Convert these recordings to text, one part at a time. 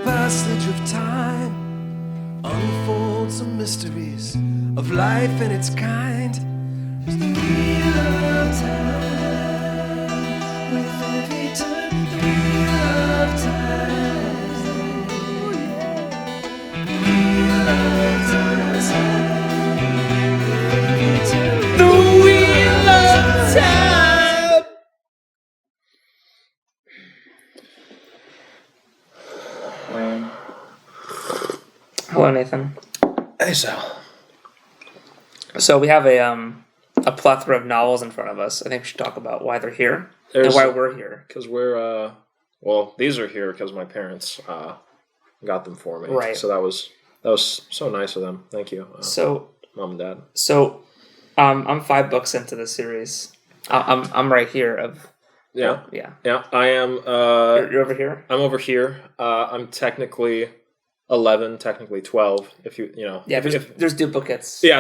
passage of time unfolds the mysteries of life and its kind. There's the wheel of time with every turn. The wheel of time. The wheel of time. The wheel of time. Hello, Nathan. Hey, Sal. So we have a plethora of novels in front of us. I think we should talk about why they're here and why we're here. Because we're, these are here because my parents got them for me. Right. So that was so nice of them. Thank you. Mom and Dad. So, I'm 5 books into this series. I'm right here. Yeah. Yeah. I am. You're over here. I'm over here. I'm technically 11, technically 12. If you know. Yeah. There's duplicates. Yeah.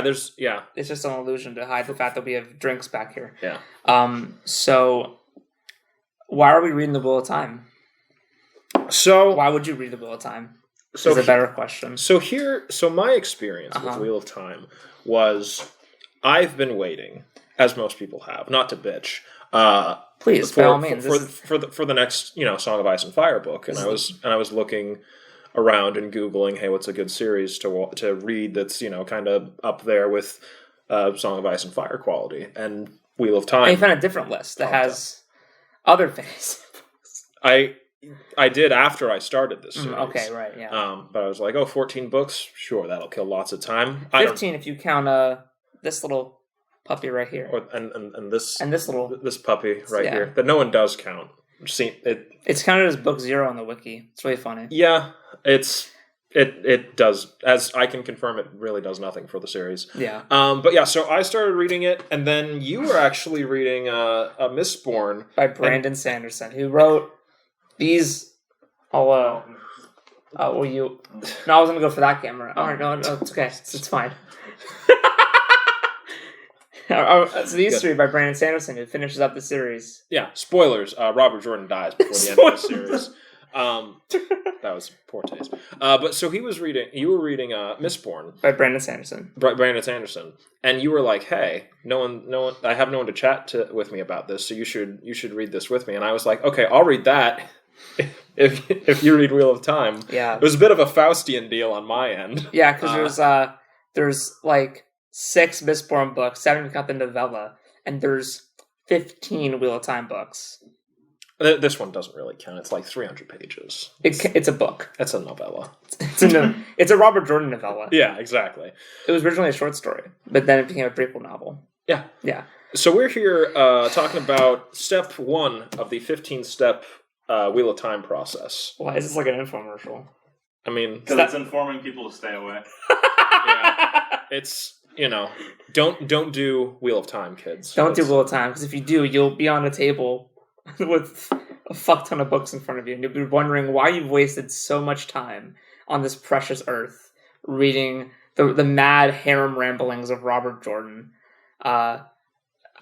It's just an illusion to hide the fact that we have drinks back here. Yeah. So, why are we reading the Wheel of Time? So why would you read the Wheel of Time? So is a better question. So my experience with Wheel of Time was I've been waiting, as most people have, not to bitch. Please, by all means, for the next Song of Ice and Fire book, and I was looking around and Googling, hey, what's a good series to read that's kind of up there with Song of Ice and Fire quality, and Wheel of Time. And you found a different list that has other things. I did after I started this series. Okay, right, yeah. But I was like, 14 books? Sure, that'll kill lots of time. 15 if you count this little puppy right here. And this little... This puppy right here. That no one does count. It's counted as book 0 on the wiki. It's really funny. Yeah, it does. As I can confirm, it really does nothing for the series. Yeah. But yeah, so I started reading it, and then you were actually reading Mistborn. By Brandon Sanderson, who wrote... These, were you? No, I was gonna go for that camera. Oh no, it's okay, it's fine. So these 3 by Brandon Sanderson, who finishes up the series. Yeah, spoilers. Robert Jordan dies before the end of the series. That was poor taste. But so you were reading Mistborn by Brandon Sanderson. Brandon Sanderson, and you were like, "Hey, no one. I have no one to chat with me about this, so you should read this with me." And I was like, "Okay, I'll read that." If you read Wheel of Time, yeah, it was a bit of a Faustian deal on my end. Yeah, because there's like 6 Mistborn books, 7 if you count the novella, and there's 15 Wheel of Time books. This one doesn't really count. It's like 300 pages. It's a book. It's a novella. It's a Robert Jordan novella. Yeah, exactly. It was originally a short story, but then it became a prequel novel. Yeah. Yeah. So we're here talking about step 1 of the 15-step Wheel of Time process. Why is this like an infomercial? I mean... Because it's informing people to stay away. Yeah. It's, don't do Wheel of Time, kids. Don't do Wheel of Time, because if you do, you'll be on a table with a fuck ton of books in front of you, and you'll be wondering why you've wasted so much time on this precious earth reading the mad harem ramblings of Robert Jordan.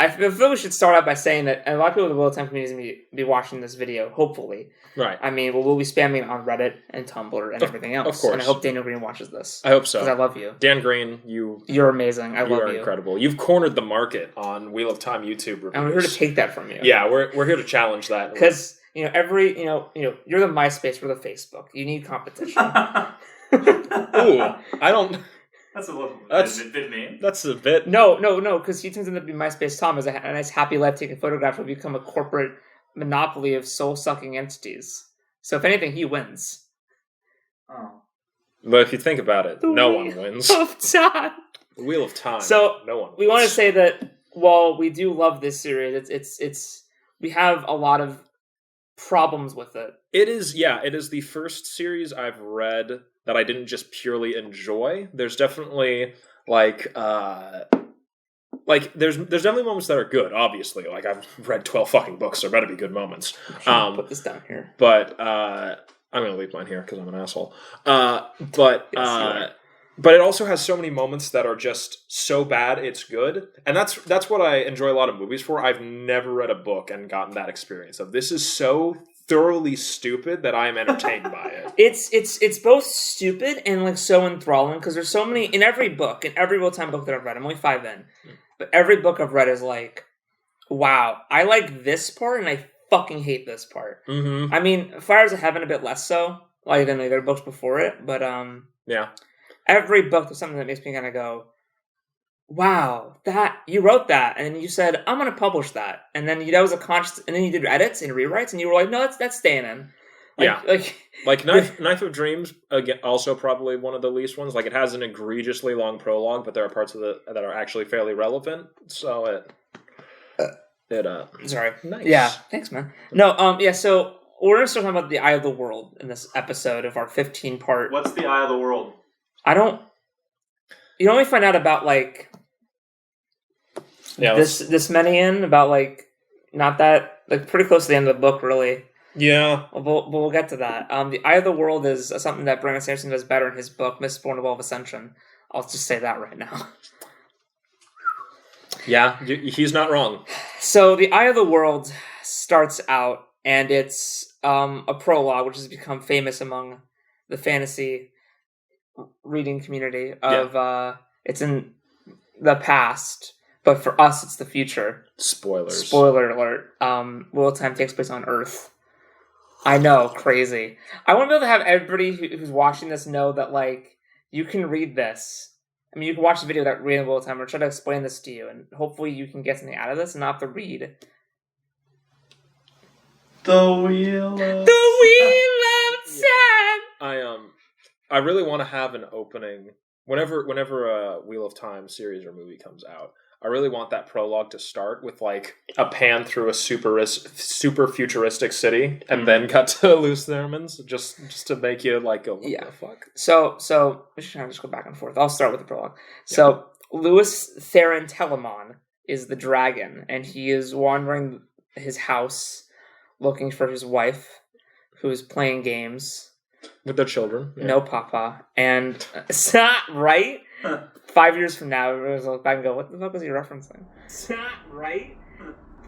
I feel we should start out by saying that a lot of people in the Wheel of Time community is going to be watching this video, hopefully. Right. I mean, we'll be spamming on Reddit and Tumblr and everything else. Of course. And I hope Daniel Green watches this. I hope so. Because I love you. Dan Green, you're amazing. I love you. You're incredible. You've cornered the market on Wheel of Time YouTube reviews. And we're here to take that from you. Yeah, we're here to challenge that. Because, you're the MySpace, we're the Facebook. You need competition. Ooh, I don't... That's a bit mean. That's a bit... No, because he turns into be MySpace Tom as a nice happy life taking photographs will become a corporate monopoly of soul-sucking entities. So if anything, he wins. Oh. But if you think about it, no one wins. The Wheel of Time. So no one wins. We want to say that while we do love this series, it's we have a lot of problems with it. It is the first series I've read that I didn't just purely enjoy. There's definitely there's definitely moments that are good, obviously. Like, I've read 12 fucking books, there better be good moments. Put this down here. But I'm going to leave mine here because I'm an asshole. But it also has so many moments that are just so bad it's good. And that's what I enjoy a lot of movies for. I've never read a book and gotten that experience of this is so thoroughly stupid that I am entertained by it. It's both stupid and like so enthralling because there's so many in every real-time book that I've read. I'm only 5 in, but every book I've read is like, wow, I like this part and I fucking hate this part. Mm-hmm. I mean, Fires of Heaven a bit less so, like than the other books before it, but yeah, every book there's something that makes me kind of go, wow, that you wrote that, and then you said I'm gonna publish that, and then that was a conscious, and then you did edits and rewrites, and you were like, no, that's staying in. Like Knife of Dreams, again, also probably one of the least ones. Like, it has an egregiously long prologue, but there are parts of it that are actually fairly relevant. So sorry, nice. Yeah, thanks, man. No, yeah. So we're gonna start talking about the Eye of the World in this episode of our 15-part. What's the Eye of the World? You only find out about like. Yeah, this many in about like not that like pretty close to the end of the book, really. Yeah, we'll get to that. The Eye of the World is something that Brandon Sanderson does better in his book, Mistborn: A Well of Ascension. I'll just say that right now. Yeah, he's not wrong. So the Eye of the World starts out, and it's a prologue, which has become famous among the fantasy reading community. It's in the past. But for us, it's the future. Spoilers. Spoiler alert. Wheel of Time takes place on Earth. I know, crazy. I want to be able to have everybody who's watching this know that, like, you can read this. I mean, you can watch the video without reading Wheel of Time or try to explain this to you, and hopefully you can get something out of this and not have to read. The Wheel of Time! I really want to have an opening. Whenever a Wheel of Time series or movie comes out, I really want that prologue to start with like a pan through a super futuristic city and then cut to Lewis Theron's just to make you like go, what the fuck? So we should just go back and forth. I'll start with the prologue. Yeah. So Lewis Theron Telamon is the dragon, and he is wandering his house looking for his wife, who's playing games with their children. Yeah. No papa, and it's not right. 5 years from now, everyone's look back and go, what the fuck was he referencing? It's not right.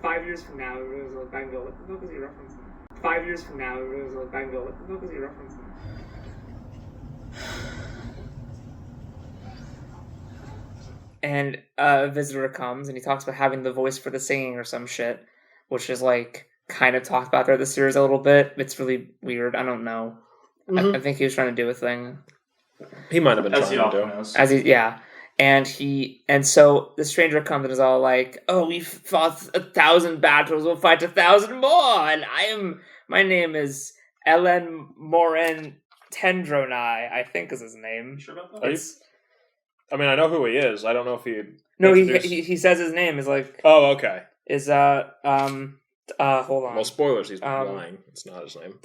5 years from now, everyone's look back and go, what the fuck was he referencing? 5 years from now, everyone's look back and go, what the fuck was he referencing? And a visitor comes, and he talks about having the voice for the singing or some shit, which is like kind of talked about throughout the series a little bit. It's really weird. I don't know. Mm-hmm. I think he was trying to do a thing. He might have been trying to do. And so the stranger comes and is all like, "Oh, we've fought 1,000 battles. We'll fight 1,000 more. And my name is Ellen Morin Tendronai, I think is his name." Sure about that? I mean, I know who he is. I don't know if he. No, he says his name is like. Oh, okay. Is hold on. Well, spoilers. He's lying. It's not his name.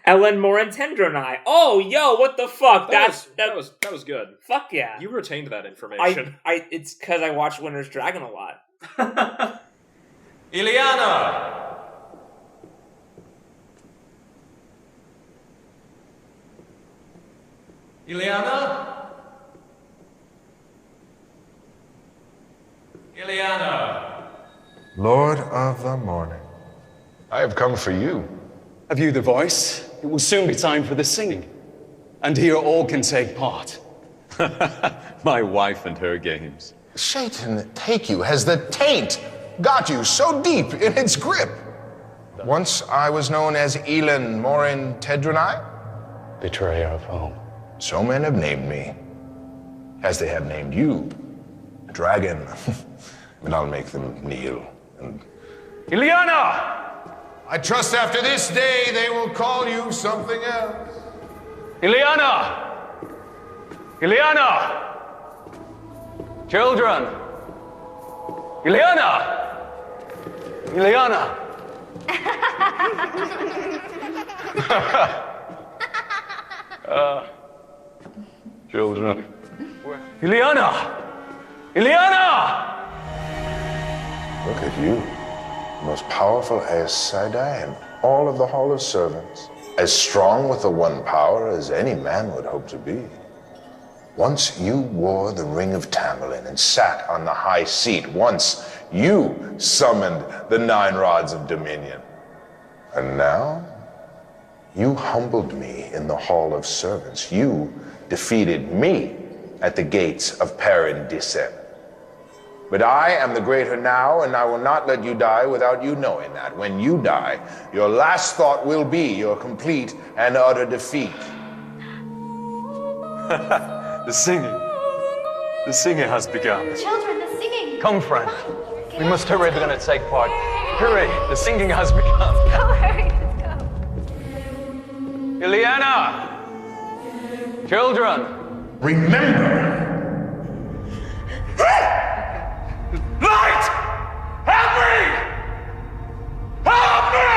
Ellen Morin Tendronai. Oh, yo, what the fuck? That was good. Fuck yeah. You retained that information. It's because I watch Winter's Dragon a lot. Ileana! Ileana? Ileana! Lord of the morning, I have come for you. Have you the voice? It will soon be time for the singing. And here all can take part. My wife and her games. Satan take you, has the taint got you so deep in its grip? Once I was known as Elin Morin Tedronai. Betrayer of home. So men have named me, as they have named you, Dragon. But I'll make them kneel and... Ileana! I trust after this day they will call you something else. Ileana! Ileana! Children! Ileana! Ileana! Children. Ileana! Ileana! Look at you. Most powerful Aes Sedai in all of the Hall of Servants. As strong with the one power as any man would hope to be. Once you wore the Ring of Tamerlane and sat on the high seat. Once you summoned the 9 rods of dominion. And now, you humbled me in the Hall of Servants. You defeated me at the gates of Paradisem. But I am the greater now, and I will not let you die without you knowing that. When you die, your last thought will be your complete and utter defeat. The singing. The singing has begun. Children, the singing. Come, friend. We must hurry if we're going to take part. Hurry, the singing has begun. Go, hurry, let's go. Ileana! Children! Remember, Light! Help me! Help me!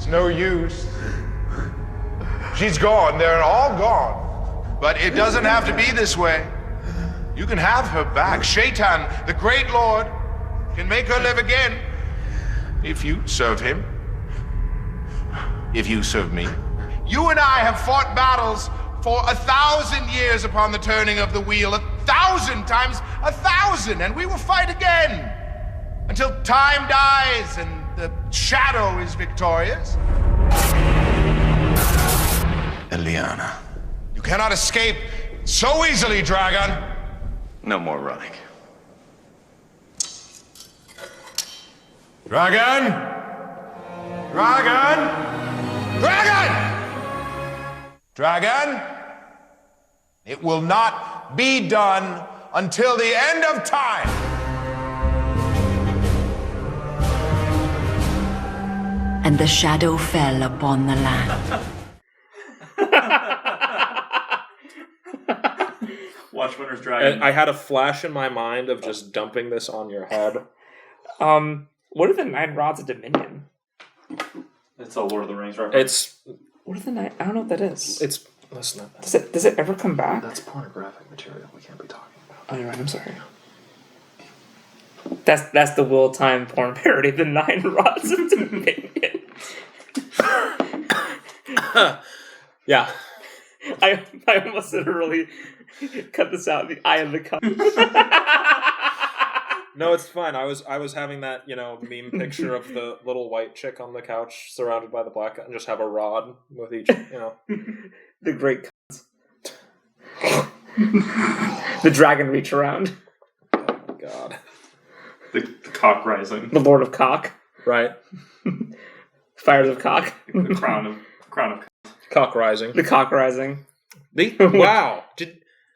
it's no use. She's gone. They're all gone. But it doesn't have to be this way. You can have her back. Shaitan, the great lord, can make her live again. If you serve him. If you serve me. You and I have fought battles for 1,000 years upon the turning of the wheel. 1,000 times 1,000. And we will fight again. Until time dies and the shadow is victorious. Eliana. You cannot escape so easily, dragon. No more running. Dragon! Dragon! Dragon! Dragon! It will not be done until the end of time. And the shadow fell upon the land. Watch Winter's Dragon. And I had a flash in my mind of just dumping this on your head. What are the 9 rods of Dominion? It's a Lord of the Rings reference. What are the 9? I don't know what that is. It's listen. Does it ever come back? That's pornographic material. We can't be talking about. Oh, you're right. I'm sorry. That's the Will Time porn parody. The 9 rods of Dominion. Yeah. I almost literally cut this out. The eye of the cup. No, it's fine. I was having that, meme picture of the little white chick on the couch surrounded by the black guy and just have a rod with each, The great the dragon reach around. Oh my god. The cock rising. The Lord of Cock. Right. Fires of Cock. The crown of Cock rising. The Cock rising. Wow.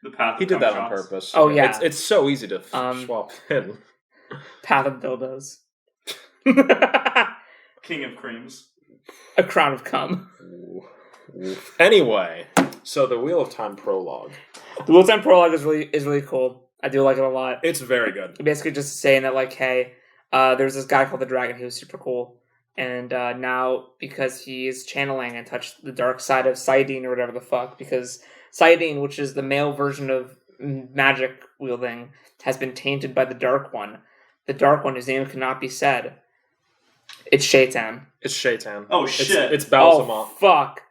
the path. He of did that cum on shots. purpose. Oh, yeah. It's so easy to swap in. Path of Dildos. King of creams. A crown of cum. Anyway, so the Wheel of Time prologue. The Wheel of Time prologue is really cool. I do like it a lot. It's very good. Basically just saying that, like, hey, there's this guy called the Dragon who was super cool. And now, because he's channeling and touched the dark side of Saidin or whatever the fuck, because Saidin, which is the male version of magic wielding, has been tainted by the Dark One. The Dark One, whose name cannot be said. It's Shaitan. It's Shaitan. Oh, shit. It's Balsamon. Oh, fuck.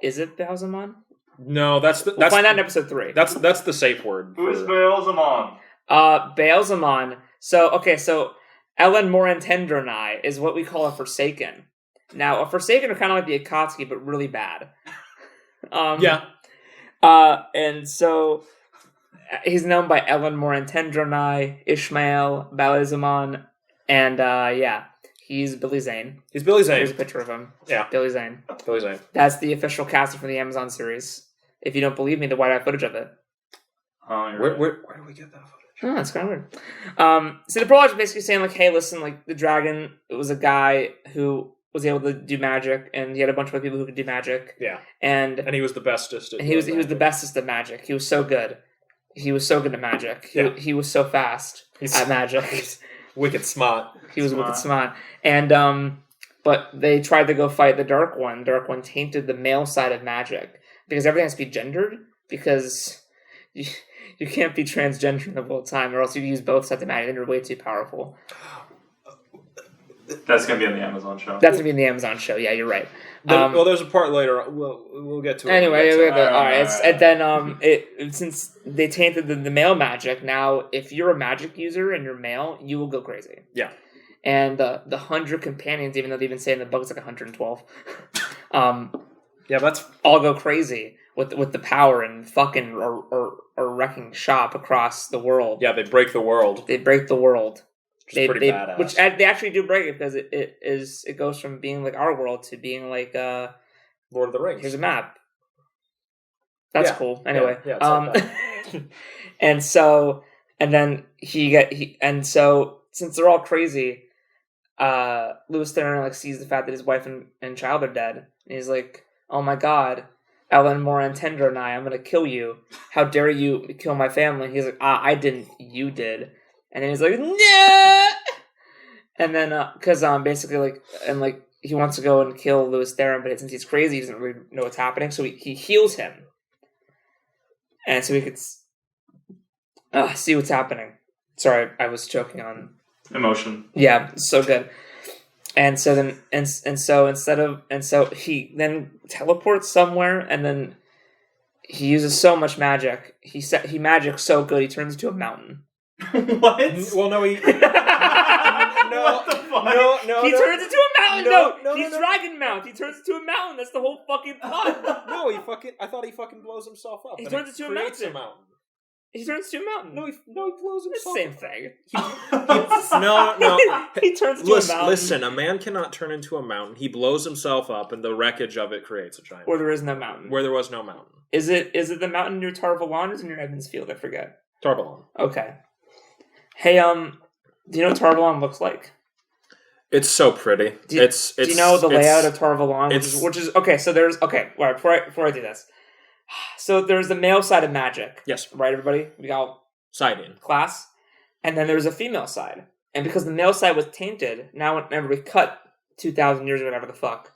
Is it Balsamon? No, that's We'll find out in episode 3. That's the safe word. Who's Beelzemon? Beelzemon. So Ellen Morantendronai is what we call a Forsaken. Now, a Forsaken are kind of like the Akatsuki, but really bad. Yeah. And so he's known by Ellen Morantendronai, Ishmael, Beelzemon, and he's Billy Zane. He's Billy Zane. Here's a picture of him. Yeah. Billy Zane. Billy Zane. That's the official casting for the Amazon series. If you don't believe me, the white-out footage of it. Oh, Where do we get that footage? Oh, that's kind of weird. So the prologue is basically saying, like, hey, listen, like, the dragon was a guy who was able to do magic, and he had a bunch of other people who could do magic. Yeah. And he was the bestest at he was the bestest at magic. He was so good. He was so good at magic. He was so fast at magic. Wicked smart. He was wicked smart. And but they tried to go fight the Dark One. Dark One tainted the male side of magic because everything has to be gendered, because you can't be transgender the whole time, or else you use both sides of magic and you're way too powerful. That's going to be in the Amazon show. That's going to be in the Amazon show. Yeah, you're right. Well, there's a part later. We'll get to it. Anyway, All right. And then since they tainted the male magic, now if you're a magic user and you're male, you will go crazy. Yeah. and the 100 companions, even though they've been saying the book is like 112, Yeah, that's all go crazy with the power and fucking or wrecking shop across the world. they break the world. They break the world. Which is pretty badass. Which they actually do break it because it goes from being like our world to being like Lord of the Rings. here's a map. That's Yeah. cool. Anyway, Yeah, it's like that. and so since they're all crazy, Louis Theron like sees the fact that his wife and child are dead, and he's like, "Oh my god, Ellen Morantender and I'm gonna kill you. How dare you kill my family?" He's like, "I didn't. You did." And then he's like, "No!" And then because basically like he wants to go and kill Louis Theron, but since he's crazy, he doesn't really know what's happening, so he heals him. And so we could see what's happening. Sorry, I was choking on Emotion. Yeah, so good. And so then so he then teleports somewhere, and then he uses so much magic. He magics so good he turns into a mountain. What? Well, no, he. What the fuck? No, He turns into a mountain. No, He's Dragon Mount. He turns into a mountain. That's the whole fucking plot. No, I thought he fucking blows himself up. He and turns it into a creates mountain. He turns into a mountain. No, he blows It's the himself. same thing. No. He turns into a mountain. Listen, a man cannot turn into a mountain. He blows himself up, and the wreckage of it creates a giant. Where there is no mountain. Where there was no mountain. Is it the mountain near Tarvalon or is it near Evansfield? I forget. Tarvalon. Okay. Hey, do you know what Tarvalon looks like? It's so pretty. Do you know the layout of Tarvalon? Which is okay. So there's All right, before I do this, so there's the male side of magic. Yes. Right, everybody. We got Siding. class, and then there's a female side. And because the male side was tainted, now whenever we cut 2,000 years or whatever the fuck,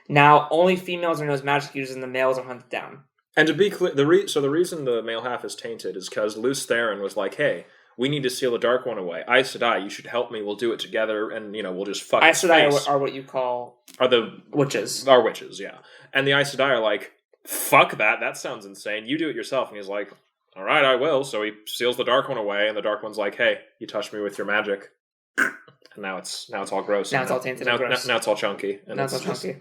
now only females are known as magic users, and the males are hunted down. And to be clear, the reason the male half is tainted is because Luce Theron was like, "Hey, we need to seal the Dark One away. Aes Sedai, you should help me. We'll do it together, and we'll just fuck Aes its Sedai face." are what you call Are the witches. Are witches, yeah. And the Aes Sedai are like, "Fuck that! That sounds insane. You do it yourself." And he's like, "All right, I will." So he seals the Dark One away, and the Dark One's like, "Hey, you touched me with your magic." And now it's all gross. Now it's all tainted and gross. Now it's all chunky. And Now it's all chunky.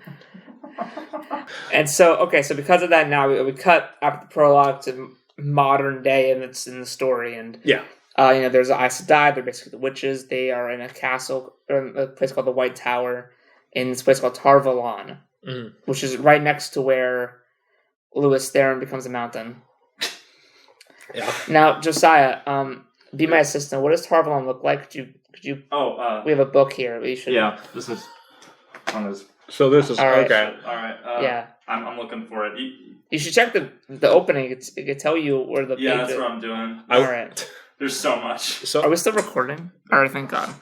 And so, so because of that, now we cut after the prologue to modern day, and it's in the story. And yeah, there's the Aes Sedai. They're basically the witches. They are in a castle, or in a place called the White Tower, in this place called Tarvalon, which is right next to where Louis Theron becomes a mountain. Yeah. Now, Josiah, be my assistant. What does Tarvalon look like? Could you? We have a book here. We should. Yeah, this is on his. So this is All right. okay. All right. Yeah. I'm looking for it. You should check the opening. It could tell you where the. Yeah, page that's is. what I'm doing. All right. There's so much. So are we still recording? All right, thank God.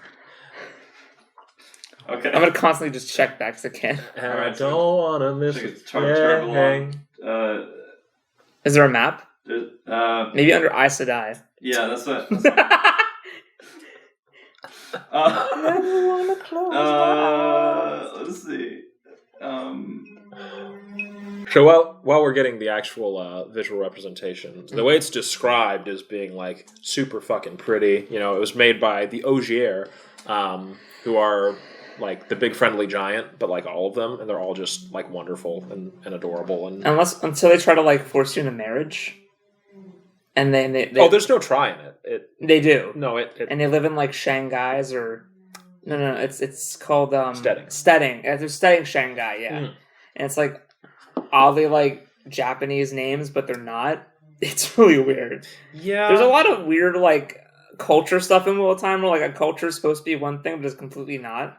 Okay. I'm gonna constantly just check that because I can't. I don't want to miss it. Is there a map? Maybe under Aes Sedai. Yeah, that's what. Let's see. So while we're getting the actual visual representation, the way it's described is being like super fucking pretty. It was made by the Ogier, who are like the big friendly giant, but like all of them, and they're all just like wonderful and adorable. And until they try to like force you into marriage, and then they there's no trying it. They do. No, and they live in like Shanghai's or no, it's called Stedding. Stedding. They're Stedding Shanghai, yeah. And it's like all the like Japanese names, but they're not. It's really weird. Yeah, there's a lot of weird like culture stuff in Wheel of Time where like a culture is supposed to be one thing, but it's completely not.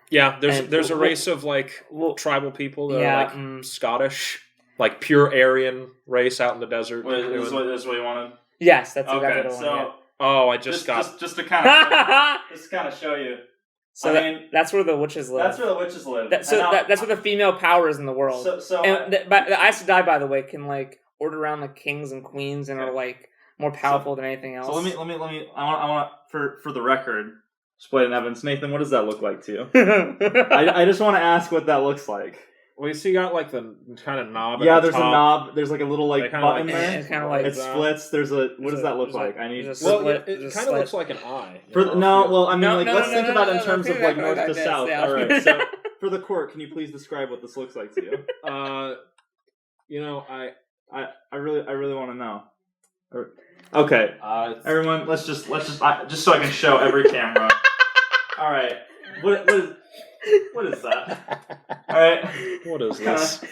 Yeah, there's a race of like tribal people that are like Scottish, like pure Aryan race out in the desert. This is what you wanted? Yes, that's okay. Exactly what I wanted. I just to kind of show you. So that's where the witches live. That's where the witches live. That's where the female power is in the world. But the Aes Sedai, by the way, can like order around like kings and queens and are like more powerful than anything else. So let me. I want for the record. Splayton Evans, Nathan, what does that look like to you? I just want to ask what that looks like. Well, you see, you got like the kind of knob. Yeah, at the there's a top. knob. There's like a little like They kinda button like- there. It's kind of like It splits. There's a. What does that look there's like? like- I need. there's a Well, slit, it there's a kind of looks slit. like an eye. For no, well, I mean, No, like no, let's no, think no, about no, it in no, terms no, of no, like no, north no, to no, south. no. All right, so for the court, can you please describe what this looks like to you? You know, I really want to know. Okay, everyone, let's just just so I can show every camera. All right, what is that? All right, what is this?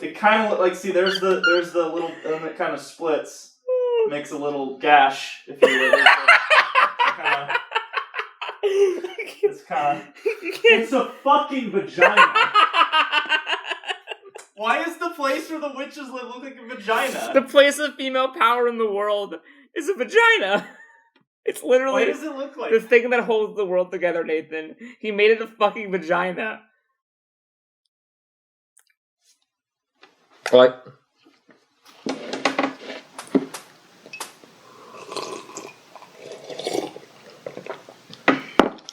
it kind of like see there's the little and it kind of splits, makes a little gash if you will. It's a fucking vagina. Why is the place where the witches live look like a vagina? The place of female power in the world is a vagina. It's literally Why does it look like the thing that holds the world together, Nathan. He made it a fucking vagina. Like,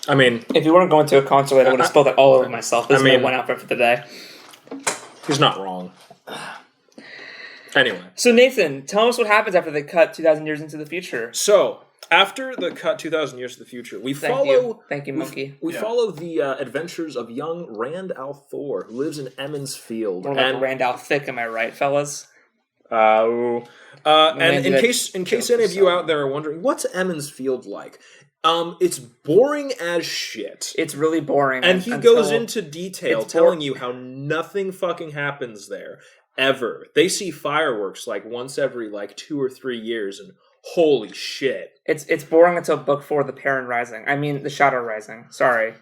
I mean, If you weren't going to a concert, I would have spilled it all over myself. This man went out for the day. he's not wrong. Anyway, So Nathan, tell us what happens after they cut 2,000 years into the future. so after the cut 2,000 years to the future, we follow. Thank you, monkey. We follow the adventures of young Rand al'Thor, who lives in Emmons Field. We're like Randall Thick, am I right, fellas? And Man, in that case joke any was of you so out there are wondering, what's Emmons Field like? It's boring as shit. It's really boring. And he until- goes into detail it's telling you how nothing fucking happens there ever. They see fireworks like once every like 2 or 3 years, and holy shit. It's boring until book 4, The Perrin Rising. I mean, The Shadow Rising. Sorry.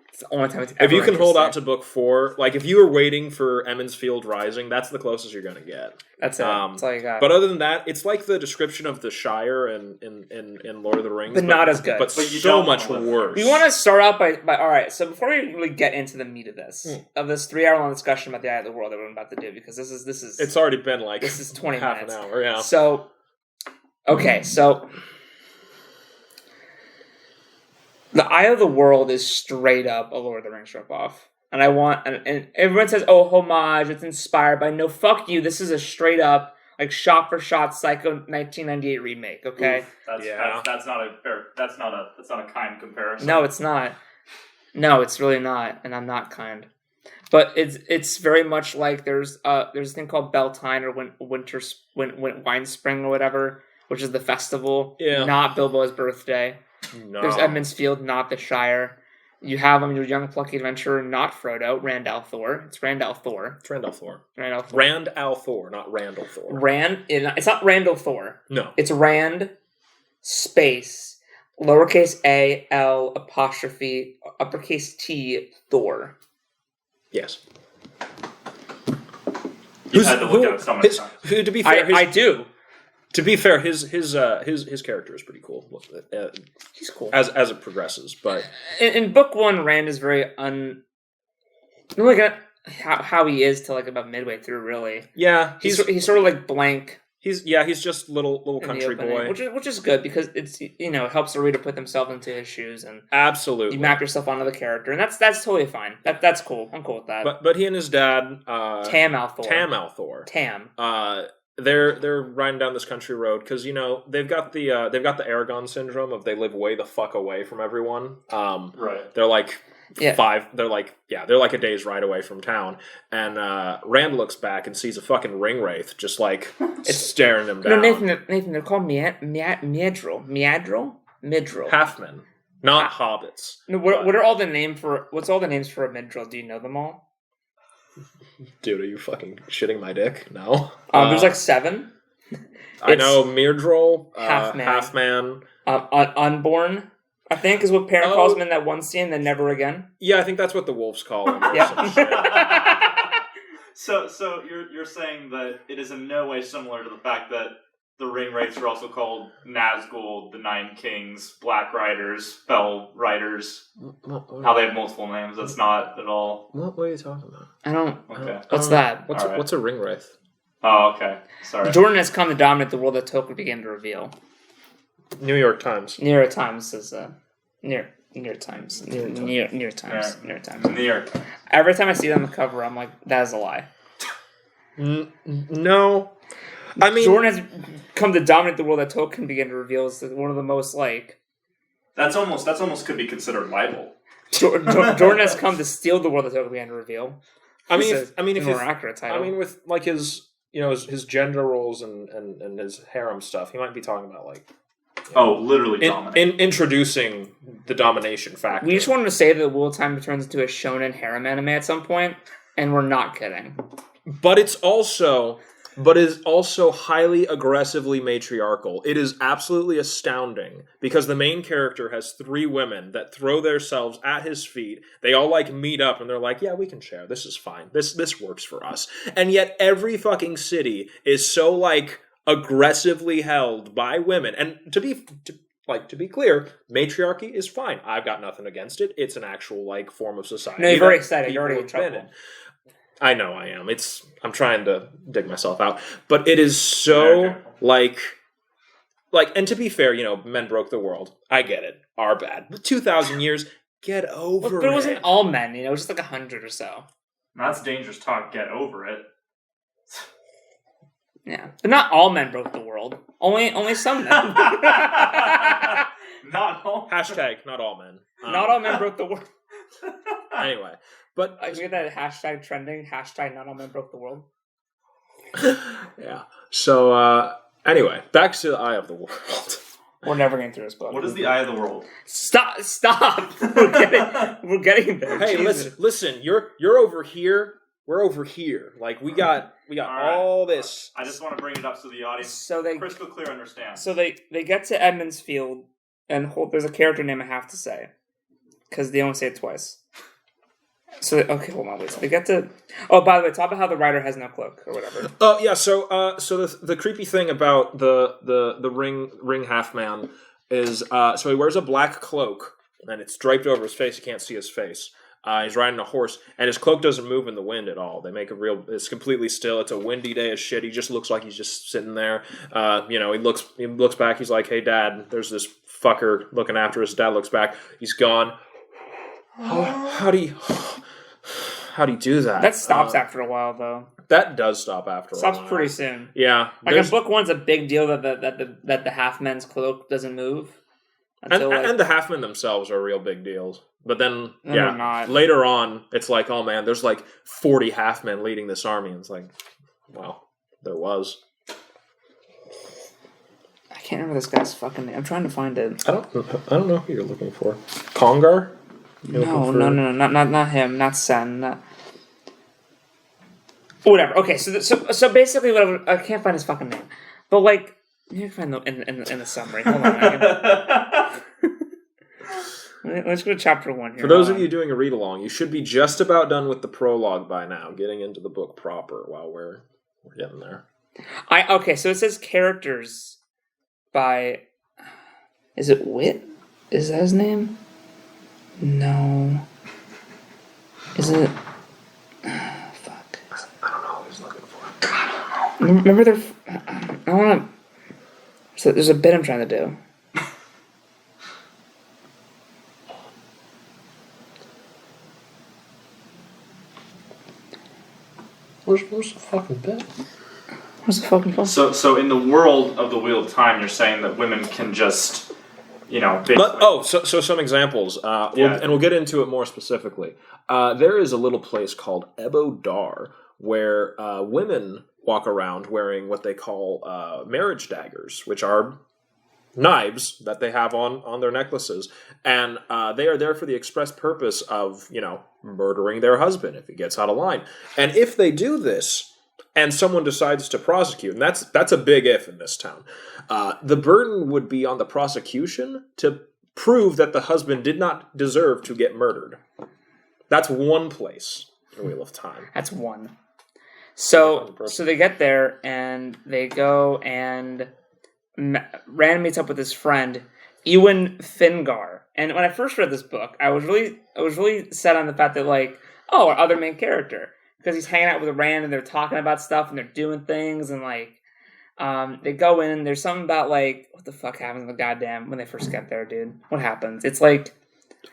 It's the only time it's ever If you can hold out interesting. to book 4, like if you were waiting for Emmons Field Rising, that's the closest you're gonna get. That's it. That's all you got. But other than that, it's like the description of the Shire in Lord of the Rings, But not as good. But But you so don't much wanna live worse. we want to start out by all right. So before we really get into the meat of this 3-hour-long discussion about the Eye of the World that we're about to do, because this is It's already been like this is 20 half minutes. an hour. Yeah. So okay, so the Eye of the World is straight up a Lord of the Rings ripoff. And I want, and everyone says, oh, homage, it's inspired by, no, fuck you, this is a straight up, like, shot for shot Psycho 1998 remake, okay? Oof, that's not a fair. That's not a kind comparison. No, it's not. No, it's really not, and I'm not kind. But it's very much like there's a thing called Beltane or Wine Spring or whatever, which is the festival, not Bilbo's birthday. No. There's Emmons Field, not the Shire. You have your young plucky adventurer, not Frodo, Rand al'Thor. It's Rand al'Thor. It's Rand al'Thor. Rand al'Thor. Rand al'Thor, not Randall Thor. It's not Randall Thor. No. It's Rand space lowercase a l apostrophe uppercase T Thor. Yes. You had to look at it so many times. Who, to be fair, I do. To be fair, his character is pretty cool. He's cool as it progresses, but in book 1, Rand is very like how he is till like about midway through. Really, yeah, he's sort of like blank. He's just little country boy, which is good because it's it helps the reader put themselves into his shoes and absolutely you map yourself onto the character, and that's totally fine. That's cool. I'm cool with that. But he and his dad, Tam al'Thor. They're riding down this country road because they've got the Aragon syndrome of they live way the fuck away from everyone. Right. They're like they're like a day's ride away from town, and Rand looks back and sees a fucking ring wraith just like staring him down. No, Nathan, they're called Midril, halfmen, not hobbits. No, what are all the names for? What's all the names for a Midril? Do you know them all? Dude, are you fucking shitting my dick? No. There's like 7. I know Myrddraal, Halfman, Unborn, I think is what Perrin calls him in that one scene, then Never Again. Yeah, I think that's what the wolves call him. So you're saying that it is in no way similar to the fact that the ring wraiths are also called Nazgul, the Nine Kings, Black Riders, Fell Riders. How they have multiple names. That's not at all. What are you talking about? I don't. Okay. What's that? What's a ring wraith? Oh, okay. Sorry. Jordan has come to dominate the world that Tolkien began to reveal. New York Times. New York Times says near. New York Times. New York Times. New York Times. Yeah. New York Times. New York. Every time I see it on the cover, I'm like, that is a lie. No. I mean, Jordan has come to dominate the world that Tolkien began to reveal is one of the most like. That's almost could be considered libel. Jordan has come to steal the world that Tolkien began to reveal. I mean, It's if a more accurate title. I mean, with like his his gender roles and his harem stuff, he might be talking about like Literally dominate. introducing the domination factor. We just wanted to say that the Wheel of Time turns into a shonen harem anime at some point, and we're not kidding. But is also highly aggressively matriarchal. It is absolutely astounding because the main character has 3 women that throw themselves at his feet. They all like meet up and they're like, "Yeah, we can share. This is fine. This works for us." And yet every fucking city is so like aggressively held by women. And to be clear, matriarchy is fine. I've got nothing against it. It's an actual like form of society. No, you're very excited. You're already in people have trouble. been in. I know I am. I'm trying to dig myself out, but it is so like, and to be fair, men broke the world. I get it. Our bad. But 2,000 years, get over it. But it wasn't all men. It was just like 100 or so. That's dangerous talk. Get over it. Yeah, but not all men broke the world. Only some men. Not all. Hashtag not all men. Not all men broke the world. Anyway, but I get that hashtag trending. Hashtag not all men broke the world. yeah. So anyway, back to the Eye of the World. We're never getting through this book. What is the Eye of the World? Stop! We're getting there. Hey, Jesus. listen. You're over here. We're over here. Like we got all this. I just want to bring it up so the audience crystal clear understands. So they get to Edmund's Field, and there's a character name I have to say because they only say it twice. So okay, hold on, wait. So they get to. Oh, by the way, talk about how the writer has no cloak or whatever. Oh yeah, so the creepy thing about the ring half man is so he wears a black cloak and it's draped over his face. You can't see his face. He's riding a horse, and his cloak doesn't move in the wind at all. They make it's completely still. It's a windy day as shit. He just looks like he's just sitting there. He looks back. He's like, "Hey, Dad, there's this fucker looking after us." Dad looks back. He's gone. How do you do that? That stops after a while, though. That does stop after a while. Stops pretty soon. Yeah. Like in book 1's a big deal that the half men's cloak doesn't move. And the half men themselves are real big deals. But then, they're not. Later on, it's like, oh man, there's like 40 half men leading this army. And it's like, well, there was. I can't remember this guy's fucking name. I'm trying to find it. I don't know who you're looking for. Congar? No, not him. Not Sen. Whatever. Okay, so basically, whatever. I can't find his fucking name, but like you can find in the summary. Hold on. Let's go to chapter 1 here. For those of you doing a read along, you should be just about done with the prologue by now, getting into the book proper while we're getting there. Okay, so it says characters by. Is it Wit? Is that his name? No. Is it? Fuck. I don't know who he's looking for. Remember I want to. So there's a bit I'm trying to do. Where's the fucking bit? Where's the fucking phone? So in the world of the Wheel of Time, you're saying that women can just, basically... So some examples, and we'll get into it more specifically. There is a little place called Ebo Dar where women walk around wearing what they call marriage daggers, which are knives that they have on their necklaces, and they are there for the express purpose of murdering their husband if he gets out of line. And if they do this and someone decides to prosecute, and that's a big if in this town, the burden would be on the prosecution to prove that the husband did not deserve to get murdered. That's one place in Wheel of Time. That's one. So they get there and they go and Rand meets up with his friend Ewan Fingar. And when I first read this book, I was really set on the fact that our other main character, because he's hanging out with Rand and they're talking about stuff and they're doing things and they go in and there's something about what the fuck happens when they first get there, dude? What happens? It's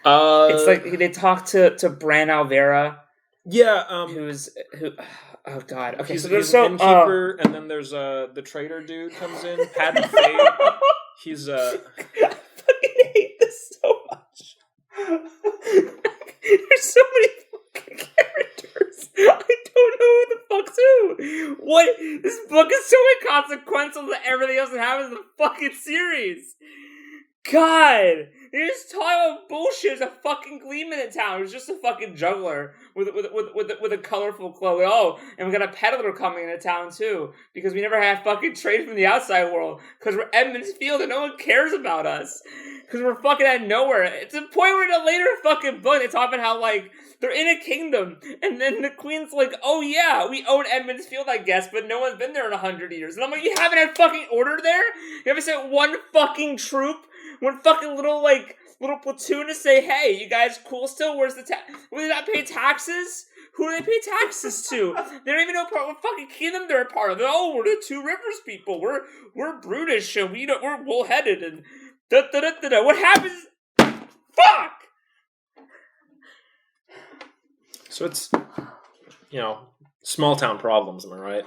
It's like they talk to Bran Alvera, yeah, who. Oh God. Okay, he's, so he's there's an innkeeper, and then there's the trader dude comes in, Padden Fade. He's I fucking hate this so much. There's so many fucking characters. I don't know who the fuck's who. What? This book is so inconsequential to everything else that happens in the fucking series. God, they just talk about bullshit. There's a fucking gleeman in town who's just a fucking juggler with a colorful cloak. Oh, and we got a peddler coming into town too because we never have fucking trade from the outside world because we're Edmonds Field and no one cares about us because we're fucking out of nowhere. It's a point where in a later fucking book they talk about how like they're in a kingdom and then the queen's like, oh yeah, we own Edmonds Field, I guess, but no one's been there in 100 years. And I'm like, you haven't had fucking order there? You haven't sent one fucking troop? One fucking little platoon to say, hey, you guys cool still? Where's the will they not pay taxes? Who do they pay taxes to? They don't even know what fucking kingdom they're a part of. Oh, we're the Two Rivers people. We're brutish and we're bull-headed and da-da-da-da-da. What happens? Fuck! So it's, small town problems, am I right?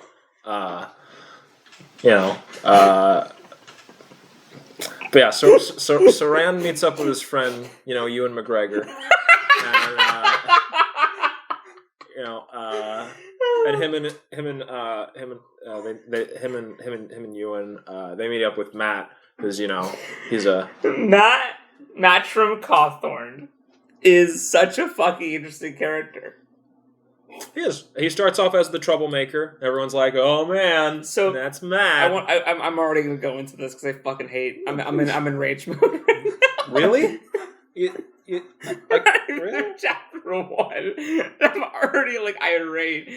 But yeah, so Rand meets up with his friend, Ewan McGregor, and him and Ewan, they meet up with Matt, who's he's a Matt from Cawthorn is such a fucking interesting character. He is. He starts off as the troublemaker. Everyone's like, "Oh man, so that's Matt." I'm already gonna go into this because I fucking hate. I'm in rage mode right now. Really? Really? Chapter 1. I'm already irate.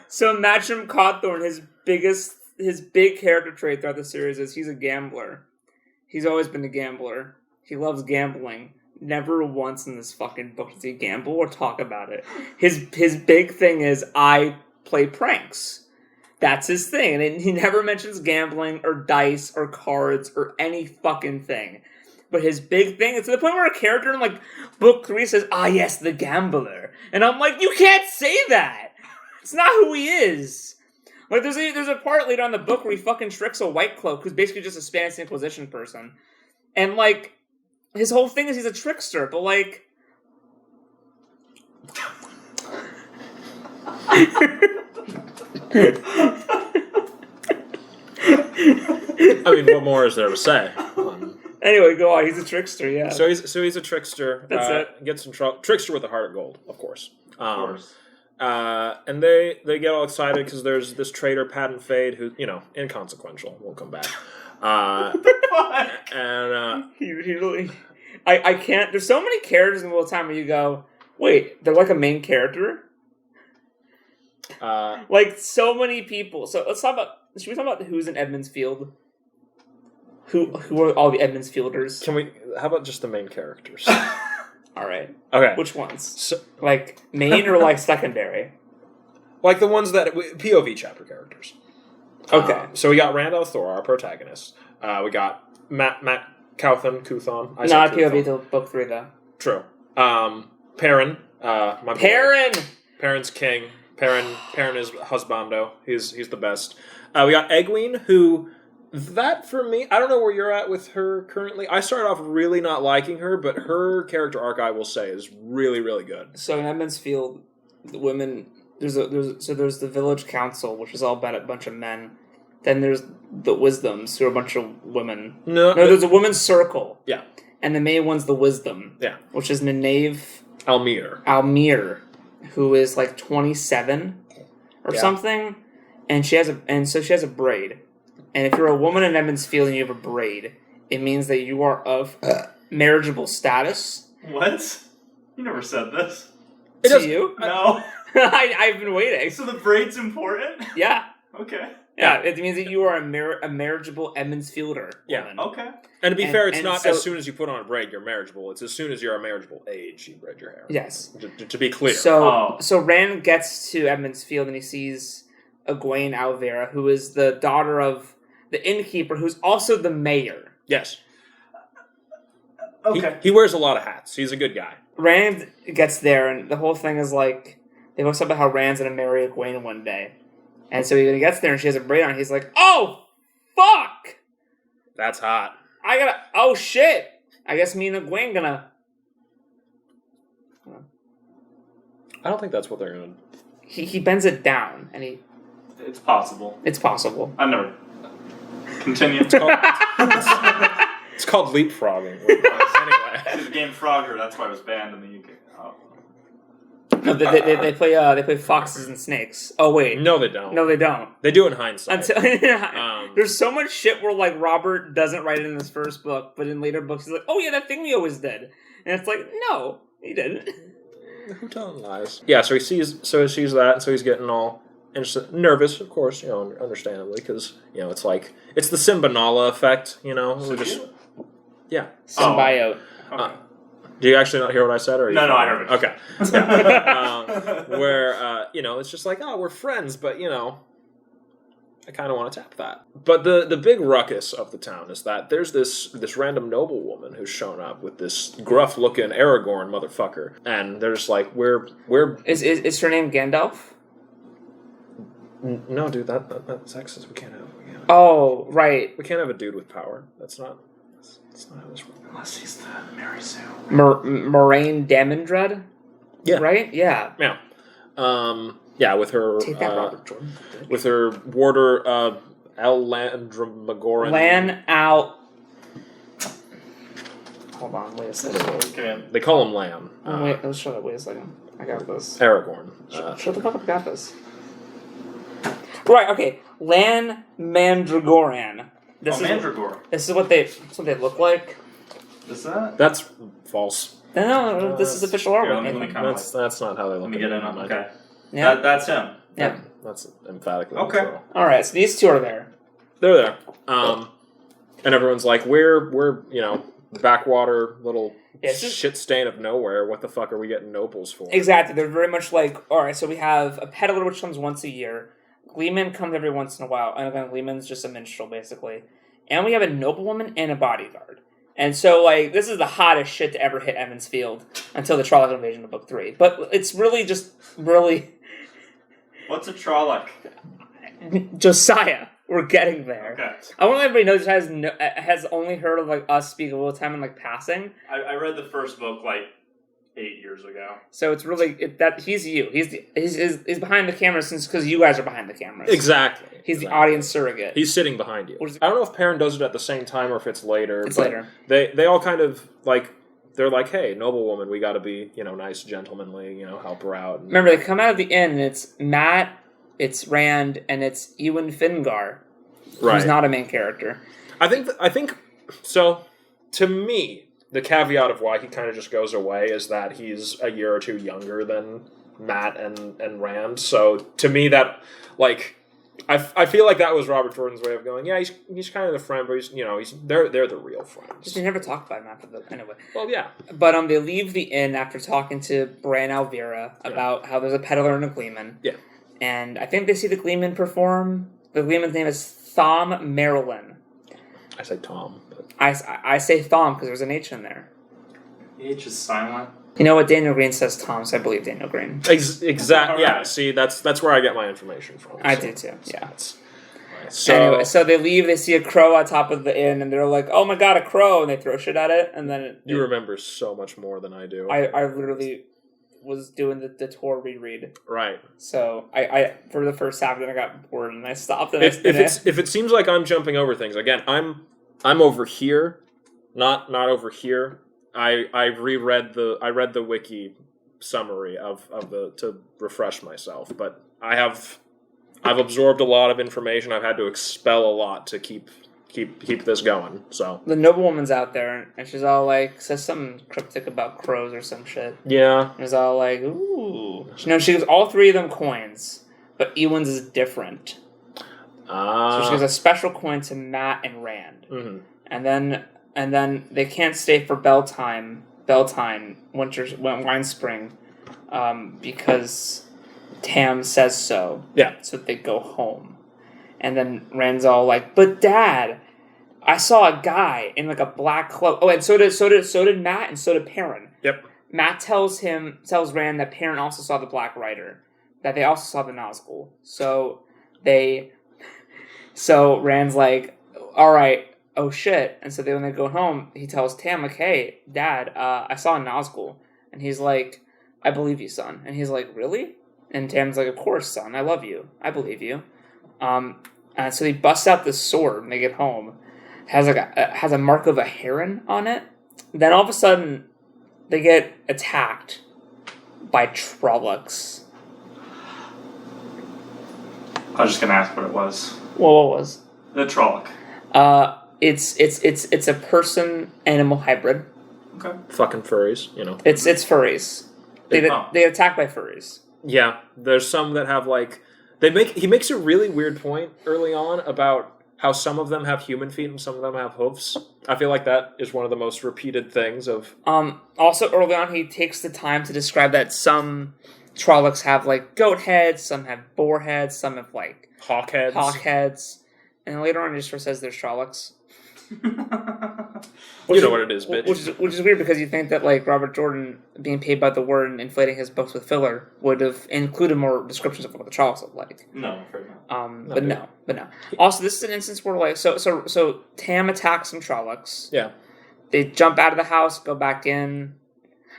So Matt from Cawthorn, his big character trait throughout the series is he's a gambler. He's always been a gambler. He loves gambling. Never once in this fucking book does he gamble or talk about it. His big thing is, I play pranks. That's his thing. And he never mentions gambling or dice or cards or any fucking thing. But his big thing is to the point where a character in book 3 says, ah yes, the gambler. And I'm like, you can't say that! It's not who he is. There's a part later on in the book where he fucking tricks a White Cloak who's basically just a Spanish Inquisition person. And his whole thing is he's a trickster, but I mean, what more is there to say? Anyway, go on. He's a trickster, yeah. So he's a trickster. That's it. Gets in trouble. Trickster with a heart of gold, of course. And they get all excited because there's this traitor, Padden Fade, who inconsequential. Won't come back. And he really, I can't. There's so many characters in the middle of time where you go, wait, they're a main character. So many people. So let's talk about. Should we talk about who's in Edmonds Field? Who are all the Edmonds Fielders? Can we? How about just the main characters? All right. Okay. Which ones? So, main or secondary? The ones that POV chapter characters. Okay. So we got Randall Thor, our protagonist. We got Matt Cawthon. Not POV till book 3 though. True. Perrin. My Perrin. Boy. Perrin's king. Perrin is husbando. He's the best. We got Egwene, who that for me, I don't know where you're at with her currently. I started off really not liking her, but her character arc, I will say, is really, really good. So in Edmonds Field, the women there's the village council, which is all about a bunch of men. Then there's the Wisdoms, who are a bunch of women. No, there's a women's circle. Yeah. And the main one's the Wisdom. Yeah. Which is Nynaeve Almir, who is 27 or something, and she has a braid. And if you're a woman in Edmonds Field and you have a braid, it means that you are of marriageable status. What? You never said this. To you? No. I've been waiting. So the braid's important? Yeah. Okay. Yeah, it means that you are a marriageable Edmonds Fielder. Yeah. Woman. Okay. And to be fair, it's not as soon as you put on a braid you're marriageable. It's as soon as you're a marriageable age you braid your hair. Yes. To be clear. So Rand gets to Edmonds Field and he sees Egwene Alvera, who is the daughter of the innkeeper, who's also the mayor. Yes. Okay. He wears a lot of hats. He's a good guy. Rand gets there, and the whole thing is like, they post about how Rand's gonna marry Egwene one day. And so he gets there, and she has a braid on. He's like, oh, fuck! That's hot. Oh, shit! I guess me and Egwene gonna... I don't think that's what they're going to... He bends it down, and It's possible. It's possible. I never... Continue. It's called leapfrogging. Anyway. It's a game Frogger, that's why it was banned in the UK. Oh. No, they play foxes and snakes. Oh, wait. No, they don't. No, they don't. They do in hindsight. There's so much shit where, like, Robert doesn't write it in his first book, but in later books he's like, oh, yeah, that thing we always did. And it's like, no, he didn't. Who telling lies? Yeah, so he sees that, and so he's getting all nervous, of course, understandably, because, it's like, it's the Simba-Nala effect, we're just... Yeah. Symbiote. Okay. Do you actually not hear what I said? Or No, I heard it. Okay. Yeah. Where, it's just like, oh, we're friends, but, I kind of want to tap that. But the big ruckus of the town is that there's this random noblewoman who's shown up with this gruff-looking Aragorn motherfucker. And they're just like, we're... Is her name Gandalf? No, dude, that's sexist. We can't have... Oh, right. We can't have a dude with power. That's not how this works. Unless he's the Mary Sue. Moraine Damondred? Yeah. Right? Yeah. Yeah. Yeah, with her... Take that, Robert Jordan. With her warder, Elandramagoran. Hold on, wait a second. They call him Lan. Wait, let's shut up. Wait a second. I got this. Aragorn. Shut the fuck up, I got this. Right, okay. Lan Mandragoran. Mandragora. This is what they look like. Is that? That's false. No, this is official artwork. That's not how they look. Let me get in on. Okay. Yeah. That's him. Yeah. That's emphatically okay. true. All right, so these two are there. They're there. And everyone's like, we're backwater little shit stain of nowhere. What the fuck are we getting nobles for? Exactly. They're very much like, all right, so we have a peddler which comes once a year. Gleeman comes every once in a while. And again, Gleeman's just a minstrel, basically. And we have a noblewoman and a bodyguard. And so, like, this is the hottest shit to ever hit Emond's Field until the Trolloc invasion of Book 3. But it's really just, What's a Trolloc? Josiah. We're getting there. Okay. I want to let everybody know has only heard of, like, us speak a little time and, like, passing. I read the first book, like, 8 years ago. So it's really that he's you. He's behind the camera because you guys are behind the cameras. Exactly. He's the audience surrogate. He's sitting behind you. I don't know if Perrin does it at the same time or if it's later. It's later. They all kind of like they're like, hey, noblewoman, we got to be nice, gentlemanly, help her out. Remember, they come out of the inn and it's Matt, it's Rand, and it's Ewan Fingar, who's not a main character. I think so. To me, the caveat of why he kind of just goes away is that he's a year or two younger than Matt and Rand. So to me, that like I feel like that was Robert Jordan's way of going. Yeah, he's kind of the friend, but they're the real friends. They never talk about him after anyway. Well, yeah, but they leave the inn after talking to Bran Alvira about how there's a peddler and a gleeman. Yeah, and I think they see the gleeman perform. The gleeman's name is Thom Merrilin. I say Tom. I say Thom because there's an H in there. The H is silent. You know what? Daniel Green says Tom, so I believe Daniel Green. Exactly. Yeah. See, that's where I get my information from. I do too. Yeah. So anyway, so they leave. They see a crow on top of the inn, and they're like, "Oh my god, a crow!" And they throw shit at it, and then you remember so much more than I do. I literally was doing the tour reread. Right. So I for the first half, then I got bored and I stopped. And if it seems like I'm jumping over things again, I'm over here, not over here. I read the wiki summary of the to refresh myself, but I've absorbed a lot of information. I've had to expel a lot to keep this going. So the noblewoman's out there, and she's all like says something cryptic about crows or some shit. Yeah, and it's all like, ooh. She gives all three of them coins, but Ewan's is different. So she gives a special coin to Matt and Rand, and then they can't stay for Beltane, Wine Spring, because Tam says so. Yeah. So they go home. And then Rand's all like, but Dad, I saw a guy in like a black cloak. Oh, and so did Matt, and so did Perrin. Yep. Matt tells Rand that Perrin also saw the Black Rider, that they also saw the Nazgul. So Rand's like, all right, oh shit. And so when they go home, he tells Tam, like, hey, Dad, I saw a Nazgul. And he's like, I believe you, son. And he's like, really? And Tam's like, of course, son. I love you. I believe you. And so he busts out this sword when they get home. Has a mark of a heron on it. Then all of a sudden, they get attacked by Trollocs. I was just gonna ask what it was. Well, what was? The Trolloc. It's a person-animal hybrid. Okay. Fucking furries, you know. It's furries. They get attacked by furries. Yeah, there's some that have like he makes a really weird point early on about how some of them have human feet and some of them have hoofs. I feel like that is one of the most repeated things of... Also, early on, he takes the time to describe that some Trollocs have, like, goat heads, some have boar heads, some have, like... Hawk heads. And later on, he just says there's Trollocs. You know what it is, bitch. Which is weird, because you think that, like, Robert Jordan, being paid by the word and inflating his books with filler, would have included more descriptions of what the Trollocs look like. No, fair enough. But no. Also, this is an instance where, like, so Tam attacks some Trollocs. Yeah. They jump out of the house, go back in.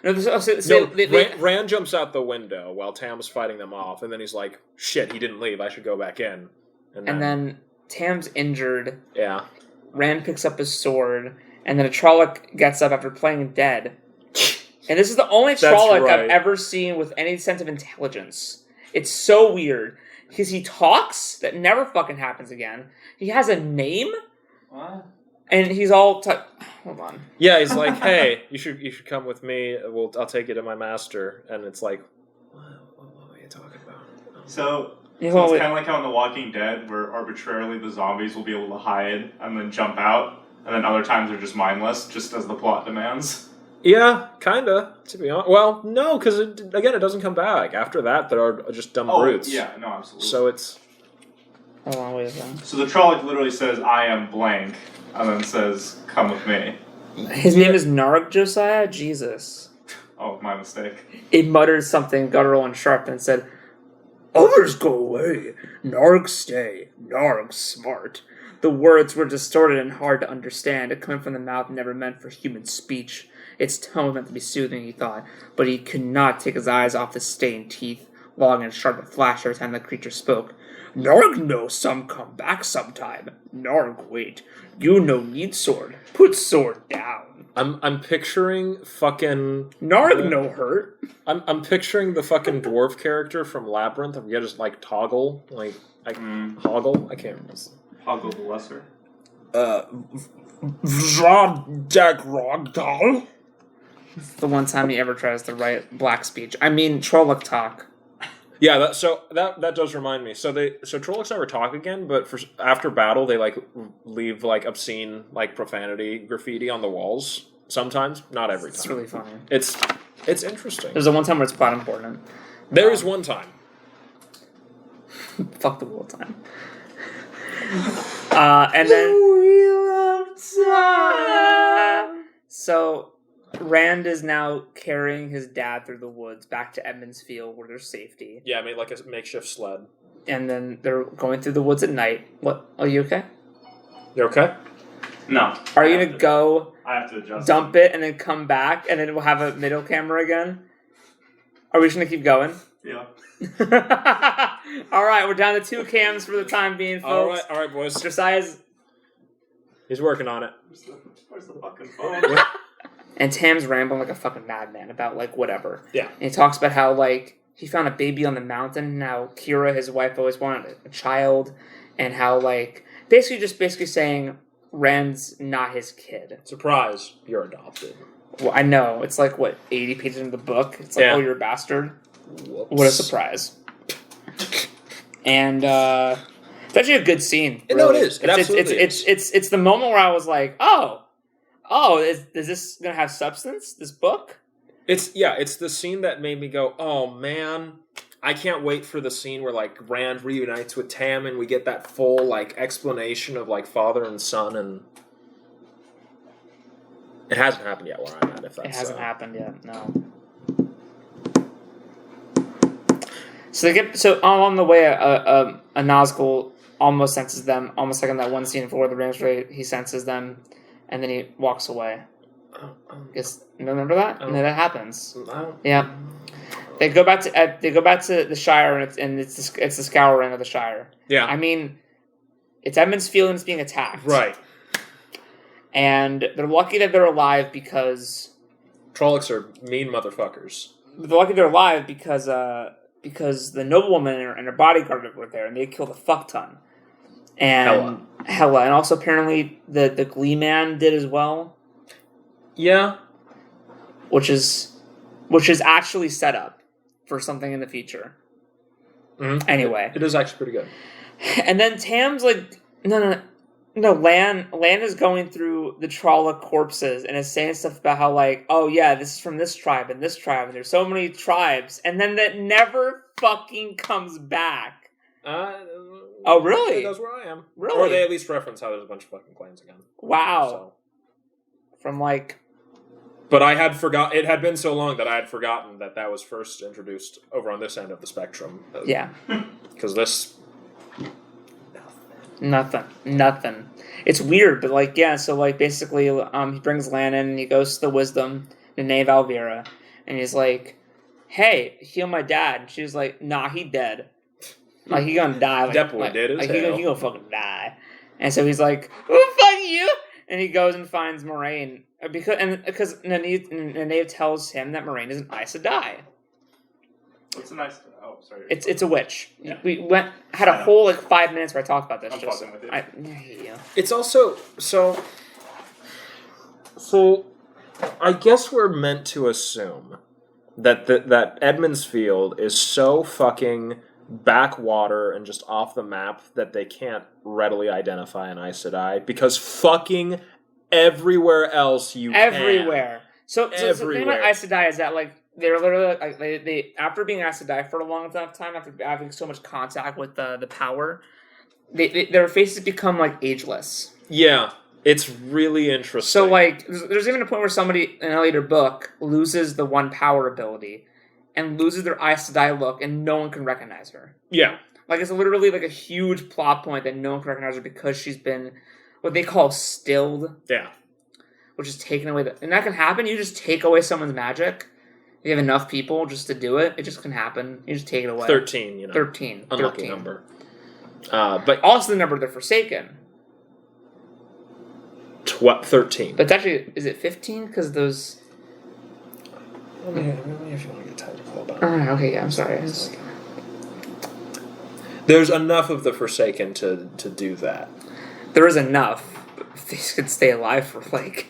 Rand jumps out the window while Tam's fighting them off, and then he's like, shit, he didn't leave, I should go back in. And then Tam's injured. Yeah. Rand picks up his sword, and then a Trolloc gets up after playing dead. And this is the only Trolloc I've ever seen with any sense of intelligence. It's so weird. Because he talks, that never fucking happens again. He has a name? What? And he's all... Hold on. Yeah, he's like, hey, you should come with me, I'll take you to my master. And it's like, what are you talking about? So it's kind of like how in The Walking Dead, where arbitrarily the zombies will be able to hide and then jump out, and then other times they're just mindless, just as the plot demands. Yeah, kinda, to be honest. Well, no, because, it doesn't come back. After that, there are just dumb brutes. Yeah, no, absolutely. So it's... Hold on, wait a second. So the Trolloc literally says, I am blank, and then says, come with me. His name is Narg Josiah? Jesus. Oh, my mistake. It muttered something guttural and sharp and said, others go away. Narg stay. Narg smart. The words were distorted and hard to understand. It coming from the mouth never meant for human speech. Its tone was meant to be soothing, he thought, but he could not take his eyes off the stained teeth, long and sharp a flash every time the creature spoke. Narg know some come back sometime. Narg wait. You no need sword. Put sword down. I'm picturing fucking... Narg no hurt. I'm picturing the fucking dwarf character from Labyrinth. I'm just like Toggle. Hoggle? I can't remember. Hoggle the Lesser. Jack Rogdal. It's the one time he ever tries to write black speech. I mean, Trolloc talk. Yeah, that does remind me. So Trollocs never talk again, but after battle they like leave like obscene like profanity graffiti on the walls. Sometimes, not every time. It's really funny. It's interesting. There's the one time where it's plot important. There is one time. Fuck the whole time. And then the Wheel of Time. So Rand is now carrying his dad through the woods back to Edmund's Field where there's safety. Yeah, I made like a makeshift sled. And then they're going through the woods at night. What? Are you okay? You okay? No. Are you gonna go? I have to adjust. Dump it and then come back and then we'll have a middle camera again. Are we just gonna keep going? Yeah. All right, we're down to 2 cams for the time being, folks. All right, boys. Josiah's. He's working on it. Where's the fucking phone? And Tam's rambling like a fucking madman about, like, whatever. Yeah. And he talks about how, like, he found a baby on the mountain, and how Kira, his wife, always wanted a child, and how, like, basically saying Rand's not his kid. Surprise, you're adopted. Well, I know. It's like, what, 80 pages into the book? It's like, Yeah. oh, you're a bastard. Whoops. What a surprise. And, it's actually a good scene. No, really. it is. It absolutely is. It's the moment where I was like, oh, is this going to have substance, this book? It's the scene that made me go, oh man, I can't wait for the scene where like Rand reunites with Tam and we get that full like explanation of like father and son and It hasn't happened yet where I'm at. If that's, It hasn't happened yet. No. So they get on the way. A Nazgul almost senses them, almost like in that one scene for the Rings where he senses them, and then he walks away. Guess you remember that? No, that happens. Yeah. They go back to the Shire, and it's the Scouring of the Shire. Yeah. I mean, it's Edmund's feelings being attacked. Right. And they're lucky that they're alive because Trollocs are mean motherfuckers. They're lucky they're alive because the noblewoman and her bodyguard were there, and they killed a fuck ton. And Hela, and also apparently the Glee Man did as well. Yeah. Which is actually set up for something in the future. Mm-hmm. Anyway. It is actually pretty good. And then Tam's like, no, Lan is going through the Trolloc corpses and is saying stuff about how, like, oh yeah, this is from this tribe, and there's so many tribes, and then that never fucking comes back. Oh, really? That's where I am. Really? Or they at least reference how there's a bunch of fucking clans again. Wow. So. From, like... But I had forgot. It had been so long that I had forgotten that was first introduced over on this end of the spectrum. Yeah. Because this... Nothing. It's weird, but, like, yeah, so, like, basically, he brings Lan in, and he goes to the Wisdom, Nene Valvira, and he's like, hey, heal my dad. And she's like, nah, he dead. Like, he gonna die. Like, Definitely dead as hell. He gonna fucking die. And so he's like, oh, fuck you! And he goes and finds Moraine, because Nene tells him that Moraine is an Aes Sedai. What's a nice... Oh, sorry. It's a witch. Yeah. We had a whole, like, 5 minutes where I talked about this. I'm fucking with you. I hate you. It's also... So I guess we're meant to assume that Edmund's Field is so fucking backwater and just off the map that they can't readily identify an Aes Sedai, because fucking everywhere else you everywhere. can. So the thing about Aes Sedai is that, like, they're literally, like, they after being Aes Sedai for a long enough time, after having so much contact with the power, their faces become, like, ageless. Yeah, it's really interesting. So, like, there's even a point where somebody in a later book loses the one power ability and loses their Aes Sedai look, and no one can recognize her. Yeah. Like, it's literally, like, a huge plot point that no one can recognize her because she's been what they call stilled. Yeah. Which is taken away. And that can happen. You just take away someone's magic. You have enough people just to do it. It just can happen. You just take it away. 13, you know. 13. Unlucky 13. number. But also the number of the Forsaken. 13. But it's actually, is it 15? Because those... Let me if you want to get technical about it. Alright, okay, yeah, I'm sorry. There's enough of the Forsaken to do that. There is enough. If they could stay alive for, like...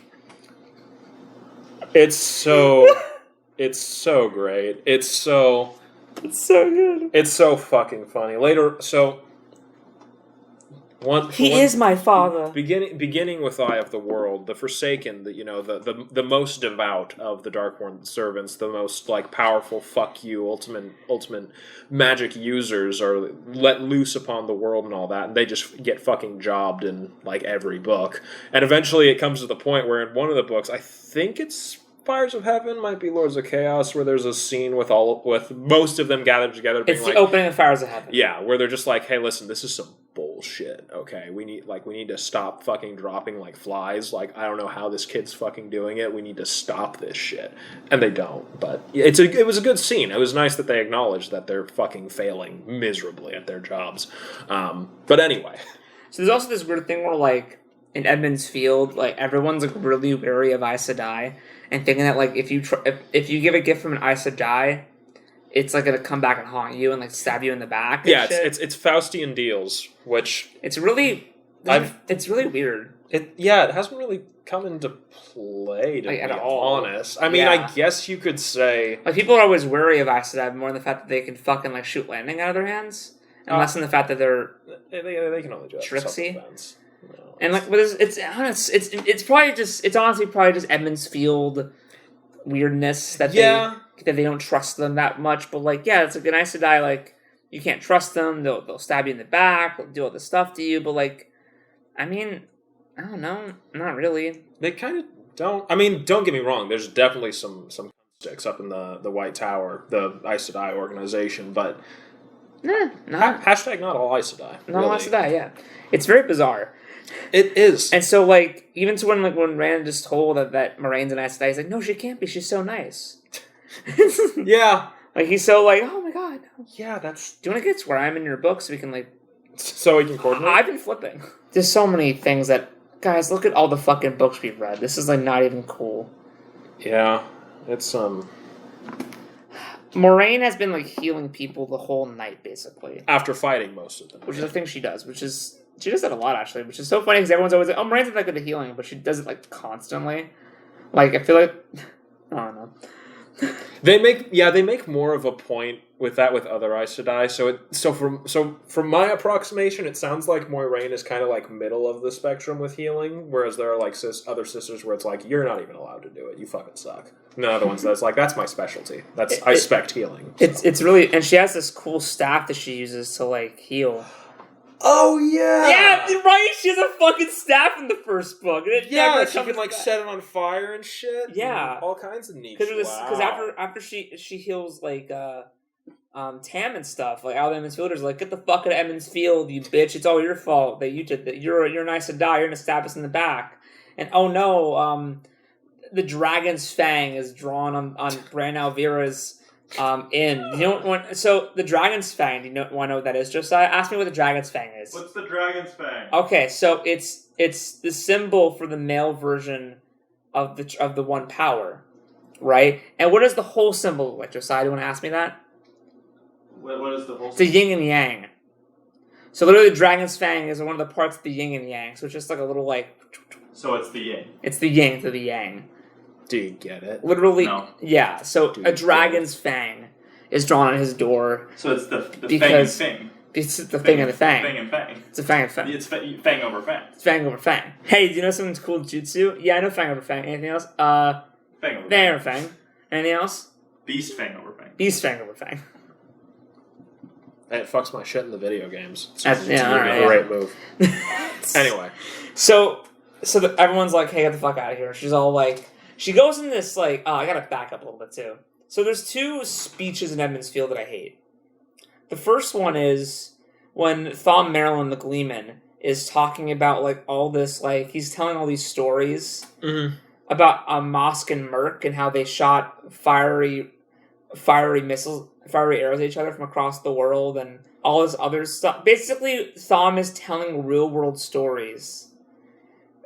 It's so... It's so great. It's so good. It's so fucking funny. Later, so... He is my father. Beginning with Eye of the World, the Forsaken, the most devout of the Darkborn servants, the most, like, powerful fuck you, ultimate magic users are let loose upon the world and all that, and they just get fucking jobbed in, like, every book. And eventually it comes to the point where in one of the books, I think it's Fires of Heaven, might be Lords of Chaos, where there's a scene with most of them gathered together. It's the opening of Fires of Heaven. Yeah, where they're just like, hey, listen, this is some bullshit, okay? We need to stop fucking dropping like flies. Like, I don't know how this kid's fucking doing it. We need to stop this shit. And they don't, but it was a good scene. It was nice that they acknowledged that they're fucking failing miserably at their jobs. But anyway. So there's also this weird thing where, like, in Edmund's Field, like, everyone's, like, really wary of Aes Sedai, and thinking that, like, if you give a gift from an Aes Sedai, it's, like, gonna come back and haunt you and, like, stab you in the back. Yeah, it's Faustian deals, which it's really weird. It hasn't really come into play, to like, be honest. I mean, yeah. I guess you could say, like, people are always wary of Aes Sedai more than the fact that they can fucking, like, shoot lightning out of their hands, and less than the fact that they're they can only do it tricksy. self-defense. No, and, like, but it's probably just, it's honestly probably just Edmund's Field weirdness that they don't trust them that much. But, like, yeah, it's like an Aes Sedai, like, you can't trust them. They'll stab you in the back. They'll do all this stuff to you. But, like, I mean, I don't know, not really. They kind of Don't get me wrong. There's definitely some sticks up in the White Tower, the Aes Sedai organization, but hashtag not all Aes Sedai. Not all Aes Sedai, yeah. It's very bizarre. It is. And so, like, even to when Rand is told that Moiraine's an Aes Sedai, he's like, no, she can't be. She's so nice. Yeah. Like, he's so like, oh my god. No. Yeah, that's... Do you want to get to where I'm in your book so we can, like... So we can coordinate? I've been flipping. There's so many things that... Guys, look at all the fucking books we've read. This is, like, not even cool. Yeah. It's, Moiraine has been, like, healing people the whole night, basically. After fighting most of them. Which is a thing she does, which is... She does that a lot, actually, which is so funny, because everyone's always like, oh, Moraine's not that good at healing, but she does it, like, constantly. Like, I feel like... I don't know. They make more of a point with that with other Aes Sedai. So from my approximation, it sounds like Moiraine is kind of like middle of the spectrum with healing, whereas there are like other sisters where it's like you're not even allowed to do it. You fucking suck. And the other ones that's like that's my specialty. I spect healing. So. It's really, and she has this cool staff that she uses to like heal. Oh yeah, yeah, right. She has a fucking staff in the first book. And she can like set it on fire and shit. Yeah, and all kinds of neat. Because after she heals like Tam and stuff, like all the Emmons Fielders, like get the fuck out of Emmons Field, you bitch! It's all your fault that you did that. You're nice to die. You're gonna stab us in the back. And oh no, the dragon's fang is drawn on Bran Alvira's. So the dragon's fang. Do you want to know what that is? Josiah, ask me what the dragon's fang is. What's the dragon's fang? Okay, so it's the symbol for the male version of the one power, right? And what does the whole symbol look like? Josiah, do you want to ask me that? What is the whole? It's the yin and yang. So literally, the dragon's fang is one of the parts of the yin and yang. So it's just like a little like. So it's the yin. It's the yin to the yang. Do you get it? Literally, no. Yeah. So a dragon's fang is drawn on his door. So it's the fang and fang. It's the thing and the fang. Fang and fang. It's a fang and fang. It's fang over fang. It's fang over fang. Hey, do you know something's cool jutsu? Yeah, I know fang over fang. Anything else? Fang over fang over fang. Anything else? Beast fang over fang. Beast fang over fang. It fucks my shit in the video games. It's a great move. Anyway. So everyone's like, hey, get the fuck out of here. She's all like... She goes in this, like... Oh, I gotta back up a little bit, too. So there's two speeches in Emmons Field that I hate. The first one is when Thom Merrilin, the Gleeman, is talking about, like, all this, like... He's telling all these stories about Mosk and Merc and how they shot fiery missiles, fiery arrows at each other from across the world and all this other stuff. Basically, Thom is telling real-world stories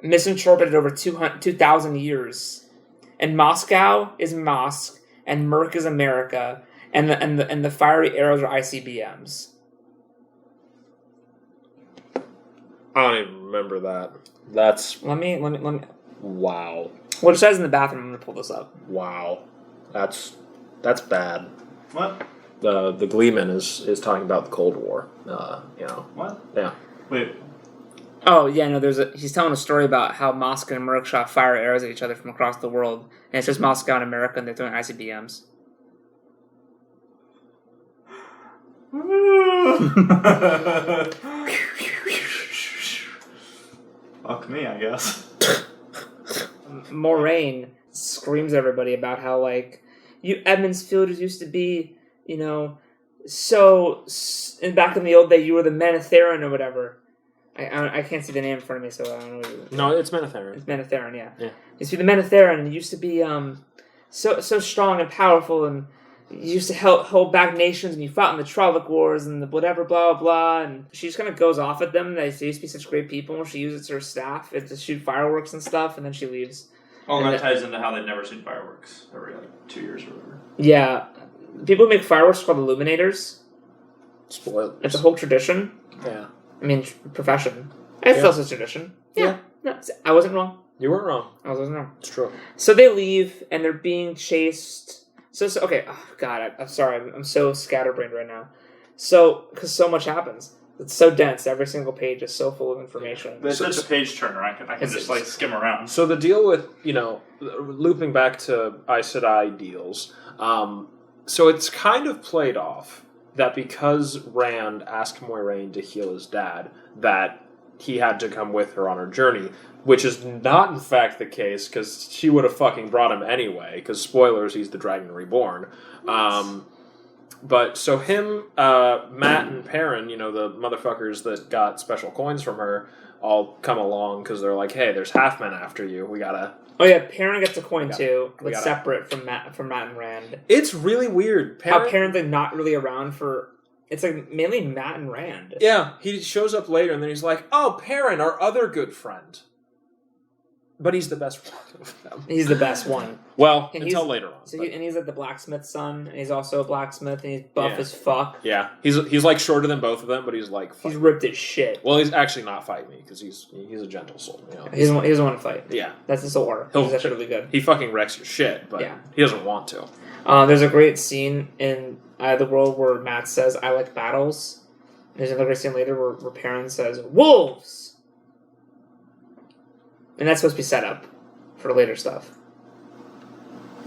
misinterpreted over 2,000 years. And Moscow is Mosk, and Merc is America, and the fiery arrows are ICBMs. I don't even remember that. That's Let me. wow. Well, it says in the bathroom. I'm gonna pull this up. Wow, that's bad. What? The Gleeman is talking about the Cold War. What? Yeah. Wait. Oh yeah, no. He's telling a story about how Moscow and Merc shot fire arrows at each other from across the world, and it's just Moscow and America, and they're throwing ICBMs. Fuck me, I guess. Moiraine screams at everybody about how, like, you Emmons Fielders used to be, and back in the old day, you were the Menetherin or whatever. I can't see the name in front of me, so I don't know. No, it's Menetherin. It's Menetherin, yeah. Yeah. You used to be the Menetherin, and you used to be so strong and powerful, and you used to hold back nations, and you fought in the Trolloc Wars, and the whatever, blah, blah, blah, and she just kind of goes off at them. They used to be such great people, and she uses her staff to shoot fireworks and stuff, and then she leaves. Oh, and that ties into how they've never seen fireworks every, 2 years or whatever. Yeah. People who make fireworks are called illuminators. Spoilers. It's a whole tradition. Yeah. I mean, profession. It's also a tradition. Yeah. No, I wasn't wrong. You weren't wrong. I wasn't wrong. It's true. So they leave, and they're being chased. So okay. Oh, God, I'm sorry. I'm so scatterbrained right now. Because so much happens. It's so dense. Every single page is so full of information. But it's such a page turner. I can just skim around. So the deal with looping back to Aes Sedai deals. So it's kind of played off that because Rand asked Moiraine to heal his dad, that he had to come with her on her journey, which is not in fact the case, because she would have fucking brought him anyway, because spoilers, he's the Dragon Reborn. But so him, Matt, and Perrin, you know, the motherfuckers that got special coins from her, all come along because they're like, hey, there's half-men after you. We gotta... Oh yeah, Perrin gets a coin too, but separate from Matt and Rand. It's really weird. How Perrin's like not really around for... It's like mainly Matt and Rand. Yeah, he shows up later and then he's like, oh, Perrin, our other good friend. But he's the best one of them. He's the best one. Well, until later on. So and he's like the blacksmith's son, and he's also a blacksmith, and he's buff as fuck. Yeah, he's like shorter than both of them, but he's like... He's ripped as shit. Well, he's actually not fighting me, because he's a gentle soul. You know? He doesn't want to fight. Yeah. That's his whole arc. He's actually really good. He fucking wrecks your shit, but he doesn't want to. There's a great scene in the World where Matt says, I like battles. There's another great scene later where Perrin says, wolves! And that's supposed to be set up for later stuff.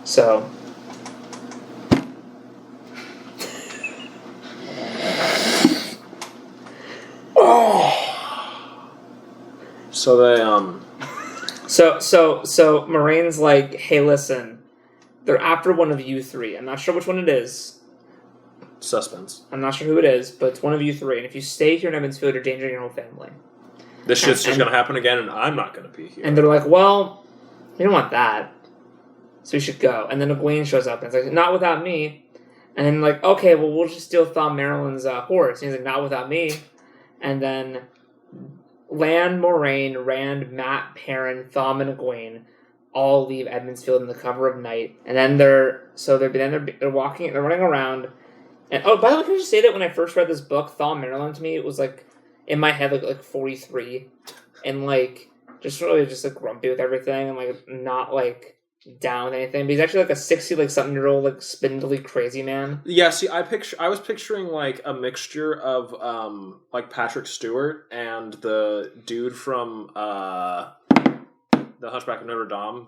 So... So they, So Moraine's like, hey, listen, they're after one of you three. I'm not sure which one it is. Suspense. I'm not sure who it is, but it's one of you three. And if you stay here in Evansfield, you're endangering your whole family. This shit's just going to happen again, and I'm not going to be here. And they're like, well, we don't want that. So we should go. And then Egwene shows up, and it's like, not without me. And then like, okay, well, we'll just steal Thom Merrilin's horse. And he's like, not without me. And then... Lan, Moraine, Rand, Matt, Perrin, Thom, and Egwene all leave Edmondsfield in the cover of night, and then they're walking, they're running around. And oh, by the way, can I just say that when I first read this book, Thom Merrilin to me, it was like in my head like 43, and like just really just like grumpy with everything, and like not like down with anything. But he's actually like a 60-something-year-old like spindly crazy man. Yeah, see, I was picturing like a mixture of like Patrick Stewart and the dude from the Hunchback of Notre Dame,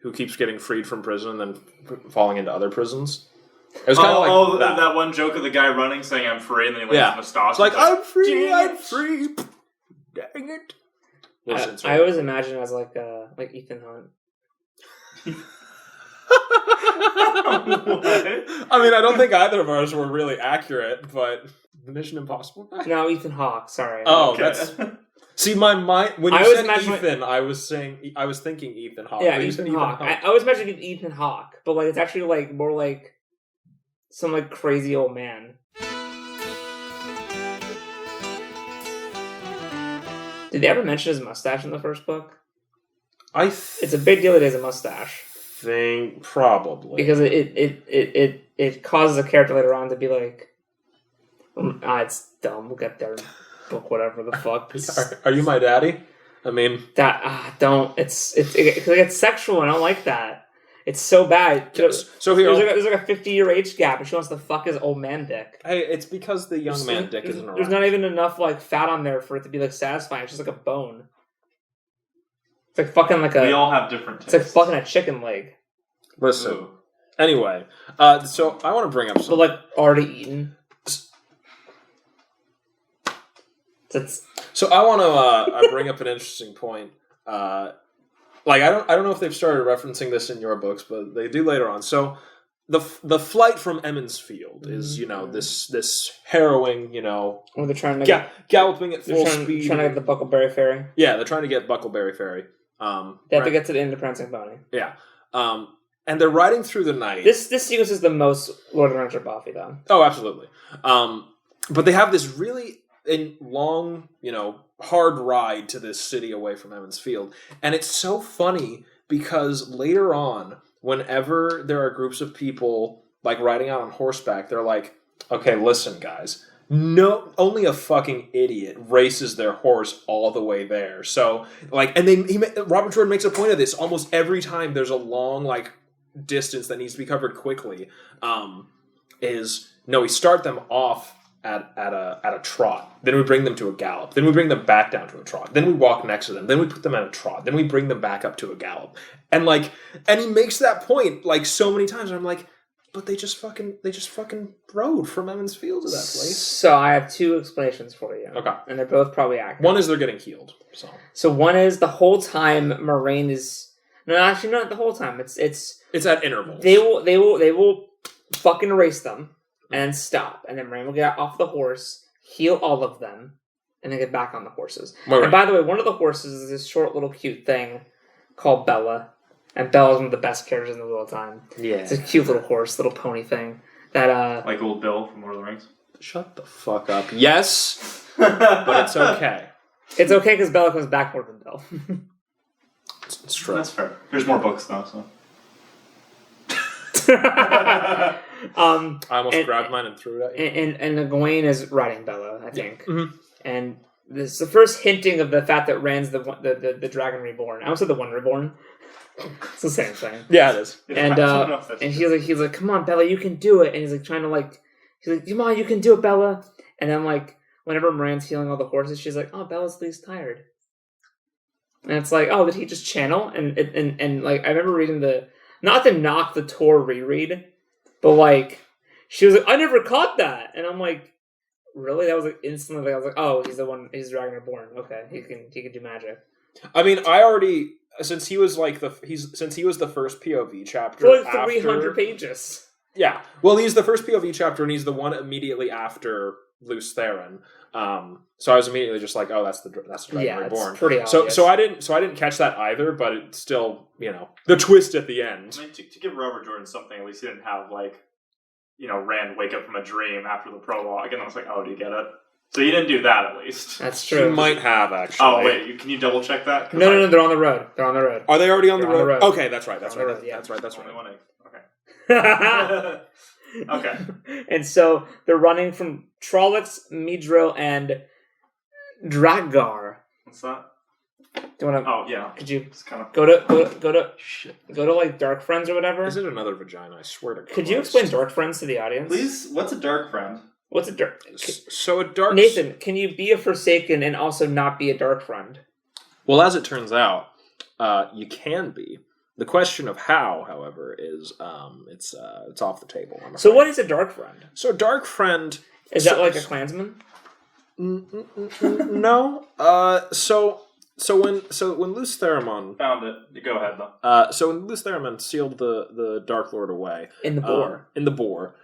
who keeps getting freed from prison and then falling into other prisons. It was kind of like that one joke of the guy running saying I'm free, and then he lands his mustache. It's like, I'm free, I'm free. Dang it. I always imagine it as like Ethan Hunt. I mean, I don't think either of ours were really accurate, but the Mission Impossible guy? No, Ethan Hawke, sorry. Oh, okay. That's... See, my mind... When you said Ethan, I was thinking Ethan Hawke. Yeah, Ethan Hawke. I always imagined Ethan Hawke, but like it's actually like more like some like crazy old man. Did they ever mention his mustache in the first book? It's a big deal that he has a mustache. Think probably because it causes a character later on to be like, it's dumb. We'll get there. Book whatever the fuck. Are you my daddy? I mean that don't. It's sexual. And I don't like that. It's so bad. So here there's like a 50-year age gap, and she wants to fuck his old man dick. Hey, it's because the young man dick isn't around. There's not even enough like fat on there for it to be like satisfying. It's just like a bone. It's like fucking like a... We all have different tastes. It's like fucking a chicken leg. Listen. Ooh. Anyway, so I want to bring up something. But like already eaten. So I want to bring up an interesting point. Like I don't know if they've started referencing this in your books, but they do later on. So the flight from Emmonsfield is this harrowing Well, they're trying to galloping at full speed. Trying to get the Buckleberry Ferry. Yeah, they're trying to get Buckleberry Ferry. They have to get to the end of Prancing Pony. Yeah. And they're riding through the night. This sequence is the most Lord of the Rings or Buffy, though. Oh, absolutely. But they have this really long, hard ride to this city away from Emmonsfield. And it's so funny because later on, whenever there are groups of people like riding out on horseback, they're like, okay, listen, guys. No, only a fucking idiot races their horse all the way there. So, like, and Robert Jordan makes a point of this almost every time there's a long, like, distance that needs to be covered quickly. We start them off at a trot. Then we bring them to a gallop. Then we bring them back down to a trot. Then we walk next to them. Then we put them at a trot. Then we bring them back up to a gallop. And he makes that point, like, so many times. And I'm like, But they just fucking rode from Emmons Field to that place. So I have two explanations for you. Okay. And they're both probably accurate. One is they're getting healed. So one is the whole time Moraine is... No, actually not the whole time. It's at intervals. They will fucking race them and stop. And then Moraine will get off the horse, heal all of them, and then get back on the horses. Right. And by the way, one of the horses is this short little cute thing called Bella. And Bella's one of the best characters in the world time. Yeah. It's a cute little horse, little pony thing. That like old Bill from Lord of the Rings. Shut the fuck up. Yes, but it's okay. It's okay because Bella comes back more than Bill. It's true. That's fair. There's more books though, so. I almost grabbed mine and threw it at you. And Egwene is riding Bella, I think. Yeah. Mm-hmm. And this is the first hinting of the fact that Rand's the Dragon Reborn. I almost said the One Reborn. It's the same thing. Yeah, it is. And he's like, come on, Bella, you can do it. And he's like trying to he's like, come on, you can do it, Bella. And then whenever Moran's healing all the horses, she's like, oh, Bella's least tired. And it's like, oh, did he just channel? And I remember reading not to knock the Tor reread, but she was like, I never caught that. And I'm like, really? That was instantly I was like, oh, he's Dragon Reborn. Okay, he can do magic. I mean, I already since he was the first POV chapter for 300 pages. Yeah, well, he's the first POV chapter, and he's the one immediately after Luce Theron. So I was immediately just like, oh, that's the Dragon Reborn. It's pretty obvious. So I didn't catch that either, but it's still, the twist at the end. I mean, to give Robert Jordan something, at least he didn't have Rand wake up from a dream after the prologue, and I was like, oh, do you get it? So you didn't do that, at least. That's true. He might have, actually. Oh, wait, can you double check that? No, they're on the road. Are they already on the road? road? Okay, that's right. That's right. Road, yeah. That's right. Okay. Okay. And so they're running from Trollocs, Midril, and Dragar. What's that? Do you want to? Oh yeah. Could you It's kind of go to Dark Friends or whatever? Is it another vagina? I swear to God. Could you explain Dark Friends to the audience? Please. What's a dark friend? What's a dark? So a dark Nathan, can you be a Forsaken and also not be a Dark Friend? Well, as it turns out, you can be. The question of how, however, is it's off the table. So what is a Dark Friend? So a Dark Friend is that like a Klansman? No. So when Luce Theramon found it, go ahead though. So when Luce Theramon sealed the Dark Lord away in the boar,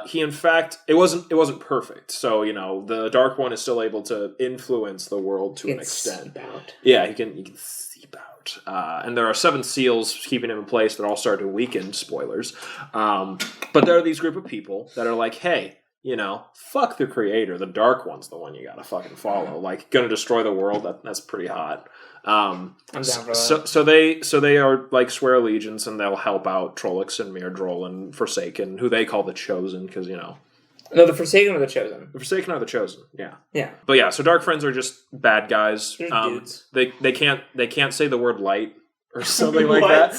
he in fact it wasn't perfect. So the Dark One is still able to influence the world to an extent. Yeah, he can seep out. And there are 7 seals keeping him in place that all start to weaken. Spoilers. But there are these group of people that are like, hey, fuck the creator. The Dark One's the one you gotta fucking follow. Gonna destroy the world. That's pretty hot. I'm down for that. So they are swear allegiance, and they'll help out Trollocs and Myrddraal and Forsaken, who they call the Chosen, because No, the Forsaken or the Chosen. The Forsaken are the Chosen. Yeah. Yeah. But yeah, so Dark Friends are just bad guys. Dudes. They can't say the word light or something like that.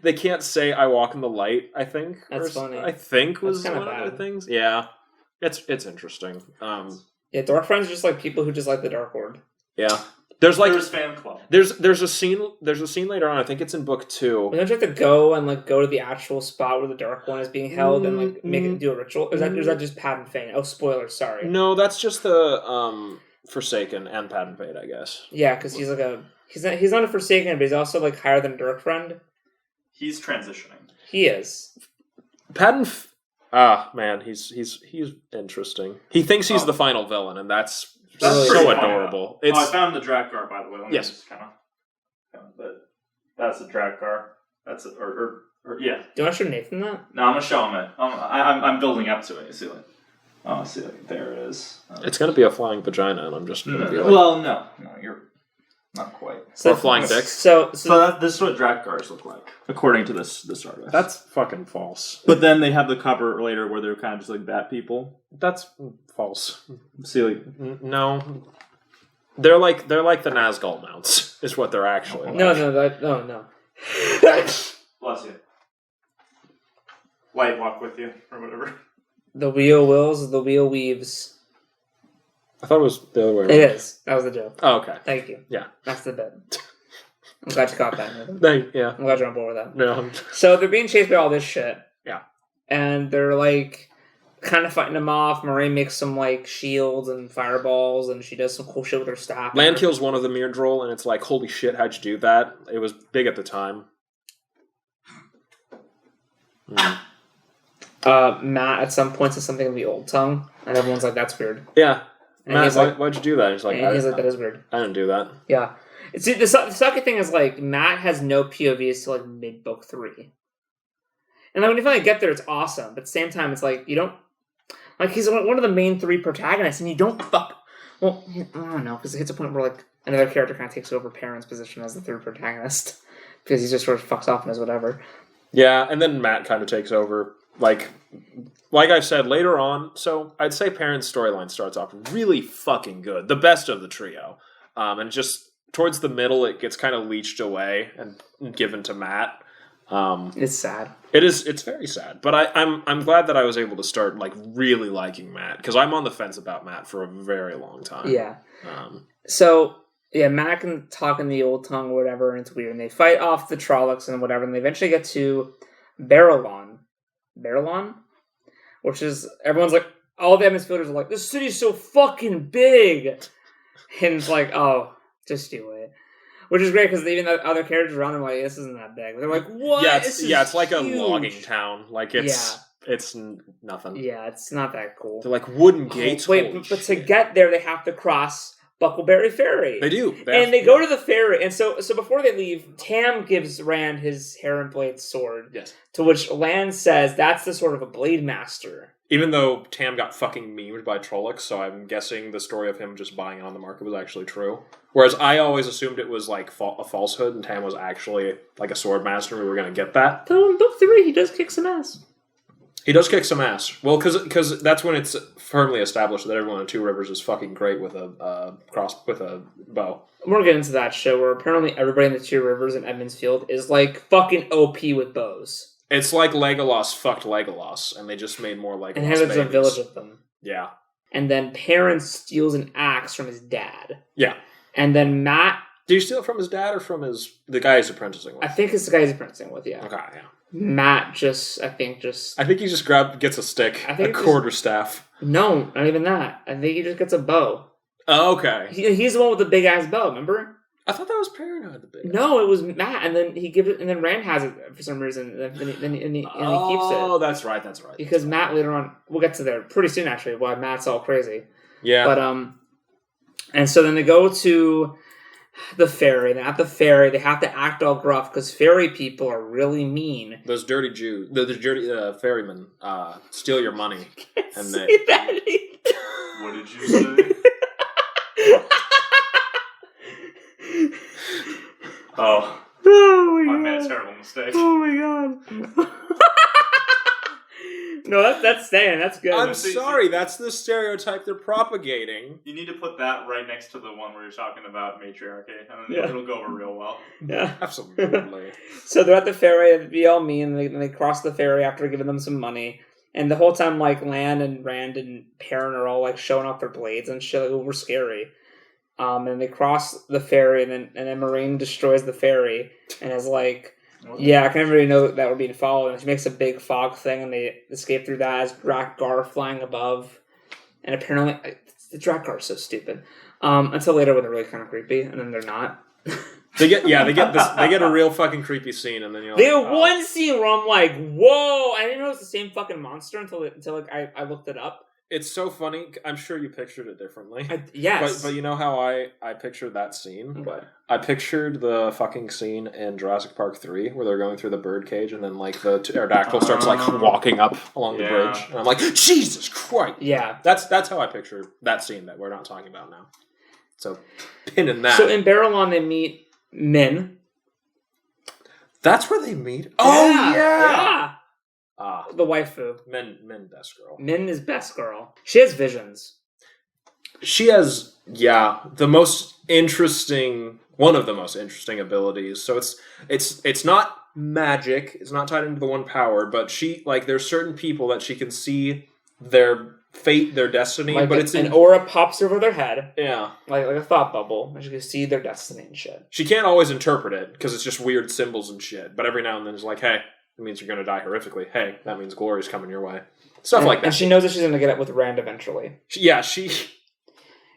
They can't say I walk in the light, I think. That's funny. I think was That's one of the things. Yeah. It's interesting. Yeah, Dark Friends are just people who just like the Dark Lord. Yeah. There's fan club. There's a scene later on, I think it's in book 2. Don't you have to go to the actual spot where the Dark One is being held and make it do a ritual? Or is that just Pat and Fane? Oh, spoilers, sorry. No, that's just the Forsaken and Pat and Fane, I guess. Yeah, because he's not a Forsaken, but he's also higher than Dark Friend. He's transitioning. He is. Man, he's interesting. He thinks he's the final villain, and that's so adorable. I found the Drakkar, by the way. Let me yes. Just but that's a Drakkar. That's or yeah. Do you want to show Nathan that? No, I'm gonna show him it. I'm building up to it. You see, there it is. It's gonna be a flying vagina, and I'm just gonna be no, you're not quite. So or flying dick. So this is what Drakkars look like, according to this artist. That's fucking false. But then they have the cover later where they're kind of just bat people. That's false. See, no, they're like the Nazgul mounts. Is what they're actually. No. Bless you. Light walk with you or whatever. The wheel wills, the wheel weaves. I thought it was the other way around. It is. That was the joke. Oh, okay. Thank you. Yeah. That's the bit. I'm glad you caught that. Yeah. I'm glad you're on board with that. No. So they're being chased by all this shit. Yeah. and they're like kind of fighting them off. Moraine makes some like shields and fireballs, and she does some cool shit with her staff. Lan kills one of the Myrddraal, and it's like, holy shit, how'd you do that? It was big at the time. Matt at some point says something in the old tongue, and everyone's like, "That's weird." Yeah, And Matt, he's like, why'd you do that? And he's like, "That is weird." I didn't do that. Yeah. See, the sucky thing is, like, Matt has no POVs till, like, mid-book 3. And then when you finally get there, it's awesome. But at the same time, it's like, you don't... Like, he's one of the main 3 protagonists, and you don't fuck... Well, I don't know, because it hits a point where, like, another character kind of takes over Perrin's position as the 3rd protagonist. Because he just sort of fucks off and does whatever. Yeah, and then Matt kind of takes over. Like I've said, later on, so I'd say Perrin's storyline starts off really fucking good. The best of the trio. And just... Towards the middle, it gets kind of leached away and given to Matt. It's sad. It's very sad. But I'm glad that I was able to start like really liking Matt, because I'm on the fence about Matt for a very long time. Yeah. So yeah, Matt can talk in the old tongue or whatever, and it's weird. And they fight off the Trollocs and whatever, and they eventually get to Barillon, which is everyone's like, all the atmospherics are like, this city's so fucking big, and it's like, oh. Just do it. Which is great, because even the other characters around them are like, this isn't that big. They're like, what? Yeah, it's like huge. a logging town. Like, it's nothing. Yeah, it's not that cool. They're like wooden gates. Wait, but to get there, they have to cross Buckleberry Ferry. They do. They go to the ferry, and so before they leave, Tam gives Rand his Heron Blade sword. Yes. To which Lan says, that's the sword of a blade master. Even though Tam got fucking memed by Trollocs, so I'm guessing the story of him just buying it on the market was actually true. Whereas I always assumed it was like a falsehood, and Tam was actually like a sword master, and we were going to get that. So in book 3, he does kick some ass. He does kick some ass. Well, because that's when it's firmly established that everyone in Two Rivers is fucking great with a bow. We're gonna get into that show where apparently everybody in the Two Rivers and Edmund's Field is like fucking OP with bows. It's like Legolas fucked Legolas, and they just made more Legolas and there's a village of them. Yeah. And then Perrin steals an axe from his dad. Yeah. And then Matt... Did you steal it from his dad or from the guy he's apprenticing with? I think it's the guy he's apprenticing with, yeah. Okay, yeah. Matt I think he just gets a stick, a quarterstaff. No, not even that. I think he just gets a bow. Oh, okay. He's the one with the big ass bow, remember? I thought that was Perrin who had the big. No, it was Matt, and then he gives it, and then Rand has it for some reason, and then he keeps it. Oh, that's right. Because Matt later on, we'll get to there pretty soon actually. Why Matt's all crazy. Yeah. But and so then they go to the ferry. And at the ferry, they have to act all gruff because ferry people are really mean. Those dirty Jews, the dirty ferrymen, steal your money. And What did you say? Oh I made a terrible mistake. Oh my god. No, that's staying. That's good. I'm sorry. That's the stereotype they're propagating. You need to put that right next to the one where you're talking about matriarchy, and then it'll go over real well. Yeah, absolutely. So they're at the ferry, and be all mean, and they cross the ferry after giving them some money. And the whole time, like, Lan and Rand and Perrin are all, like, showing off their blades and shit. Like, we're scary. And they cross the ferry, and then Moraine destroys the ferry, and is like... Yeah, I can't really know that we're being followed. And she makes a big fog thing, and they escape through that as Drakgar flying above. And apparently, the Drakgar is so stupid. Until later when they're really kind of creepy, and then they're not. They get a real fucking creepy scene, and then you're like, they have one scene where I'm like, whoa! I didn't know it was the same fucking monster until like I looked it up. It's so funny. I'm sure you pictured it differently. Yes. But you know how I pictured that scene? What? I pictured the fucking scene in Jurassic Park 3 where they're going through the birdcage and then like the pterodactyl starts like walking up along the bridge. And I'm like, Jesus Christ! Yeah. That's how I picture that scene that we're not talking about now. So, pin in that. So in Barillon they meet Min. That's where they meet? Oh, yeah! The waifu. Min best girl. Min is best girl. She has visions. She has, the most interesting, one of the most interesting abilities. So it's not magic. It's not tied into the one power, but she, like, there's certain people that she can see their fate, their destiny, like but it's an aura pops over their head. Yeah. Like a thought bubble. And she can see their destiny and shit. She can't always interpret it, because it's just weird symbols and shit, but every now and then it's like, hey, It means you're going to die horrifically. Hey, that means glory's coming your way. Stuff like that. And she knows that she's going to get it with Rand eventually.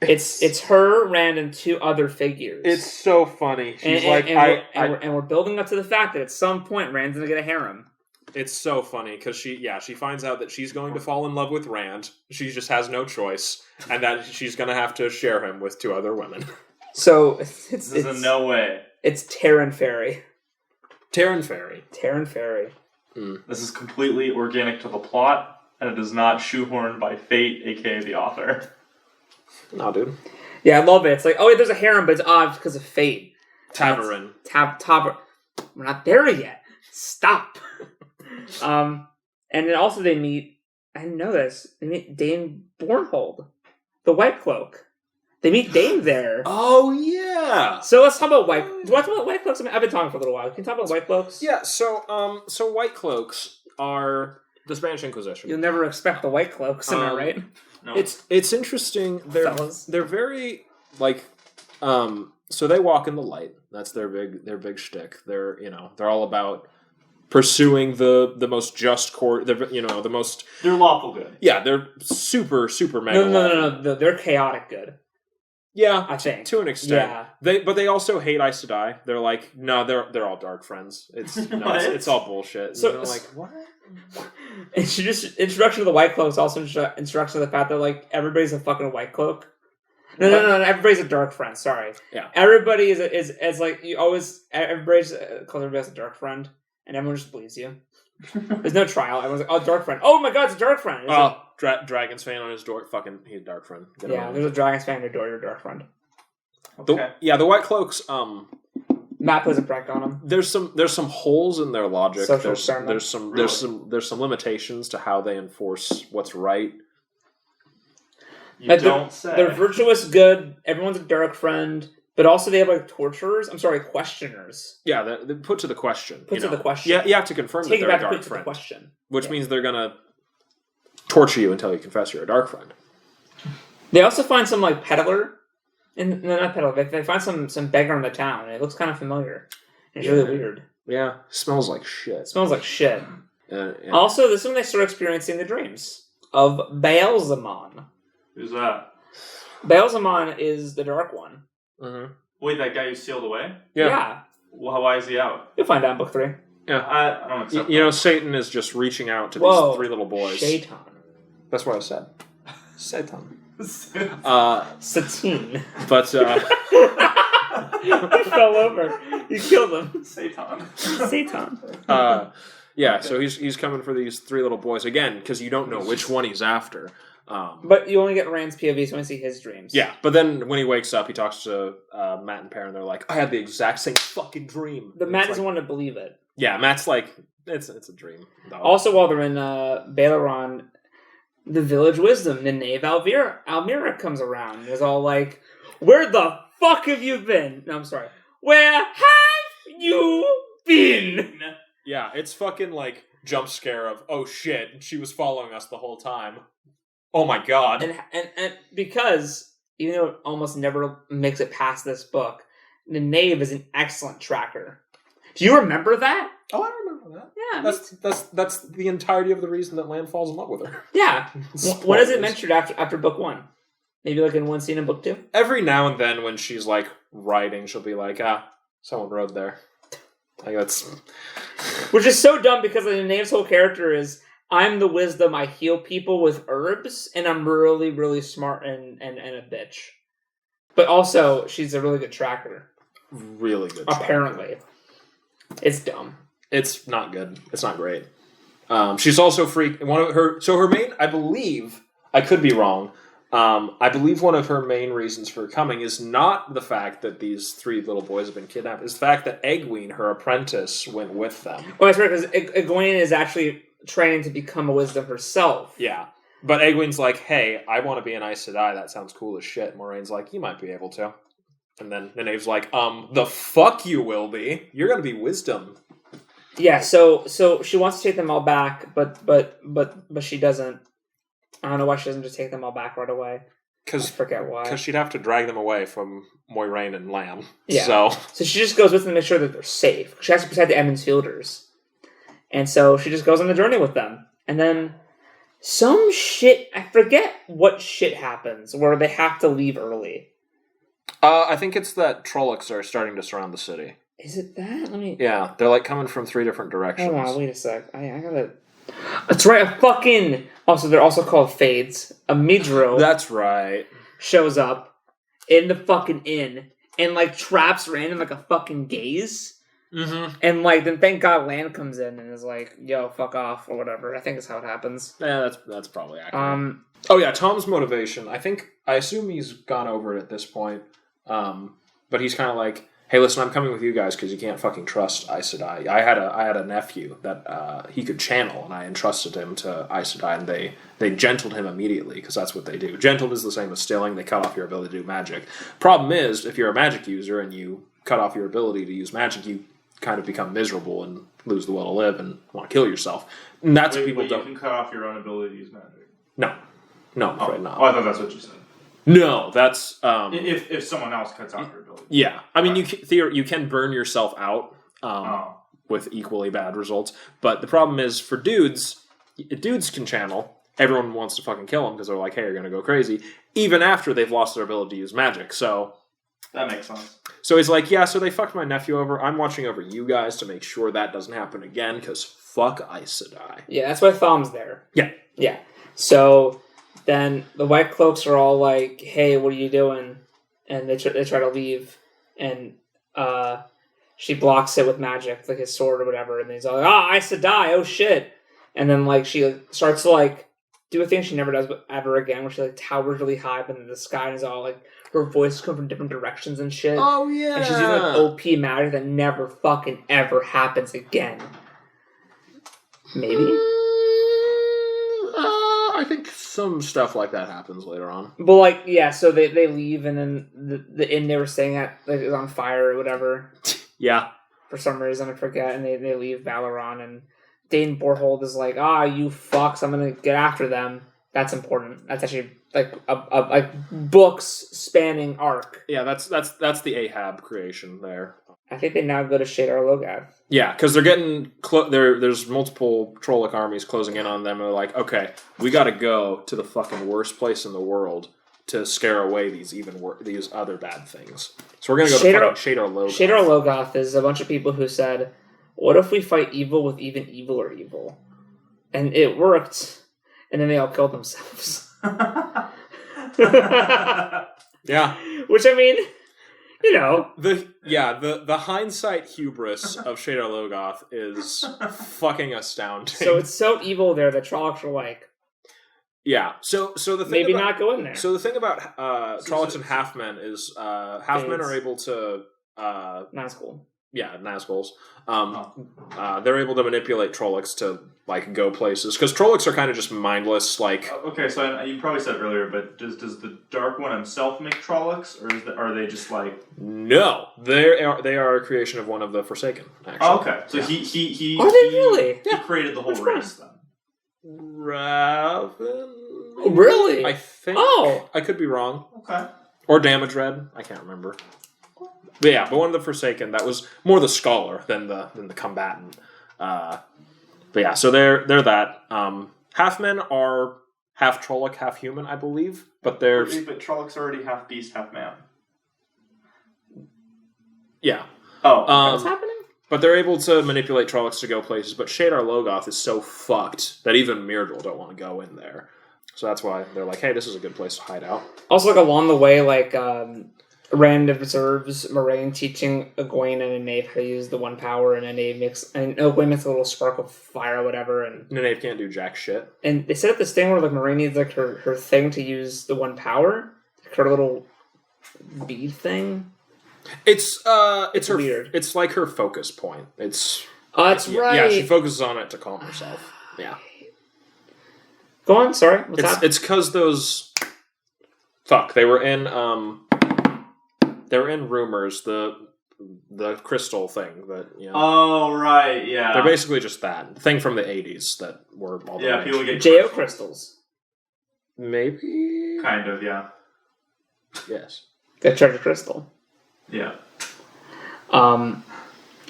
It's her, Rand, and 2 other figures. It's so funny. She's we're building up to the fact that at some point Rand's going to get a harem. It's so funny because she finds out that she's going to fall in love with Rand. She just has no choice, and that she's going to have to share him with 2 other women. So it's in no way. It's Terran Fairy. Terran Fairy. This is completely organic to the plot, and it is not shoehorned by fate, aka the author. No, dude. Yeah, I love it. It's like, oh, there's a harem, but it's odd because of fate. Tabarin. We're not there yet. Stop. And then also they meet, I didn't know this, they meet Dane Bornhold, the White Cloak. They meet Dane there. Oh, yeah! So let's talk about White Cloaks. Do I talk about White Cloaks? I've been talking for a little while. Can you talk about White Cloaks? Yeah, so White Cloaks are the Spanish Inquisition. You'll never expect the White Cloaks, am I right? No. It's interesting. They're very, so they walk in the light. That's their big shtick. They're all about pursuing the most just court. The most. They're lawful good. Yeah, they're super mega. No. They're chaotic good. Yeah, I think to an extent. Yeah. But they also hate Aes Sedai. They're like, no, they're all dark friends. It's all bullshit. So they're like, what? Introduction to the White Cloak is also introduction to the fact that like everybody's a fucking White Cloak. No, everybody's a dark friend. Sorry. Yeah. Everybody is like you always. Everybody's calls everybody as a dark friend, and everyone just believes you. There's no trial. Everyone's like, oh, dark friend. Oh my god, it's a dark friend. It's Dragon's fan on his door. Fucking, he's a dark friend. There's a Dragon's fan on your door. You're a dark friend. Okay. The White Cloaks. Matt plays a prank on him. There's some holes in their logic. There's some limitations to how they enforce what's right. Don't say. They're virtuous good. Everyone's a dark friend. But also they have like torturers. I'm sorry, questioners. Yeah, they put to the question. To the question. Yeah, you have to confirm that they're a dark friend. Question. Which means they're gonna torture you until you confess you're a dark friend. They also find some like peddler. Not peddler. They find some beggar in the town. And it looks kind of familiar. It's really weird. Yeah, smells like shit. Yeah. Also, this is when they start experiencing the dreams of Baal-Zaman. Who's that? Baal-Zaman is the Dark One. Mm-hmm. Wait, that guy who sealed away? Yeah. Well, why is he out? You'll find out in book 3. Yeah. I don't accept that. Satan is just reaching out to these 3 little boys. Shaitan. That's what I said. Satan. Satine. But, he fell over. You killed him. Satan. Yeah, so he's coming for these 3 little boys again, because you don't know which one he's after. But you only get Rand's POV, so you see his dreams. Yeah, but then when he wakes up, he talks to Matt and Per, and they're like, I had the exact same fucking dream. Matt doesn't want to believe it. Yeah, Matt's like, it's a dream. Dog. Also, while they're in Baelaron, the Village Wisdom, Nynaeve Almira comes around and is all like, where the fuck have you been? No, I'm sorry. Where have you been? Yeah, it's fucking like jump scare of, oh shit, she was following us the whole time. Oh my god. And because, even though it almost never makes it past this book, Nynaeve is an excellent tracker. Do you remember that? Oh, I remember that. Yeah. That's the entirety of the reason that Lan falls in love with her. Yeah. When is it mentioned after book 1? Maybe like in one scene in book 2? Every now and then when she's like writing, she'll be like, someone rode there. Like that's... Which is so dumb because Nynaeve's whole character is, I'm the wisdom, I heal people with herbs, and I'm really, really smart and a bitch. But also, she's a really good tracker. Really good Apparently. It's dumb. It's not good. It's not great. She's also her main, I believe, I could be wrong, I believe one of her main reasons for coming is not the fact that these 3 little boys have been kidnapped, it's the fact that Egwene, her apprentice, went with them. Oh, that's right, because Egwene is actually training to become a wisdom herself. Yeah. But Egwene's like, hey, I want to be an Aes Sedai. That sounds cool as shit. Moraine's like, you might be able to. And then Nynaeve's like, the fuck you will be. You're going to be wisdom. Yeah, so she wants to take them all back, but she doesn't. I don't know why she doesn't just take them all back right away. I forget why. Because she'd have to drag them away from Moiraine and Lan. Yeah. So she just goes with them to make sure that they're safe. She has to protect the Emmons Fielders. And so she just goes on the journey with them. And then some shit, I forget what shit happens, where they have to leave early. I think it's that Trollocs are starting to surround the city. Is it that? Let me... Yeah, they're like coming from 3 different directions. Hold on, wait a sec. I gotta... That's right, a fucking... Also, they're also called Fades. A Midro That's right. shows up in the fucking inn and, like, traps Rand in, like, a fucking gaze. Mm-hmm. And, like, then thank God Lan comes in and is like, yo, fuck off, or whatever. I think that's how it happens. Yeah, that's probably accurate. Oh, yeah, Tom's motivation. I assume he's gone over it at this point. But he's kind of like, hey, listen, I'm coming with you guys because you can't fucking trust Aes Sedai. I had a nephew that he could channel, and I entrusted him to Aes Sedai, and they gentled him immediately, because that's what they do. Gentled is the same as stilling. They cut off your ability to do magic. Problem is, if you're a magic user and you cut off your ability to use magic, you kind of become miserable and lose the will to live and want to kill yourself. And that's what people don't... You can cut off your own ability to use magic? No, I'm afraid not. Oh, I thought that's what you said. No, that's... If someone else cuts off your ability. Yeah. I mean, you can burn yourself out with equally bad results. But the problem is, for dudes can channel. Everyone wants to fucking kill them because they're like, hey, you're going to go crazy. Even after they've lost their ability to use magic. So... That makes sense. So he's like, yeah, so they fucked my nephew over. I'm watching over you guys to make sure that doesn't happen again, because fuck Aes Sedai. Yeah, that's why Thom's there. Yeah. Yeah. So then the White Cloaks are all like, hey, what are you doing? And they try to leave. And she blocks it with magic, like his sword or whatever. And he's all like, Aes Sedai, oh shit. And then like she starts to like do a thing she never does ever again, where she like towers really high up into the sky and is all like, her voice comes from different directions and shit. Oh, yeah. And she's using like OP magic that never fucking ever happens again. Maybe? I think some stuff like that happens later on. But like, yeah, so they leave and then the inn they were staying at like, is on fire or whatever. Yeah. For some reason, I forget. And they leave Valoron and Dane Borhold is like, you fucks, I'm gonna get after them. That's important. That's actually like a books spanning arc. Yeah, that's the Ahab creation there. I think they now go to Shadar Logath. Yeah, because they're getting there's multiple Trolloc armies closing in on them, and they're like, okay, we got to go to the fucking worst place in the world to scare away these these other bad things. So we're gonna go to Shadar Logath. Shadar Logath is a bunch of people who said, "What if we fight evil with even eviler evil?" And it worked. And then they all killed themselves. Yeah. Which, I mean, you know. The hindsight hubris of Shadar Logath is fucking astounding. So it's so evil there that Trollocs are like... Yeah. So the thing maybe about, not go in there. So the thing about Trollocs and Halfmen is Halfmen are able to... Nazgul. Yeah, Nazguls. They're able to manipulate Trollocs to like go places because Trollocs are kind of just mindless. Like, okay, so you probably said earlier, but does the Dark One himself make Trollocs, or are they just like? No, they are a creation of one of the Forsaken. Actually. Oh, okay, so he are they really? He created the whole race then. Raven. Oh, really? I think. Oh, I could be wrong. Okay. Or Damage Red. I can't remember. But yeah, but one of the Forsaken, that was more the scholar than the combatant. But yeah, so they're that. Halfmen are half Trolloc, half human, I believe. But But Trollocs are already half beast, half man. Yeah. Oh, what's happening? But they're able to manipulate Trollocs to go places. But Shadar Logath is so fucked that even Myrdal don't want to go in there. So that's why they're like, hey, this is a good place to hide out. Also, like along the way, like Rand observes Moraine teaching Egwene and Nynaeve how to use the one power, and Egwene makes a little spark of fire or whatever, and Nynaeve can't do jack shit. And they set up this thing where like Moraine needs like her thing to use the one power, like her little bead thing. It's her weird. It's like her focus point. It's that's right. Yeah, she focuses on it to calm herself. Yeah. Go on. Sorry. What's happening? It's because those. Fuck. They were in Rumors, the crystal thing that Oh right, yeah. They're basically just that thing from the 80s that were all the people get Geo crystals. Maybe. Kind of, yeah. Yes. The treasure crystal. Yeah. So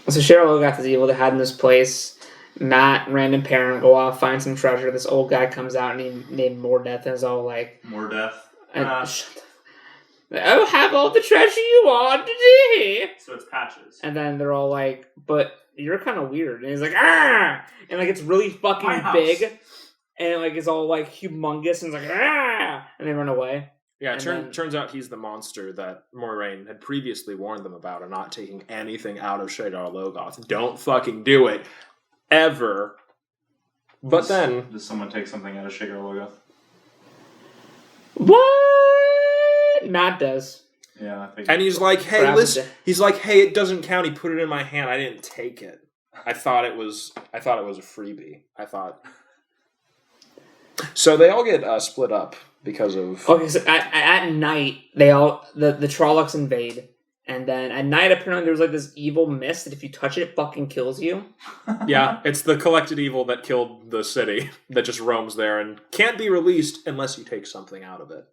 Shadar Logath is evil. They had in this place. Matt, Rand, and Perrin go off, find some treasure. This old guy comes out and he named Mordeth and is all like... More death. I'll have all the treasure you want today. So it's Patches. And then they're all like, but you're kind of weird. And he's like, ah! And like, it's really fucking big. And like, it's all like humongous. And it's like, ah! And they run away. Yeah, it turns out he's the monster that Moiraine had previously warned them about and not taking anything out of Shadar Logoth. Don't fucking do it. Ever. But then... Does someone take something out of Shadar Logoth? What? Matt does. Yeah, I think. And he's like, hey, listen. He's like, hey, it doesn't count. He put it in my hand. I didn't take it. I thought it was a freebie. So they all get split up because of... Okay, so at night, they all... The Trollocs invade. And then at night, apparently, there's like this evil mist that if you touch it, fucking kills you. Yeah, it's the collected evil that killed the city that just roams there and can't be released unless you take something out of it.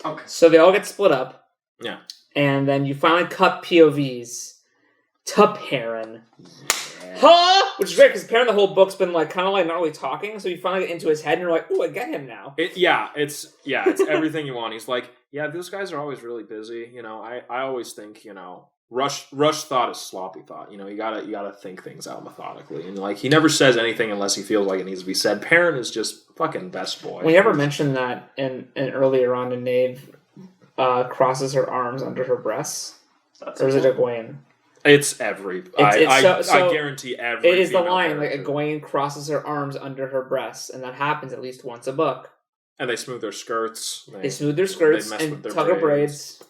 Okay. So they all get split up. Yeah. And then you finally cut POVs to Perrin. Huh? Which is great, because Perrin the whole book's been like kind of like not really talking, so you finally get into his head and you're like, ooh, I get him now. It's everything you want. He's like, yeah, those guys are always really busy. You know, I always think, you know, rush thought is sloppy thought. You know, you gotta think things out methodically. And like, he never says anything unless he feels like it needs to be said. Perrin is just fucking best boy. We never mentioned that in earlier on in Nave crosses her arms under her breasts. Or is it Egwene? It's every. I guarantee every. It is the line like Egwene crosses her arms under her breasts, and that happens at least once a book. And they smooth their skirts. They smooth their skirts and tug her braids.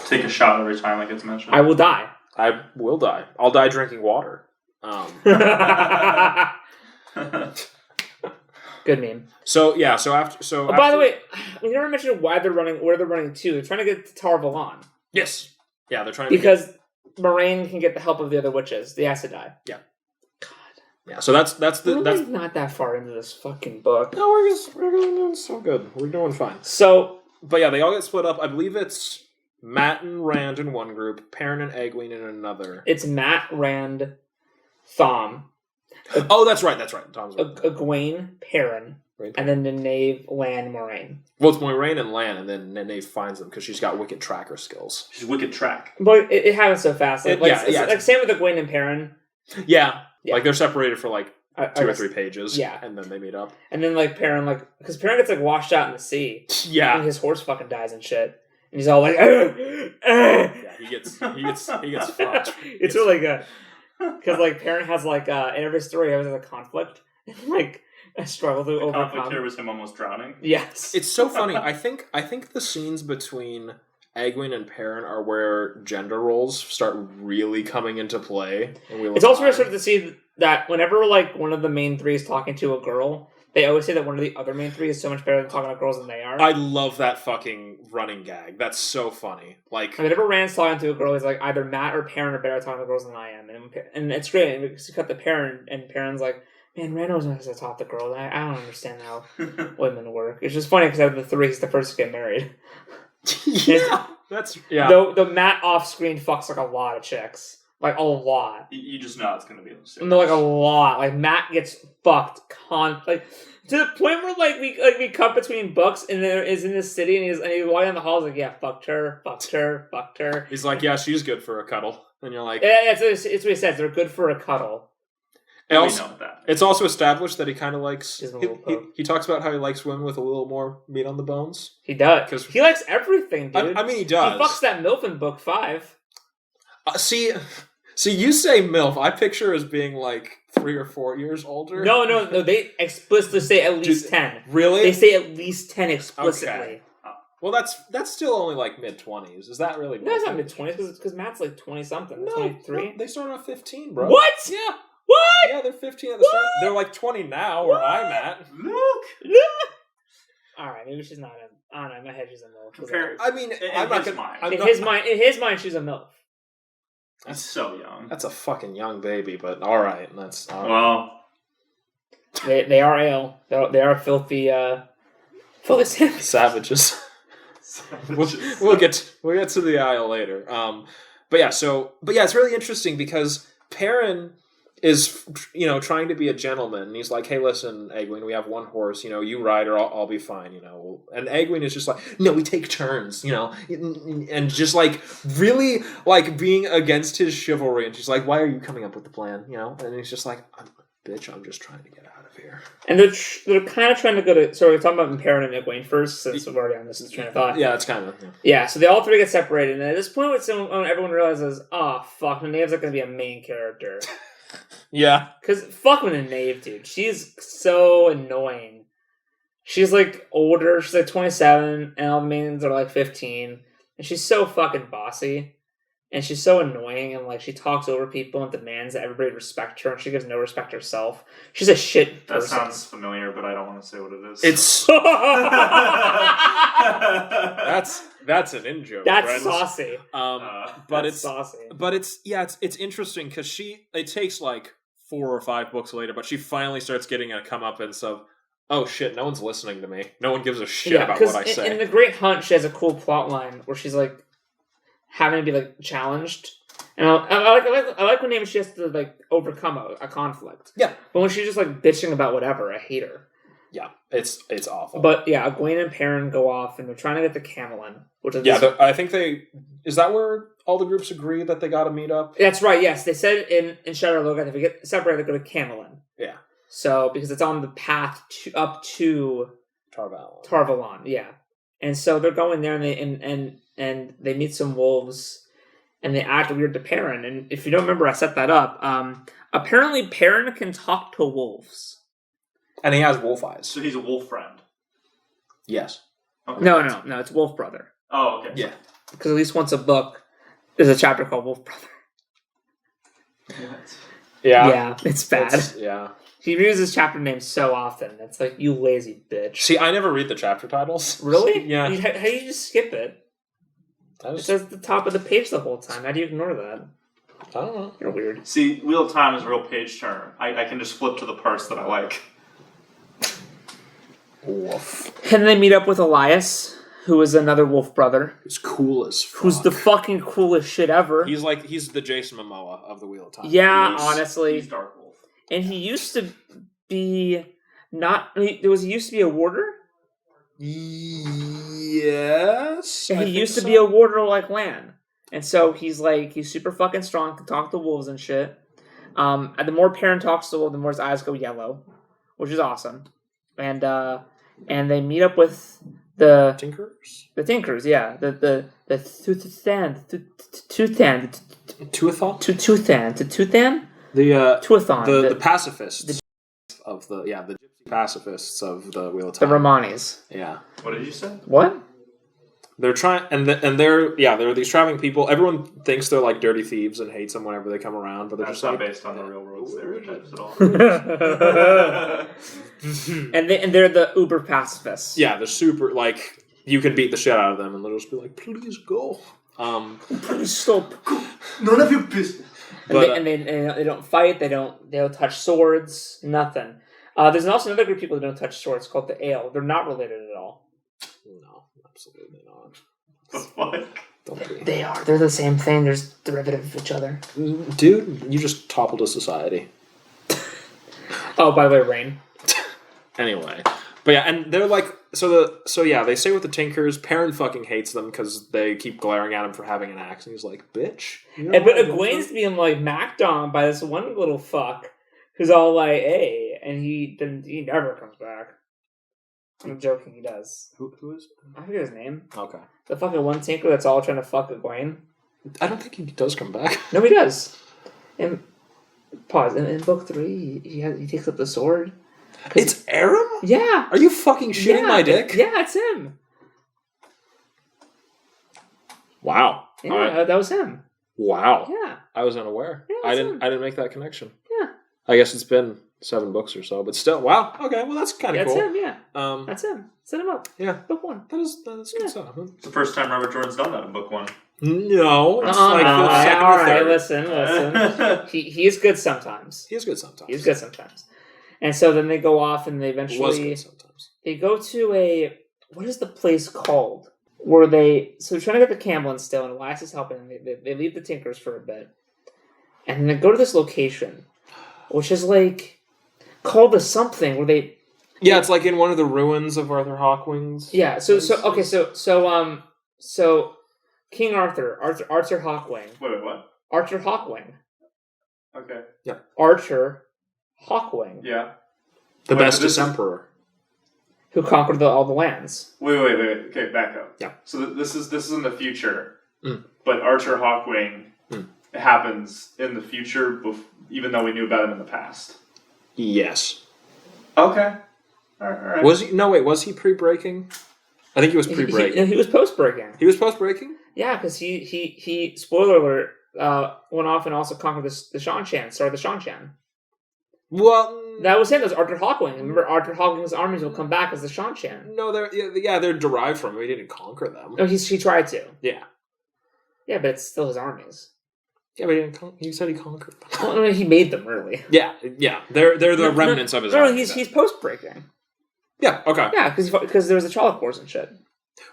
Take a shot every time it gets mentioned. I will die. I will die. I'll die drinking water. Good meme. So yeah. So after. By the way, we never mentioned why they're running. Where they're running to? They're trying to get to Tar Valon. Yes. Yeah, they're trying because Moiraine can get the help of the other witches, the Aes Sedai. Yeah. God. Yeah. So that's not that far into this fucking book. No, we're doing so good. We're doing fine. So, but yeah, they all get split up. I believe it's Matt and Rand in one group, Perrin and Egwene in another. It's Matt, Rand, Thom. Oh, that's right. Thom's right. Egwene, Perrin. And then Nynaeve, Lan, Moiraine. Well, it's Moiraine and Lan, and then Nynaeve finds them because she's got wicked tracker skills. She's wicked track. But it happens so fast. Like same with Egwene and Perrin. Yeah. Like they're separated for like 2 or 3 pages. Yeah. And then they meet up. And then like Perrin, because Perrin gets like washed out in the sea. Yeah. And his horse fucking dies and shit. And he's all like, Yeah, he gets fucked. It's really good. Because like Perrin has like in every story he has a conflict. And like I struggle to overcome. The conflict here was him almost drowning. Yes. It's so funny. I think the scenes between Egwene and Perrin are where gender roles start really coming into play. It's also really starting to see that whenever like one of the main three is talking to a girl, they always say that one of the other main three is so much better than talking to girls than they are. I love that fucking running gag. That's so funny. Like, whenever Rand's talking to a girl, he's like, either Matt or Perrin are better at talking to girls than I am. And it's great because you cut the Perrin, and Perrin's like, man, Rand always knows how to talk to girls. I don't understand how women work. It's just funny because out of the three, he's the first to get married. Yeah. Though Matt off screen fucks like a lot of chicks. Like a lot. You just know it's gonna be no, like a lot. Like Matt gets fucked like to the point where like we cut between books and there is in this city and he's walking down the halls like, yeah, fucked her. He's like, yeah, she's good for a cuddle. And you're like, yeah, it's what he says. They're good for a cuddle. It's also established that he kind of likes. He talks about how he likes women with a little more meat on the bones. He does because he likes everything, dude. I mean, he does. He fucks that MILF in book 5. See, you say MILF. I picture her as being like 3 or 4 years older. No. They explicitly say at least 10. Really? They say at least 10 explicitly. Okay. Well, that's still only like mid-20s. Is that really? No, it's not mid-20s because Matt's like 20-something. No, 23. They start on 15, bro. What? Yeah. What? Yeah, they're 15 at the start. They're like 20 now, where I'm at. Look. Alright, maybe she's not a... I don't know, in my head she's a MILF. I mean, in his mind, she's a MILF. That's so young. That's a fucking young baby, but alright. That's... well... They are ale. They are filthy savages. We'll get to the aisle later. But yeah, it's really interesting because Perrin is, trying to be a gentleman. And he's like, hey, listen, Egwene, we have one horse. You ride or I'll be fine, And Egwene is just like, no, we take turns, and just like really like being against his chivalry. And she's like, why are you coming up with the plan, And he's just like, bitch, I'm just trying to get out of here. And they're kind of trying to go to... So we're talking about Perrin and Egwene first, since we're already on this train of thought. Yeah, it's kind of... Yeah, so they all three get separated. And at this point, everyone realizes, oh, fuck, Nynaeve's not going to be a main character. Yeah. Because fuck Nynaeve, dude. She's so annoying. She's, like, older. She's, like, 27, and all the mains are, like, 15. And she's so fucking bossy. And she's so annoying, and, like, she talks over people and demands that everybody respect her, and she gives no respect herself. She's a shit person. That sounds familiar, but I don't want to say what it is. It's... That's an in-joke. That's friends. Saucy. But that's it's saucy. But it's interesting because it takes like 4 or 5 books later, but she finally starts getting a comeuppance of, oh shit, no one's listening to me. No one gives a shit about what I say. In The Great Hunt, she has a cool plot line where she's like having to be like challenged, and I like when maybe she has to like overcome a conflict. Yeah, but when she's just like bitching about whatever, I hate her. Yeah, it's awful. But yeah, Egwene and Perrin go off, and they're trying to get to Camelin, which is I think is that where all the groups agree that they got to meet up. That's right. Yes, they said in Shadow Logan if we get separated, they go to Camelin. Yeah. So because it's on the path up to Tarvalon. Yeah, and so they're going there, and they meet some wolves, and they act weird to Perrin. And if you don't remember, I set that up. Apparently, Perrin can talk to wolves. And he has wolf eyes. So he's a wolf friend. Yes. Okay. No, it's Wolf Brother. Oh, okay. Yeah. Because at least once a book, there's a chapter called Wolf Brother. Yeah. Yeah, it's bad. Yeah. He uses chapter names so often. It's like, you lazy bitch. See, I never read the chapter titles. Really? Yeah. How do you just skip it? It says at the top of the page the whole time. How do you ignore that? I don't know. You're weird. See, Wheel of Time is a real page turner. I can just flip to the parts that I like. Wolf. And they meet up with Elias, who is another wolf brother. Who's cool as fuck. Who's the fucking coolest shit ever. He's the Jason Momoa of the Wheel of Time. Yeah, honestly. He's Dark Wolf. And he used to be he used to be a warder? Yes. And he used to be a warder like Lan. And so he's super fucking strong, can talk to wolves and shit. And the more Perrin talks to wolves, the more his eyes go yellow, which is awesome. And they meet up with the Tinkers. The Tinkers, yeah. The Tuathan. The pacifists of the gypsy pacifists of the Wheel of Time. The Romanis. Yeah. What did you say? What? They're trying, they're these traveling people. Everyone thinks they're like dirty thieves and hates them whenever they come around, but they're That's just not like based on the real world stereotypes at all. and they're the uber pacifists. Yeah, they're super like you can beat the shit out of them, and they'll just be like, "Please go, please stop, none of your business." And they don't fight. They don't touch swords. Nothing. There's also another group of people that don't touch swords called the Ale. They're not related at all. No, absolutely not. The fuck? They are. They're the same thing. They're derivative of each other. Dude, you just toppled a society. Oh, by the way, Rain. Anyway. But yeah, and they're like, they stay with the Tinkers. Perrin fucking hates them because they keep glaring at him for having an axe. And he's like, bitch. But Egwene's being like macked on by this one little fuck who's all like, hey, and he never comes back. I'm joking, he does. Who is? I forget his name. Okay. The fucking one Tinker that's all trying to fuck Egwene. I don't think he does come back. No, he does. In book 3, he takes up the sword. It's Aram? Yeah. Are you fucking shitting my dick? Yeah, it's him. Wow. Yeah, that was him. Wow. Yeah. I was unaware. Yeah, I didn't make that connection. Yeah. I guess it's been 7 books or so, but still, wow. Okay, well that's kind of cool. That's him, yeah. That's him. Set him up. Yeah. Book 1. That's good stuff. It's the first time Robert Jordan's done that in book 1. No, it's like the second all or right, third. listen. He is good sometimes. He is good sometimes. He's good sometimes. And so then they go off and they eventually... Was good sometimes. They go to what is the place called? So they're trying to get the Camelin still, and Elias is helping them. They leave the Tinkers for a bit. and they go to this location, which is like called the something where they. Yeah, it's like in one of the ruins of Arthur Hawkwing's. Yeah. So King Arthur Hawkwing. Wait, what? Arthur Hawkwing. Okay. Yeah. Archer Hawkwing. Yeah. The Wait, bestest this is- emperor. Who conquered all the lands. Wait. Okay, back up. Yeah. So this is in the future, Mm. but Archer Hawkwing Mm. happens in the future, even though we knew about him in the past. Yes. Okay. All right. Was he? No, wait. Was he pre-breaking? I think he was pre-breaking. He was post-breaking. He was post-breaking? Yeah, because he spoiler alert, went off and also conquered the Shanshan, started the Shanshan. Well, That was him. That was Arthur Hawkwing. Remember, Arthur Hawkwing's armies will come back as the Shanshan. no, they're derived from him. He didn't conquer them. No, he tried to. Yeah. Yeah, but it's still his armies. Yeah, but he didn't. He said he conquered them. Well, no, he made them, really. Yeah. They're the remnants of his. No, army he's then. post-breaking. Yeah. Okay. Yeah, because there was a Shuttlecast Wars and shit.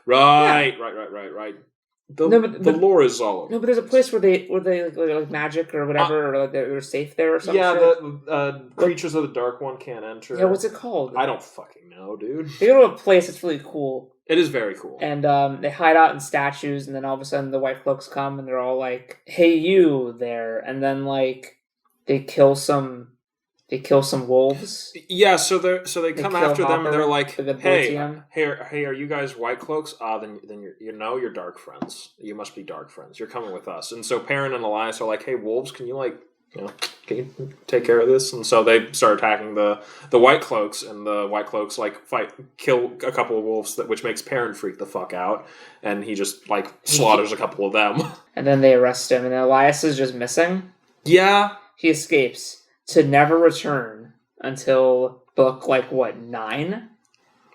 Right. The but- lore is all. No, but there's a place where they like magic or whatever, or like they're safe there or something. Yeah, the creatures of the Dark One can't enter. Yeah, what's it called? I don't fucking know, dude. They go to a place that's really cool, It is very cool. and they hide out in statues, and then all of a sudden the White Cloaks come, and they're all like, "Hey, you there!" And then like they kill some wolves. Yeah, so they come kill after them and Hopper, they're like, the hey, Adamantium. are you guys White Cloaks? Then you're Dark Friends. You must be Dark Friends. You're coming with us. And so Perrin and Elias are like, hey, wolves, can you can you take care of this? And so they start attacking the White Cloaks, and the White Cloaks kill a couple of wolves, which makes Perrin freak the fuck out, and he just slaughters a couple of them. And then they arrest him, and Elias is just missing. Yeah. He escapes to never return until book 9.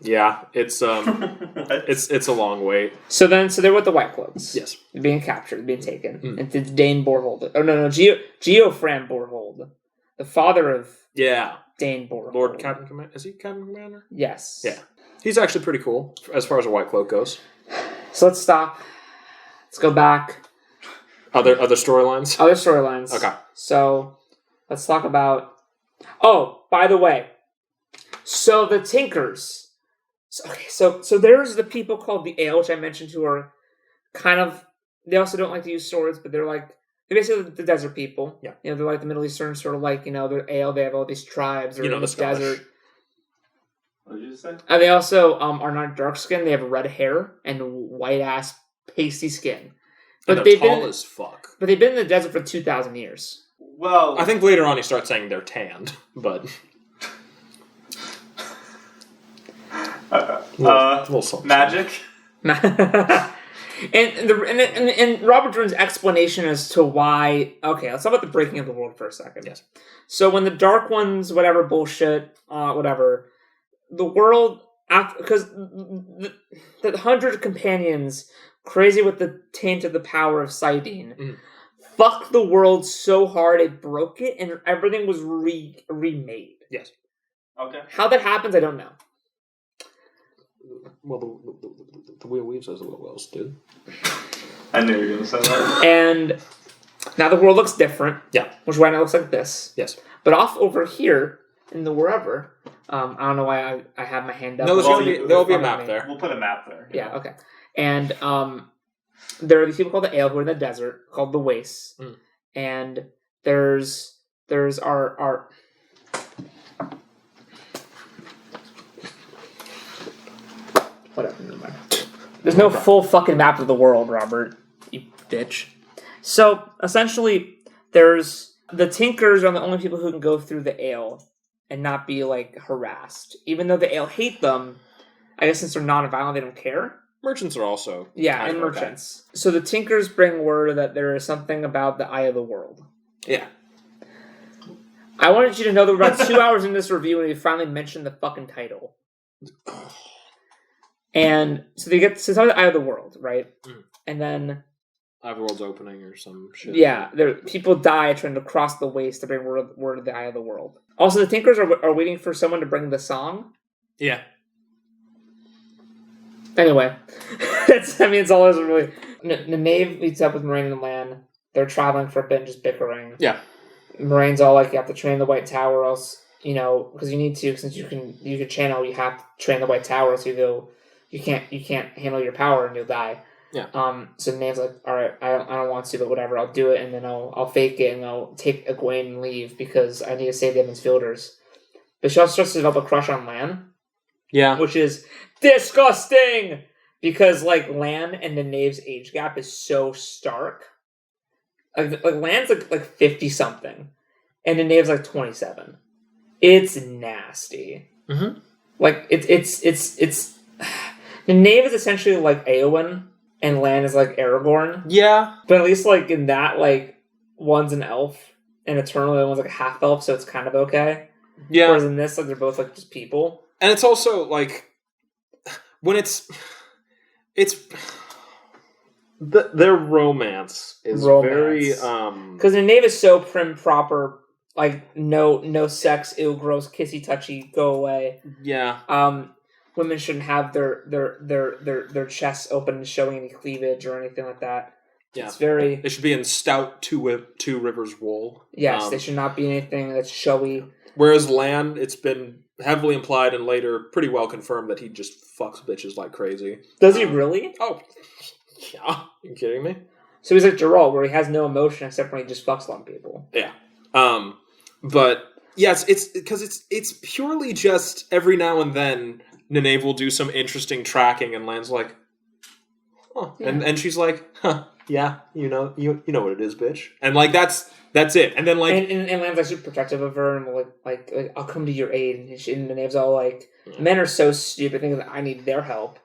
Yeah, it's it's a long wait. So they're with the White Cloaks. Yes, they're being captured, being taken. And it's Dane Borhold. Oh no, Geofran Borhold, the father of Dane Borhold. Lord Captain Commander. Is he Captain Commander? Yes. Yeah, he's actually pretty cool as far as a White Cloak goes. So let's stop. Let's go back. Other storylines. Other storylines. Okay. So let's talk about. Oh, by the way, so the Tinkers. So there's the people called the Ale, which I mentioned, who are kind of. They also don't like to use swords, but they're basically the desert people. Yeah. They're like the Middle Eastern sort of they're Ale. They have all these tribes. Or in the desert. What did you say? And they also are not dark skinned. They have red hair and white ass pasty skin. But they're tall as fuck. But they've been in the desert for 2,000 years. Well, I think later on he starts saying they're tanned, but magic. and Robert Jordan's explanation as to why. Okay, let's talk about the breaking of the world for a second. Yes. So when the Dark Ones, whatever bullshit, whatever, the world because the 100 companions, crazy with the taint of the power of Saidin, fucked the world so hard it broke it, and everything was remade. Yes. Okay. How that happens, I don't know. Well, the wheel weaves as well else, dude. I knew you were going to say that. And now the world looks different. Yeah. Which right now looks like this. Yes. But off over here, in the wherever, I don't know why I have my hand up. No, there'll be a map there. We'll put a map there. Yeah, okay. And there are these people called the Ale who are in the desert, called the Wastes. And there's our whatever, never mind. There's no full fucking map of the world, Robert. You bitch. So, essentially, there's... The Tinkers are the only people who can go through the Ale and not be, harassed. Even though the Ale hate them, I guess since they're non-violent, they don't care. Merchants are also... Yeah, and merchants. Okay. So the Tinkers bring word that there is something about the Eye of the World. Yeah. I wanted you to know that we're about 2 hours in this review and we finally mentioned the fucking title. And so they get to the Eye of the World, right? And then... Eye of the World's opening or some shit. Yeah, people die trying to cross the waste to bring word of the Eye of the World. Also, the Tinkers are waiting for someone to bring the song. Yeah. Anyway, it's all there's really... Nynaeve meets up with Moraine and Lan. they're traveling for a bit and just bickering. Yeah. Moraine's all like, you have to train the White Tower, else, because you need to, since you can channel, you have to train the White Tower, so you can't handle your power and you'll die. Yeah. So Nynaeve's like, all right, I don't want to, but whatever, I'll do it, and then I'll fake it, and I'll take Egwene and leave because I need to save the Evans Fielders. But she also starts to develop a crush on Lan. Yeah. Which is disgusting because like Lan and Nynaeve's age gap is so stark. Like Lan's like 50 something, and Nynaeve's like 27. It's nasty. Mm-hmm. Like it's Nynaeve is essentially like Eowyn, and Lan is like Aragorn. Yeah, but at least like in that, like one's an elf and Eternal, and one's like a half elf, so it's kind of okay. Yeah. Whereas in this, like they're both like just people, and it's also like when it's their romance is very because Nynaeve is so prim proper. Like no sex, ew, gross, kissy, touchy, go away. Yeah. Women shouldn't have their chests open and showing any cleavage or anything like that. Yeah. It's very. They should be in stout two rivers wool. Yes, they should not be anything that's showy. Whereas Lan, it's been heavily implied and later pretty well confirmed that he just fucks bitches like crazy. Does he really? Oh, yeah. Are you kidding me? So he's like Geralt, where he has no emotion except when he just fucks a lot of people. Yeah. But yes, it's because it's purely just every now and then Nynaeve will do some interesting tracking and Lan's like, oh, yeah. and she's like, huh, yeah, you know what it is, bitch, and like that's it, and then like and Lan's like super protective of her and like I'll come to your aid, and Nynaeve's all like, men are so stupid, thinking that I need their help.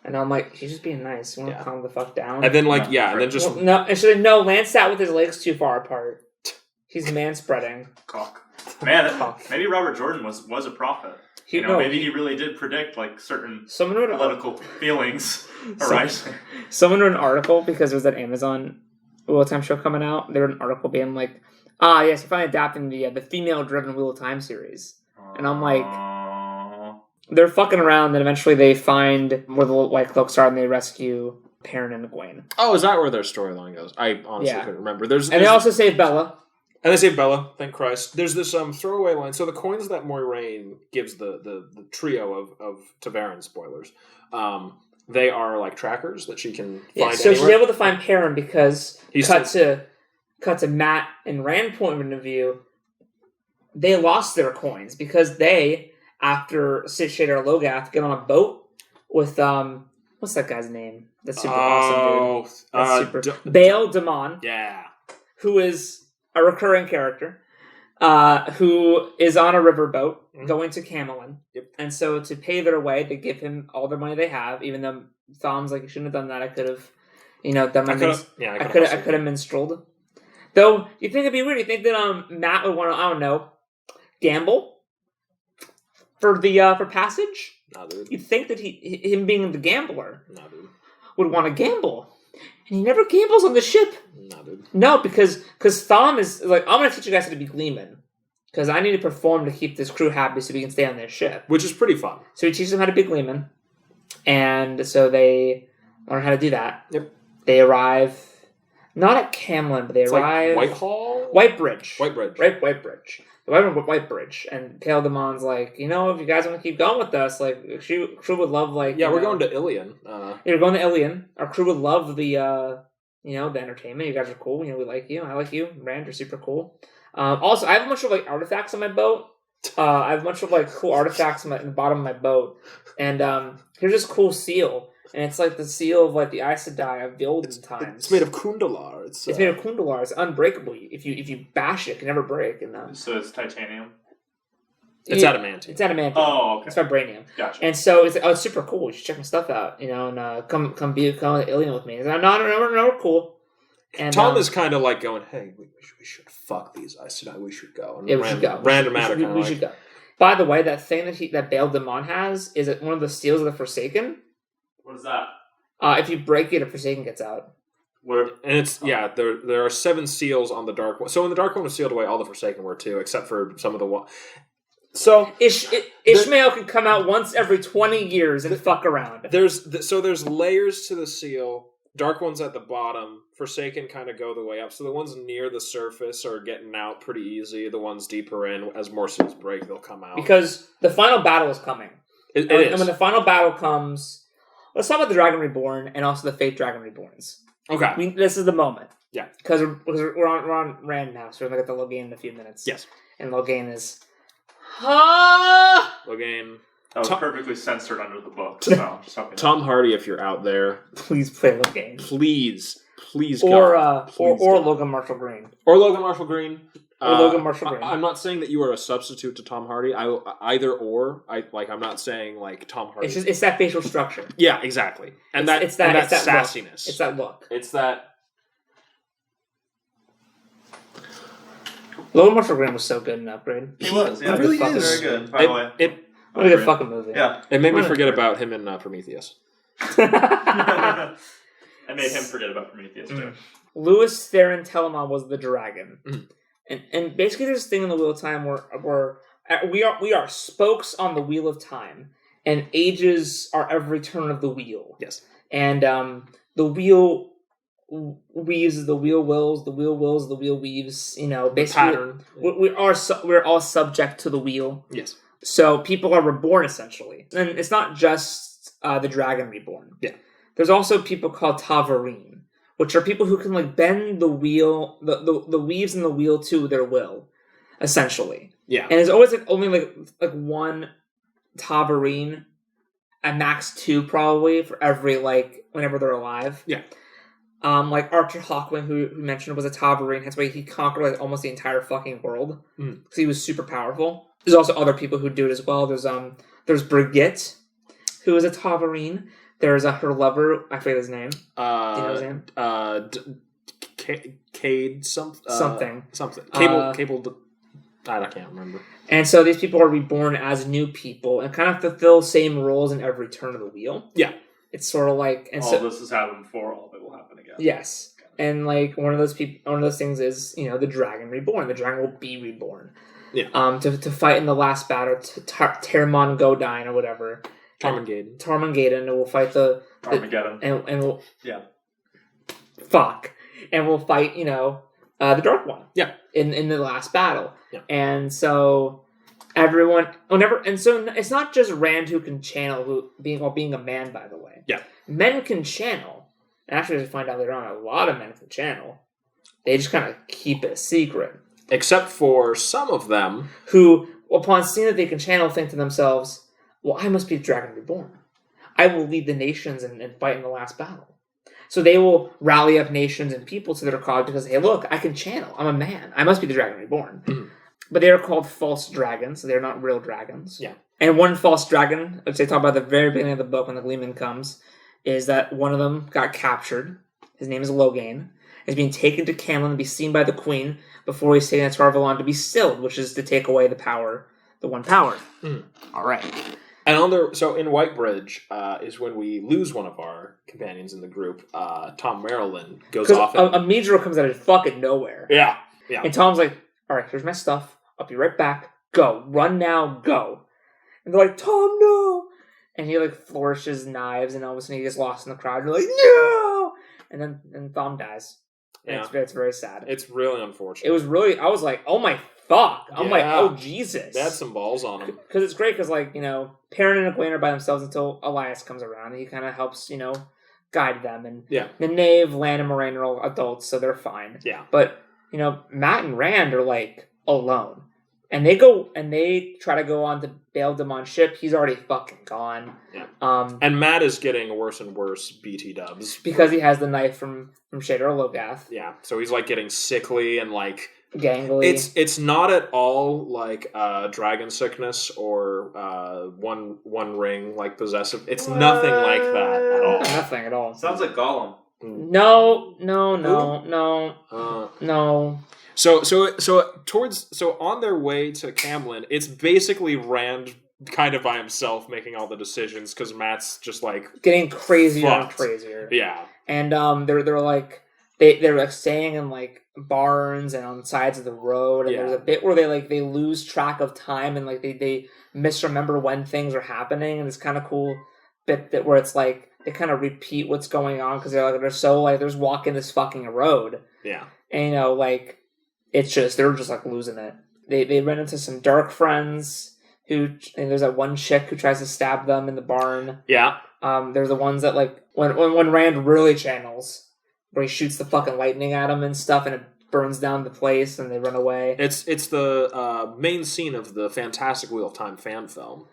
And I'm like, she's just being nice. You want to calm the fuck down? And then and then just and she's like, no, Lance sat with his legs too far apart. He's man-spreading. Cock. Man, maybe Robert Jordan was a prophet. Maybe he really did predict like certain political feelings arising. Someone wrote an article because there was that Amazon Wheel of Time show coming out. They wrote an article being like, yes, we're finally adapting the female-driven Wheel of Time series. And I'm like, they're fucking around, then eventually they find where the White Cloaks are and they rescue Perrin and Egwene. Oh, is that where their storyline goes? I honestly couldn't remember. And they also save Bella. And they save Bella, thank Christ. There's this throwaway line. So the coins that Moiraine gives the trio of Ta'Veren, spoilers, they are like trackers that she can find so anywhere. she's able to find Perrin because cut to Matt and Rand point of view, they lost their coins because they, after Sid Shader Logath, get on a boat with what's that guy's name? That's super awesome dude. That's Bael Damon. Yeah. Who is a recurring character, who is on a riverboat going to Camelin. Yep. And so to pay their way, they give him all the money they have, even though Thom's like, you shouldn't have done that. I could have, done my I could have minstreled. Though, you think it'd be weird. You think that Matt would want to, I don't know, gamble for for passage? Nah, dude. You'd think that him being the gambler would want to gamble. And he never gambles on the ship. Nah, dude. No, because Thom is like, I'm going to teach you guys how to be gleeman. Because I need to perform to keep this crew happy so we can stay on their ship. Which is pretty fun. So he teaches them how to be gleeman. And so they learn how to do that. Yep. They arrive, not at Camelin, but they arrive... Like Whitehall? Whitebridge. Whitebridge. Right, Whitebridge. They arrive at Whitebridge. And Bael Damon's like, if you guys want to keep going with us, like, crew would love, like... Yeah, we're going to Ilion. We're going to Ilion. Our crew would love the entertainment. You guys are cool. We like you. I like you. Rand, you're super cool. Also, I have a bunch of like artifacts on my boat. I have a bunch of like cool artifacts in the bottom of my boat. And here's this cool seal. And it's like the seal of like the Aes Sedai of the olden times. It's made of Kundalar. It's made of Kundalar. It's unbreakable. If you bash it, it can never break. And so it's titanium? It's adamantium. It's adamantium. Oh, okay. It's vibranium. Gotcha. And so it's super cool. You should check my stuff out, and come to Ilion with me. And no, cool. And Tom is kind of like going, hey, we should fuck these Aes Sedai. We should go. And we should go. Random matter. We should go. By the way, that thing that Bael Damon has is one of the seals of the Forsaken. What is that? If you break it, a Forsaken gets out. And it's there are 7 seals on the Dark One. So when the Dark One was sealed away, all the Forsaken were too, except for some of the one. So Ishmael can come out once every 20 years and fuck around. There's layers to the seal. Dark ones at the bottom. Forsaken kind of go the way up. So the ones near the surface are getting out pretty easy. The ones deeper in, as more seals break, they'll come out. Because the final battle is coming. It and, is. And when the final battle comes, let's talk about the Dragon Reborn and also the Fate Dragon Reborns. Okay. I mean, this is the moment. Yeah. Because we're on Rand now, so we're going to get the Logain in a few minutes. Yes. And Logain is... Logain. That was perfectly censored under the book. So just hoping Tom Hardy, if you're out there, please play Logain. Please, or God, please God. Logan Marshall Green. Or Logan Marshall Green. I'm not saying that you are a substitute to Tom Hardy. Either or. I'm not saying like Tom Hardy. It's that facial structure. Yeah, exactly. And it's that sassiness. Look. It's that look. It's that. Logan Marshall Green was so good in Upgrade. He was. Yeah, It really very is. good. By the way, What a good fucking movie. Yeah. It made me forget about him in Prometheus. I made him forget about Prometheus too. Louis Theron Telemon was the dragon. Mm. And basically there's this thing in the Wheel of Time where we are spokes on the Wheel of Time, and ages are every turn of the wheel. Yes. And the wheel weaves, the wheel wills, the wheel wills, the wheel weaves. You know, basically we're all subject to the wheel. Yes. So people are reborn essentially, and it's not just the Dragon Reborn. Yeah. There's also people called Tavarine, which are people who can like bend the wheel, the weaves in the wheel to their will, essentially. Yeah. And there's always like only like one Tavarine, at max 2 probably for every like whenever they're alive. Yeah. Like Archer Hawkwing, who mentioned, was a Tavarine. That's why he conquered like almost the entire fucking world because he was super powerful. There's also other people who do it as well. There's Brigitte, who is a Tavarine. There's her lover. I forget his name. Do you know his name? Cade something. Cable. I can't remember. And so these people are reborn as new people and kind of fulfill same roles in every turn of the wheel. Yeah. It's sort of like All this has happened before. All of it will happen again. Yes. And like one of those things is, you know, the Dragon Reborn. The dragon will be reborn. Yeah. To fight in the last battle, Termon Godine or whatever. Tarmangaden, and we'll fight Armageddon. And we'll and we'll fight, you know, the Dark One. Yeah. In the last battle. Yeah. And so so it's not just Rand who can channel, being a man, by the way. Yeah. Men can channel. And actually, as we find out later on, a lot of men can channel. They just kind of keep it a secret. Except for some of them who, upon seeing that they can channel, think to themselves, well, I must be the Dragon Reborn. I will lead the nations and fight in the last battle. So they will rally up nations and people to their cause because, hey, look, I can channel. I'm a man. I must be the Dragon Reborn. Mm-hmm. But they are called false dragons, so they're not real dragons. Yeah. And one false dragon, which they talk about at the very beginning of the book when the Gleeman comes, is that one of them got captured. His name is Logain. Is being taken to Camlin to be seen by the Queen before he's taken to Tarvalon to be stilled, which is to take away the one power. Mm. All right. And so in Whitebridge is when we lose one of our companions in the group. Tom Maryland goes off. A Midro comes out of fucking nowhere. Yeah. And Tom's like, all right, here's my stuff. I'll be right back. Go. Run now. Go. And they're like, Tom, no. And he like flourishes knives, and all of a sudden he gets lost in the crowd. And they're like, no. And then Tom dies. Yeah. It's very sad. It's really unfortunate. It was really, I was like, oh my fuck. I'm like, oh Jesus. They had some balls on him. Because it's great because, like, you know, Perrin and Egwene are by themselves until Elias comes around, and he kind of helps, you know, guide them. And the Knave, Lan, and Moraine are all adults, so they're fine. Yeah. But, you know, Matt and Rand are, like, alone. And they try to go on to bail Damon's ship. He's already fucking gone. Yeah. And Matt is getting worse and worse BT dubs. Because he has the knife from Shader Logath. Yeah. So he's like getting sickly and like gangly. It's not at all like dragon sickness or one ring like possessive. It's nothing like that at all. Nothing at all. Sounds like Gollum. No. So on their way to Camlin, it's basically Rand kind of by himself making all the decisions because Matt's just like getting crazier and crazier. Yeah, and they're like they're like staying in like barns and on sides of the road, and there's a bit where they lose track of time and like they misremember when things are happening, and it's kind of cool bit where it's like they kind of repeat what's going on because they're so like they're just walking this fucking road. Yeah. And like they're just like losing it. They run into some dark friends and there's that one chick who tries to stab them in the barn. Yeah. They're the ones that like when Rand really channels, where he shoots the fucking lightning at them and stuff, and it burns down the place, and they run away. It's the main scene of the fantastic Wheel of Time fan film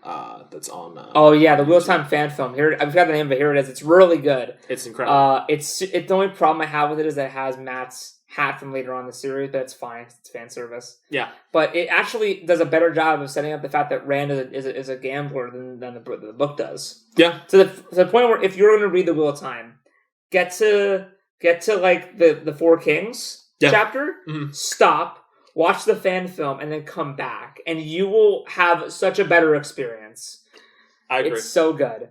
that's on. Oh yeah, the Wheel of Time fan film. Here, I've got the name of it. Here it is. It's really good. It's incredible. It's the only problem I have with it is that it has Matt's hat from later on in the series, but it's fine. It's fan service. Yeah, but it actually does a better job of setting up the fact that Rand is a gambler than the book does. Yeah, to the point where if you're going to read the Wheel of Time, get to like the Four Kings chapter, stop, watch the fan film, and then come back, and you will have such a better experience. I agree. It's so good.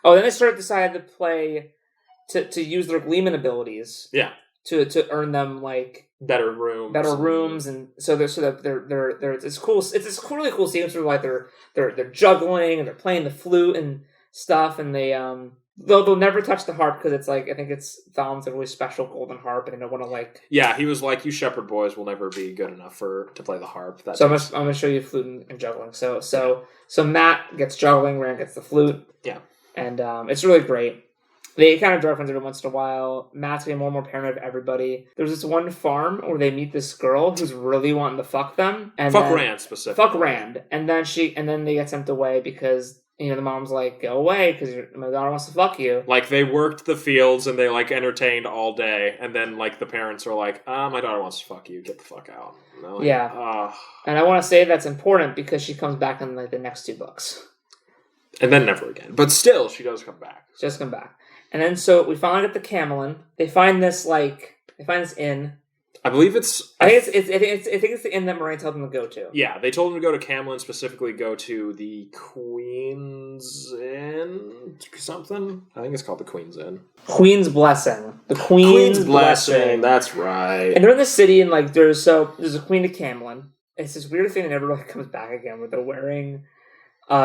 Oh, then they decided to play to use their Gleeman abilities. Yeah. To earn them like better rooms, and so they're it's cool. It's this really cool sequence where like they're juggling and they're playing the flute and stuff, and they'll never touch the harp because it's like I think it's Thalm's a really special golden harp, and they don't want to like. Yeah, he was like, "You shepherd boys will never be good enough to play the harp." I'm gonna show you flute and juggling. So Matt gets juggling, Rand gets the flute. Yeah, and it's really great. They kind of reference every once in a while. Matt's getting more and more paranoid of everybody. There's this one farm where they meet this girl who's really wanting to fuck them. And Rand specifically. Fuck Rand. And then they get sent away because, the mom's like, go away because my daughter wants to fuck you. Like, they worked the fields and they, like, entertained all day. And then, like, the parents are like, my daughter wants to fuck you. Get the fuck out. And like, yeah. And I want to say that's important because she comes back in, like, the next 2 books. And then never again. But still, she does come back. She does come back. And then so we finally get the Camelin. They find this inn. I believe it's. I think it's the inn that Moraine told them to go to. Yeah, they told them to go to Camelin, specifically go to the Queen's Inn something. I think it's called the Queen's Inn. Queen's Blessing. The Queen's Blessing. That's right. And they're in the city, and like there's a Queen of Camelin. It's this weird thing that never really comes back again, where they're wearing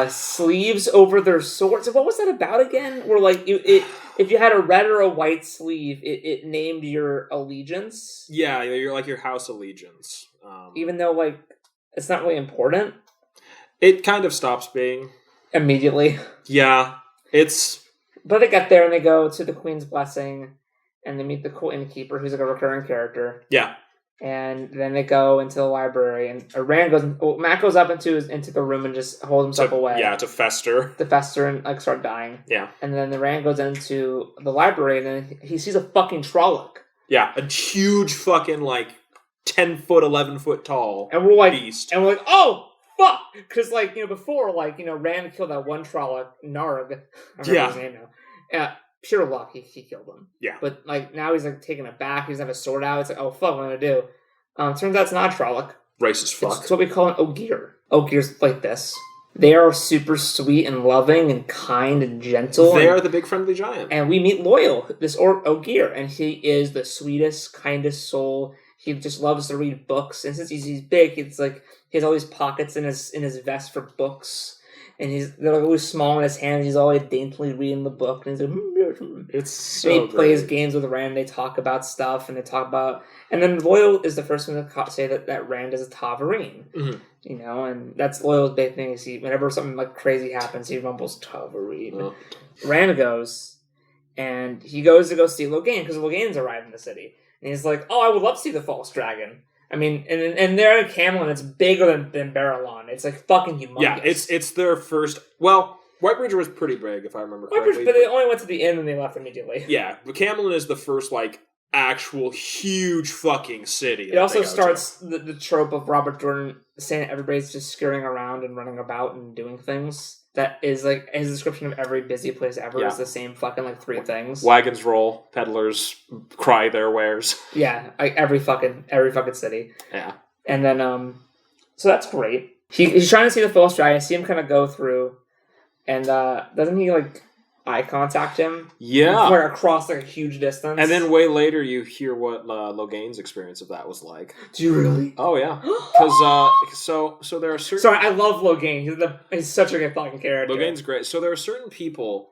sleeves over their swords. What was that about again? Where like if you had a red or a white sleeve, it named your allegiance. Yeah, you're like your house allegiance. Even though like it's not really important. It kind of stops being. Immediately. Yeah. But they get there and they go to the Queen's Blessing and they meet the cool innkeeper who's like a recurring character. Yeah. And then they go into the library, and Matt goes up into the room and just holds himself away. Yeah, to fester. And like start dying. Yeah. And then the Rand goes into the library, and then he sees a fucking Trolloc. Yeah, a huge fucking like 10-foot, 11-foot tall and we're like, beast. And we're like, oh fuck, because like before like Rand killed that one Trolloc, Narg. I remember his name now. Yeah. Pure luck, he killed him. Yeah. But, like, now he's, like, taking it back. He doesn't have a sword out. It's like, oh, fuck, what am I going to do? Turns out it's not Trolloc. Racist fuck. It's what we call an Ogier. Ogiers like this. They are super sweet and loving and kind and gentle. They are the big friendly giant. And we meet Loyal, this Ogier, and he is the sweetest, kindest soul. He just loves to read books. And since he's big, it's like he has all these pockets in his vest for books. And they're like always small in his hands. He's always daintily reading the book, and he's like, it's so. And he plays games with Rand. They talk about stuff, and then Loyal is the first one to say that Rand is a Tavarine. Mm-hmm. And that's Loyal's big thing. Is whenever something like crazy happens, he rumbles Tavarine. Oh. Rand goes, and he goes to go see Logain because Logain's arrived in the city, and he's like, "Oh, I would love to see the false dragon." I mean, and they're in Camelin, it's bigger than Barillon. It's like fucking humongous. Yeah, it's their first. Well, Whitebridge was pretty big, if I remember correctly. But they only went to the inn and they left immediately. Yeah, but Camelin is the first like actual huge fucking city. It also starts the trope of Robert Jordan saying that everybody's just scurrying around and running about and doing things. That is like his description of every busy place ever is the same fucking like 3 things. Wagons roll, peddlers cry their wares. Yeah, like every fucking city. Yeah. And then so that's great. He's trying to see the false dragon. I see him kind of go through, and doesn't he like eye contact him? Yeah. Like across like a huge distance. And then way later you hear what Logain's experience of that was like. Do you really? Oh yeah. Because so there are certain. Sorry, I love Logain. He's such a good fucking character. Logain's great. So there are certain people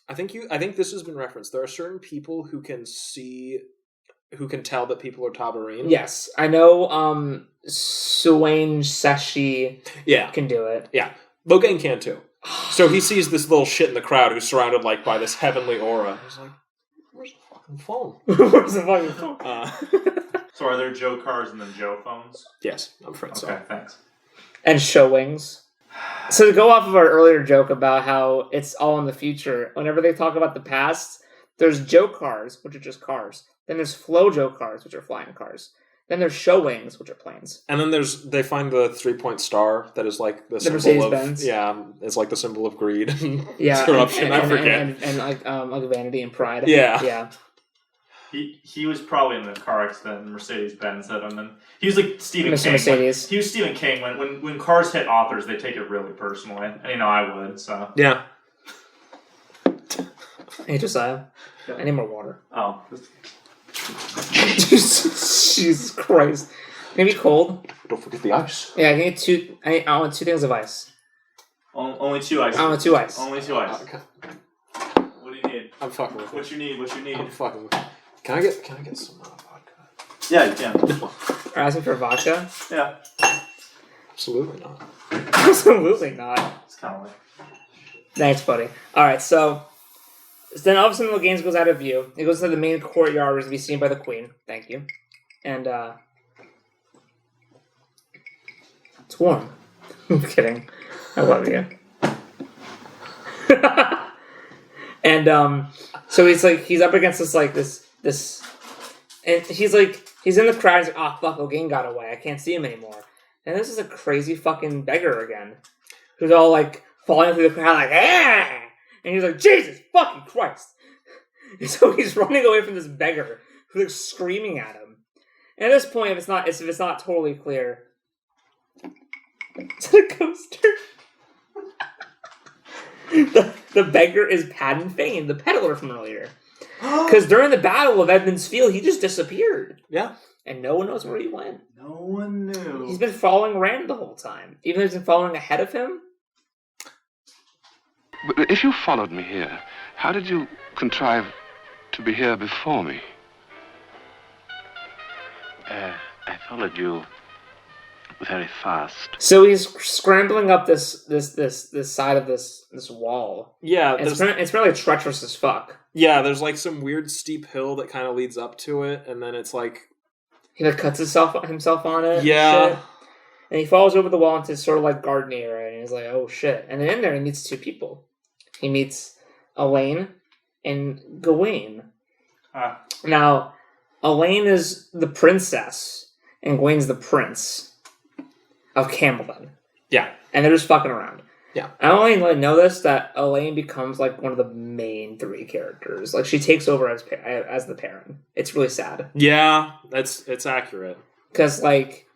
I think this has been referenced. There are certain people who can tell that people are Tabarim. Yes, I know. Suwain Seshi can do it. Yeah, Logain can too. So he sees this little shit in the crowd who's surrounded like by this heavenly aura. He's like, "Where's the fucking phone? Where's the fucking phone?" So are there Joe cars and then Joe phones? Yes, I'm afraid so. Okay, thanks. And show wings. So to go off of our earlier joke about how it's all in the future, whenever they talk about the past, there's Joe cars, which are just cars. Then there's Flow Joe cars, which are flying cars. Then there's show wings, which are planes. And then they find the 3-point star that is like the symbol Mercedes-Benz. it's like the symbol of greed and Yeah, corruption. I forget. And like vanity and pride. Yeah. Yeah. He was probably in the car accident and Mercedes-Benz hit him, and he was like Stephen Mr. King. Mercedes. He was Stephen King. When cars hit authors, they take it really personally. And I would, so. Yeah. Hey, Josiah. I need more water. Oh. Jesus Christ. Maybe cold. Don't forget the ice. Yeah, I need two. I want 2 things of ice. Only 2 ice. I want 2 ice. Only 2 ice. Okay. What do you need? I'm fucking with What you need? I'm fucking with Can I get some vodka? Yeah, you can. Are asking for vodka? Yeah. Absolutely not. Absolutely not. It's kind of like. Thanks, buddy. Alright, so then all of a sudden the game goes out of view. It goes to the main courtyard where it's to be seen by the queen. Thank you. And, it's warm. I'm kidding. I love you. And, so he's up against this, and he's in the crowd, he's like, oh, fuck, Logain got away. I can't see him anymore. And this is a crazy fucking beggar again. Who's all, like, falling through the crowd, like, ah! And he's like, Jesus fucking Christ! And so he's running away from this beggar who's like screaming at him. And at this point, if it's not totally clear, it's a coaster. the beggar is Padden Fane, the peddler from earlier. Because during the Battle of Edmund's Field, he just disappeared. Yeah. And no one knows where he went. No one knew. He's been following Rand the whole time. Even though he's been following ahead of him. But if you followed me here, how did you contrive to be here before me? I followed you very fast. So he's scrambling up this side of this wall. Yeah, it's really treacherous as fuck. Yeah, there's like some weird steep hill that kind of leads up to it, and then it's like he like cuts himself on it. Yeah, and he falls over the wall into sort of like garden area, and he's like, oh shit! And then in there he meets 2 people. He meets Elaine and Gawain. Now, Elaine is the princess, and Gawain's the prince of Camelot. Yeah. And they're just fucking around. Yeah. I only know this, that Elaine becomes like one of the main 3 characters. Like she takes over as the parent. It's really sad. Yeah, it's accurate. Because like,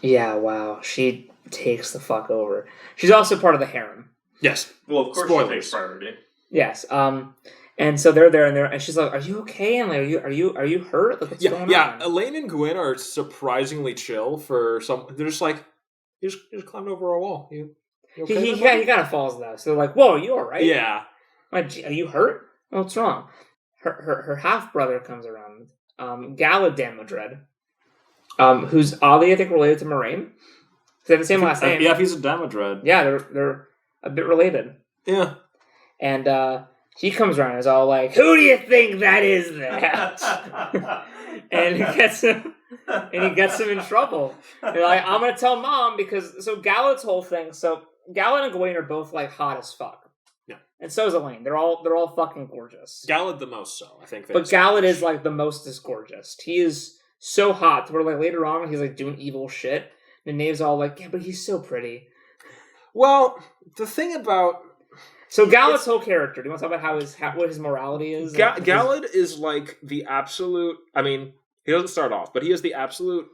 yeah, wow, she takes the fuck over. She's also part of the harem. Yes. Well, of course, she takes priority. Yes. And so they're there, and she's like, "Are you okay?" And like, "Are you hurt? Like, what's going on?" Yeah. Elaine and Gawain are surprisingly chill for some. They're just like, you just climbed over a wall. You okay? He kind of falls though. So they're like, "Whoa, are you all right?" Yeah. Like, are you hurt? What's wrong? Her half brother comes around, Galad Damodred, who's oddly I think related to Moraine. They have the same last name. Yeah, if he's a Damodred. Yeah, they're a bit related. Yeah. And he comes around and is all like, "Who do you think that is that?" and he gets him in trouble. And like, I'm gonna tell Mom because Galad's whole thing. So Galad and Gawain are both like hot as fuck. Yeah. And so is Elaine. They're all fucking gorgeous. Galad the most so, I think. But Galad is like the most gorgeous. He is so hot to where like later on when he's like doing evil shit, the Nave's all like, "Yeah, but he's so pretty." Well, the thing about Galad's whole character. Do you want to talk about what his morality is? Galad is like the absolute. I mean, he doesn't start off, but he is the absolute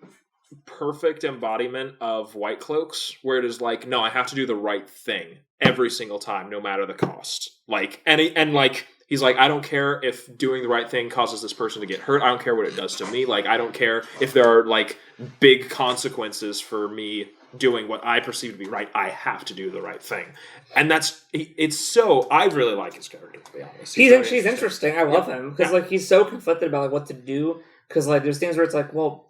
perfect embodiment of White Cloaks, where it is like, no, I have to do the right thing every single time, no matter the cost. Like, and like, he's like, I don't care if doing the right thing causes this person to get hurt. I don't care what it does to me. Like, I don't care if there are like big consequences for me doing what I perceive to be right, I have to do the right thing. And I really like his character, to be honest. She's interesting. I love him because like he's so conflicted about like what to do. Because like there's things where it's like, well,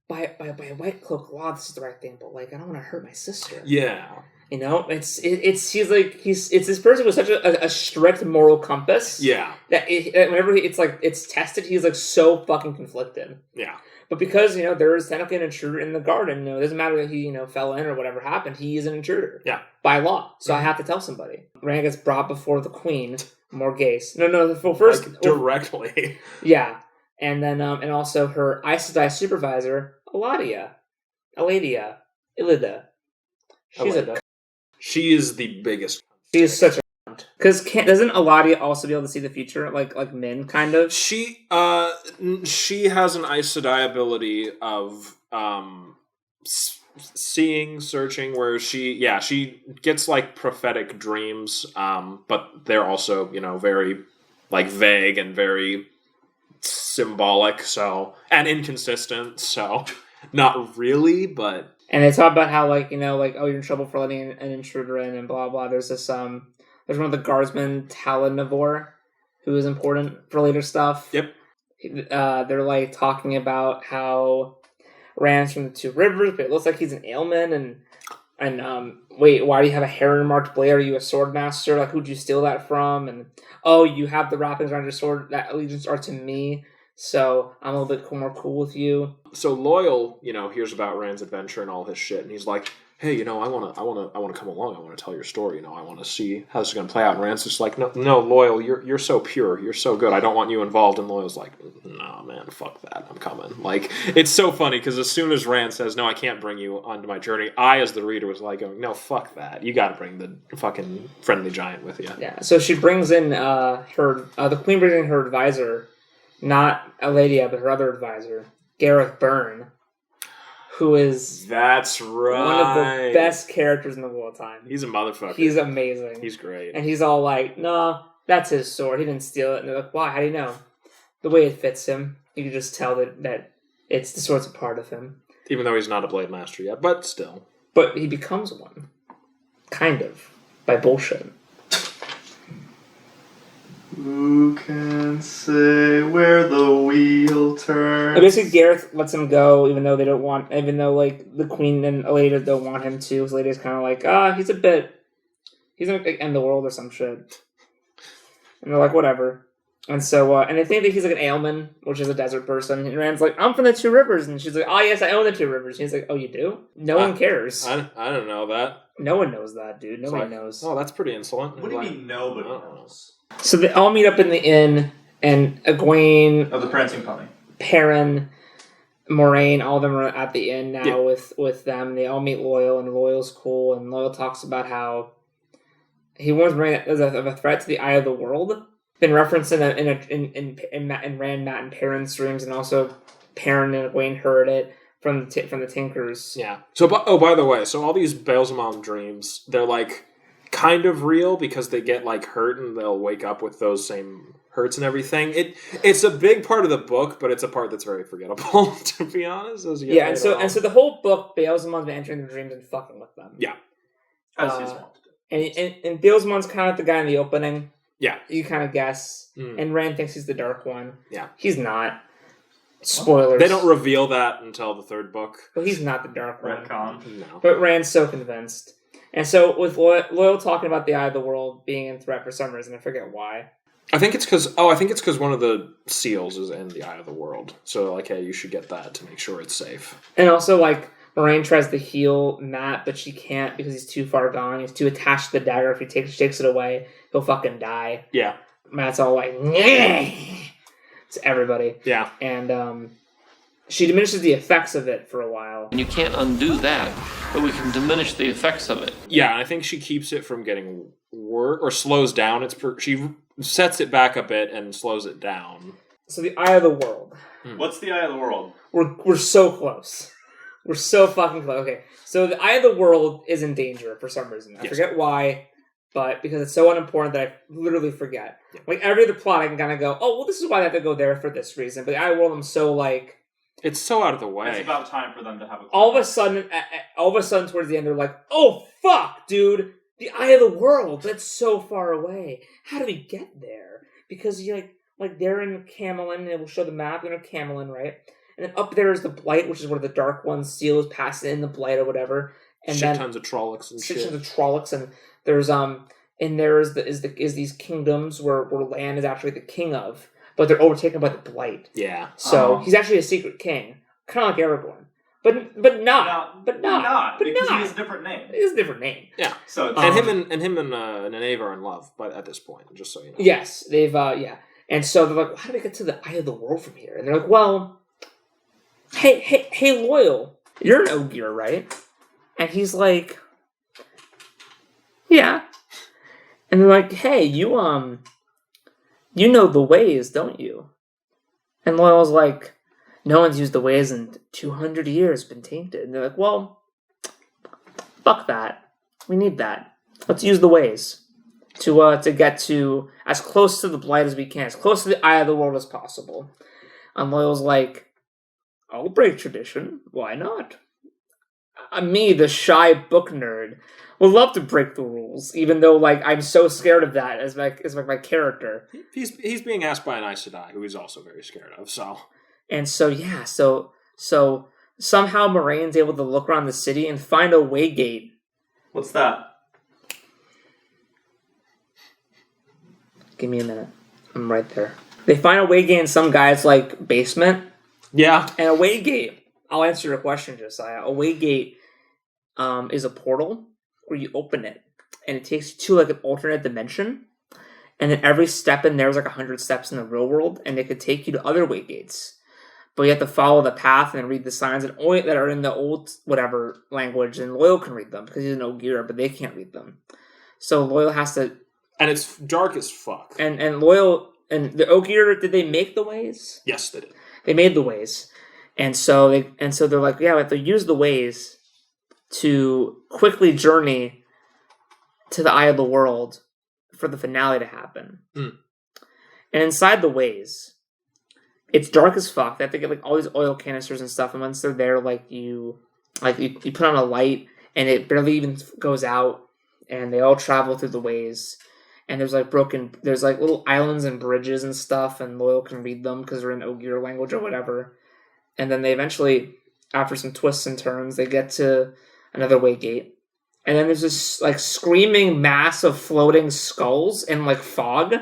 by white cloak law, this is the right thing, but like I don't want to hurt my sister. Yeah. You know, it's this person with such a strict moral compass. Yeah. That whenever it's tested, he's like so fucking conflicted. Yeah. But because, you know, there is technically an intruder in the garden, you know, it doesn't matter that he, you know, fell in or whatever happened, he is an intruder. Yeah. By law. So I have to tell somebody. Rand gets brought before the queen, Morghese. No, well, first... Like, directly. Yeah. And then, and also her Aes Sedai supervisor, Ilida. She is the biggest. She is such a cunt. Because doesn't Eladia also be able to see the future, like Min, kind of? She has an Aes Sedai ability of seeing, searching, where she gets like prophetic dreams, but they're also, you know, very like vague and very symbolic, so, and inconsistent, so not really, but. And they talk about how, like, you know, like, oh, you're in trouble for letting an intruder in and blah, blah. There's this, there's one of the guardsmen, Talanivor, who is important for later stuff. Yep. They're, like, talking about how Rand's from the Two Rivers, but it looks like he's an ailment, and wait, why do you have a heron-marked blade? Are you a sword master? Like, who'd you steal that from? And, oh, you have the wrappings around your sword that allegiance are to me, so I'm a little bit more cool with you. So Loyal, you know, hears about Rand's adventure and all his shit, and he's like, hey, you know, I wanna come along. I wanna tell your story. You know, I wanna see how this is gonna play out. And Rand's just like, no, Loyal, you're so pure, you're so good. I don't want you involved. And Loyal's like, no, man, fuck that. I'm coming. Like, it's so funny because as soon as Rand says, no, I can't bring you onto my journey, I, as the reader, was like, going, no, fuck that. You got to bring the fucking friendly giant with you. Yeah. So she brings in the queen brings in her advisor, not Eladia, but her other advisor, Gareth Byrne. Who is that's right one of the best characters in the whole time. He's a motherfucker. He's amazing. He's great. And he's all like, no, that's his sword. He didn't steal it. And they're like, why? How do you know? The way it fits him. You can just tell that it's the sword's a part of him. Even though he's not a blade master yet, but still. But he becomes one. Kind of. By bullshit. Who can say where the wheel turns? Basically, Gareth lets him go, even though like the queen and Eladia don't want him to. So Eladia's kind of like, he's gonna end the world or some shit. And they're like, whatever. And so, and they think that he's like an ailman, which is a desert person. And Rand's like, I'm from the Two Rivers. And she's like, oh yes, I own the Two Rivers. And he's like, oh, you do? No one cares. I don't know that. No one knows that, dude. Nobody knows. Oh, that's pretty insolent. What do you mean nobody knows? So they all meet up in the inn, and Egwene... Of the Prancing Pony. Perrin, Moraine, all of them are at the inn now with them. They all meet Loyal, and Loyal's cool, and Loyal talks about how he warns Moraine as a threat to the Eye of the World. Been referenced in Rand, Matt, and Perrin's streams, and also Perrin and Egwene heard it from the Tinkers. Yeah. So, by the way, so all these Baelzamon dreams, they're like kind of real because they get like hurt and they'll wake up with those same hurts and everything. It's a big part of the book, but it's a part that's very forgettable, to be honest. And so the whole book, Baelzamon's been entering their dreams and fucking with them. Yeah. As he's wont to do. And Baelzamon's kind of the guy in the opening. Yeah. You kind of guess. And Rand thinks he's the Dark One. Yeah. He's not. Spoilers. They don't reveal that until the third book. But he's not the Dark One. No. But Rand's so convinced. And so with Loyal talking about the Eye of the World being in threat for some reason, I forget why. I think it's because one of the seals is in the Eye of the World. So like, hey, you should get that to make sure it's safe. And also like Moraine tries to heal Matt, but she can't because he's too far gone. He's too attached to the dagger. If he takes it away, he'll fucking die. Yeah. Matt's all like, nyeh! To everybody. Yeah. And she diminishes the effects of it for a while. And you can't undo that, but we can diminish the effects of it. Yeah, I think she keeps it from getting worse or slows down. She sets it back a bit and slows it down. So the Eye of the World. What's the Eye of the World? We're so close. We're so fucking close. Okay, so the Eye of the World is in danger for some reason. I forget why, but because it's so unimportant that I literally forget. Yeah. Like every other plot, I can kind of go, oh, well, this is why I have to go there for this reason. But the Eye of the World, I'm so like, It's so out of the way. It's about time for them to have a all of a sudden towards the end, they're like, "Oh fuck, dude! The Eye of the World. That's so far away. How do we get there?" Because you like they're in Camelin, and it will show the map. They're in Camelin, right? And then up there is the Blight, which is where the Dark One's seal is passed in the Blight or whatever. And shit then tons of Trollocs and shit. Tons of Trollocs, and there's and there is these kingdoms where Lan is actually the king of, but they're overtaken by the Blight. Yeah. So he's actually a secret king, kind of like Aragorn, but not because he has a different name. He has a different name. Yeah. So and him and Nynaeve are in love, but at this point, just so you know. Yes, they've and so they're like, how do we get to the Eye of the World from here? And they're like, well, hey, Loyal, you're an Ogier, right? And he's like, yeah. And they're like, hey, you know the ways, don't you? And Loyal's like, no one's used the ways in 200 years, been tainted. And they're like, well, fuck that. We need that. Let's use the ways to get to as close to the Blight as we can, as close to the Eye of the World as possible. And Loyal's like, I'll break tradition. Why not? Me, the shy book nerd, would love to break the rules, even though I'm so scared of that as my character. He's being asked by an Aes Sedai, who he's also very scared of. So somehow Moraine's able to look around the city and find a waygate. What's that? Give me a minute. I'm right there. They find a waygate in some guy's basement. Yeah. And a waygate. I'll answer your question, Josiah. A waygate is a portal where you open it, and it takes you to an alternate dimension. And then every step in there is 100 steps in the real world, and it could take you to other waygates. But you have to follow the path and read the signs that are in the old whatever language, and Loyal can read them because he's an Ogier, but they can't read them. So Loyal has to. And it's dark as fuck. And Loyal and the Ogier, did they make the ways? Yes, they did. They made the ways, and so they're like, yeah, we have to use the ways to quickly journey to the Eye of the World for the finale to happen. Mm. And inside the ways, it's dark as fuck. They have to get all these oil canisters and stuff. And once they're there, you put on a light, and it barely even goes out. And they all travel through the ways. And there's there's little islands and bridges and stuff. And Loyal can read them because they're in Ogier language or whatever. And then they eventually, after some twists and turns, they get to another waygate. And then there's this screaming mass of floating skulls in fog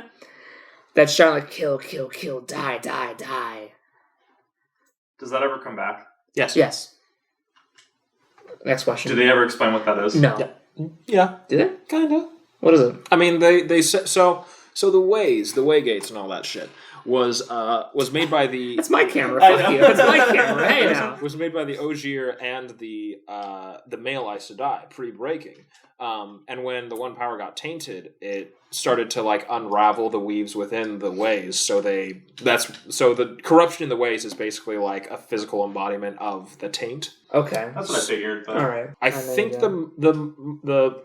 that shout kill, kill, kill, die, die, die. Does that ever come back? Yes. Yes. Next question. Do they ever explain what that is? No. Yeah. Do they? Kinda. What is it? I mean, they said so the waygates and all that shit was made by the. It's my camera. Fuck you. It's my camera. Hey now. Was made by the Ogier and the male Aes Sedai pre-breaking. And when the One Power got tainted, it started to unravel the weaves within the ways. So the corruption in the ways is basically a physical embodiment of the taint. Okay, that's what I figured. But... All right, I think the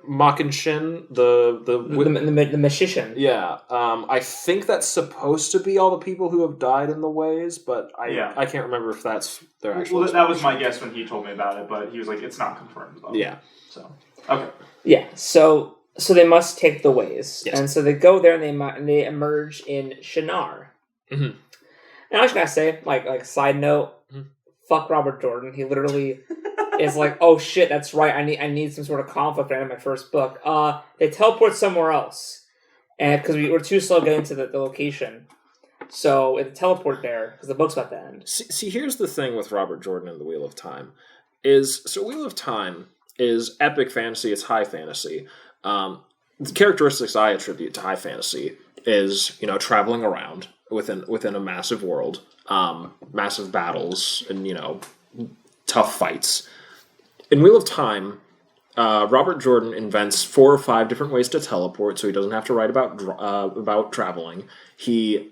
Makinshin, the magician. Yeah, I think that's supposed to be all the people who have died in the ways, but I can't remember if that's their actual. Well, that was my guess when he told me about it, but he was like, "It's not confirmed." Though. Yeah. So okay. Yeah. So they must take the ways, yes. And so they go there and they emerge in Shinar. Mm-hmm. And I was gonna say, side note. Fuck Robert Jordan. He literally is oh shit, that's right. I need some sort of conflict right in my first book. They teleport somewhere else, and because we were too slow getting to the location, so it teleport there because the book's about to end. See, here's the thing with Robert Jordan and the Wheel of Time, Wheel of Time is epic fantasy. It's high fantasy. The characteristics I attribute to high fantasy is traveling around within a massive world. Massive battles and tough fights. In Wheel of Time, Robert Jordan invents 4 or 5 different ways to teleport, so he doesn't have to write about traveling. He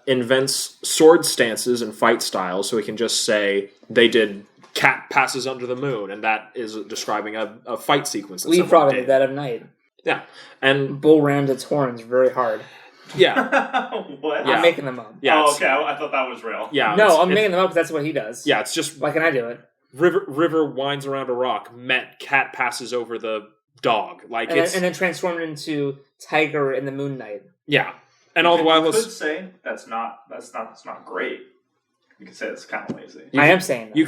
invents sword stances and fight styles, so he can just say they did cat passes under the moon, and that is describing a fight sequence. Leapfrog in the dead of night. Yeah, and bull rammed its horns very hard. Yeah. What? I'm making them up. Yeah, Oh, okay. I thought that was real. Yeah. No, I'm making them up because that's what he does. Yeah, it's just Why can I do it? River winds around a rock. Cat passes over the dog. Like And then transformed into Tiger in the Moon Knight. Yeah, and all the while you could say that's not great. You could say it's kind of lazy. I am saying that. You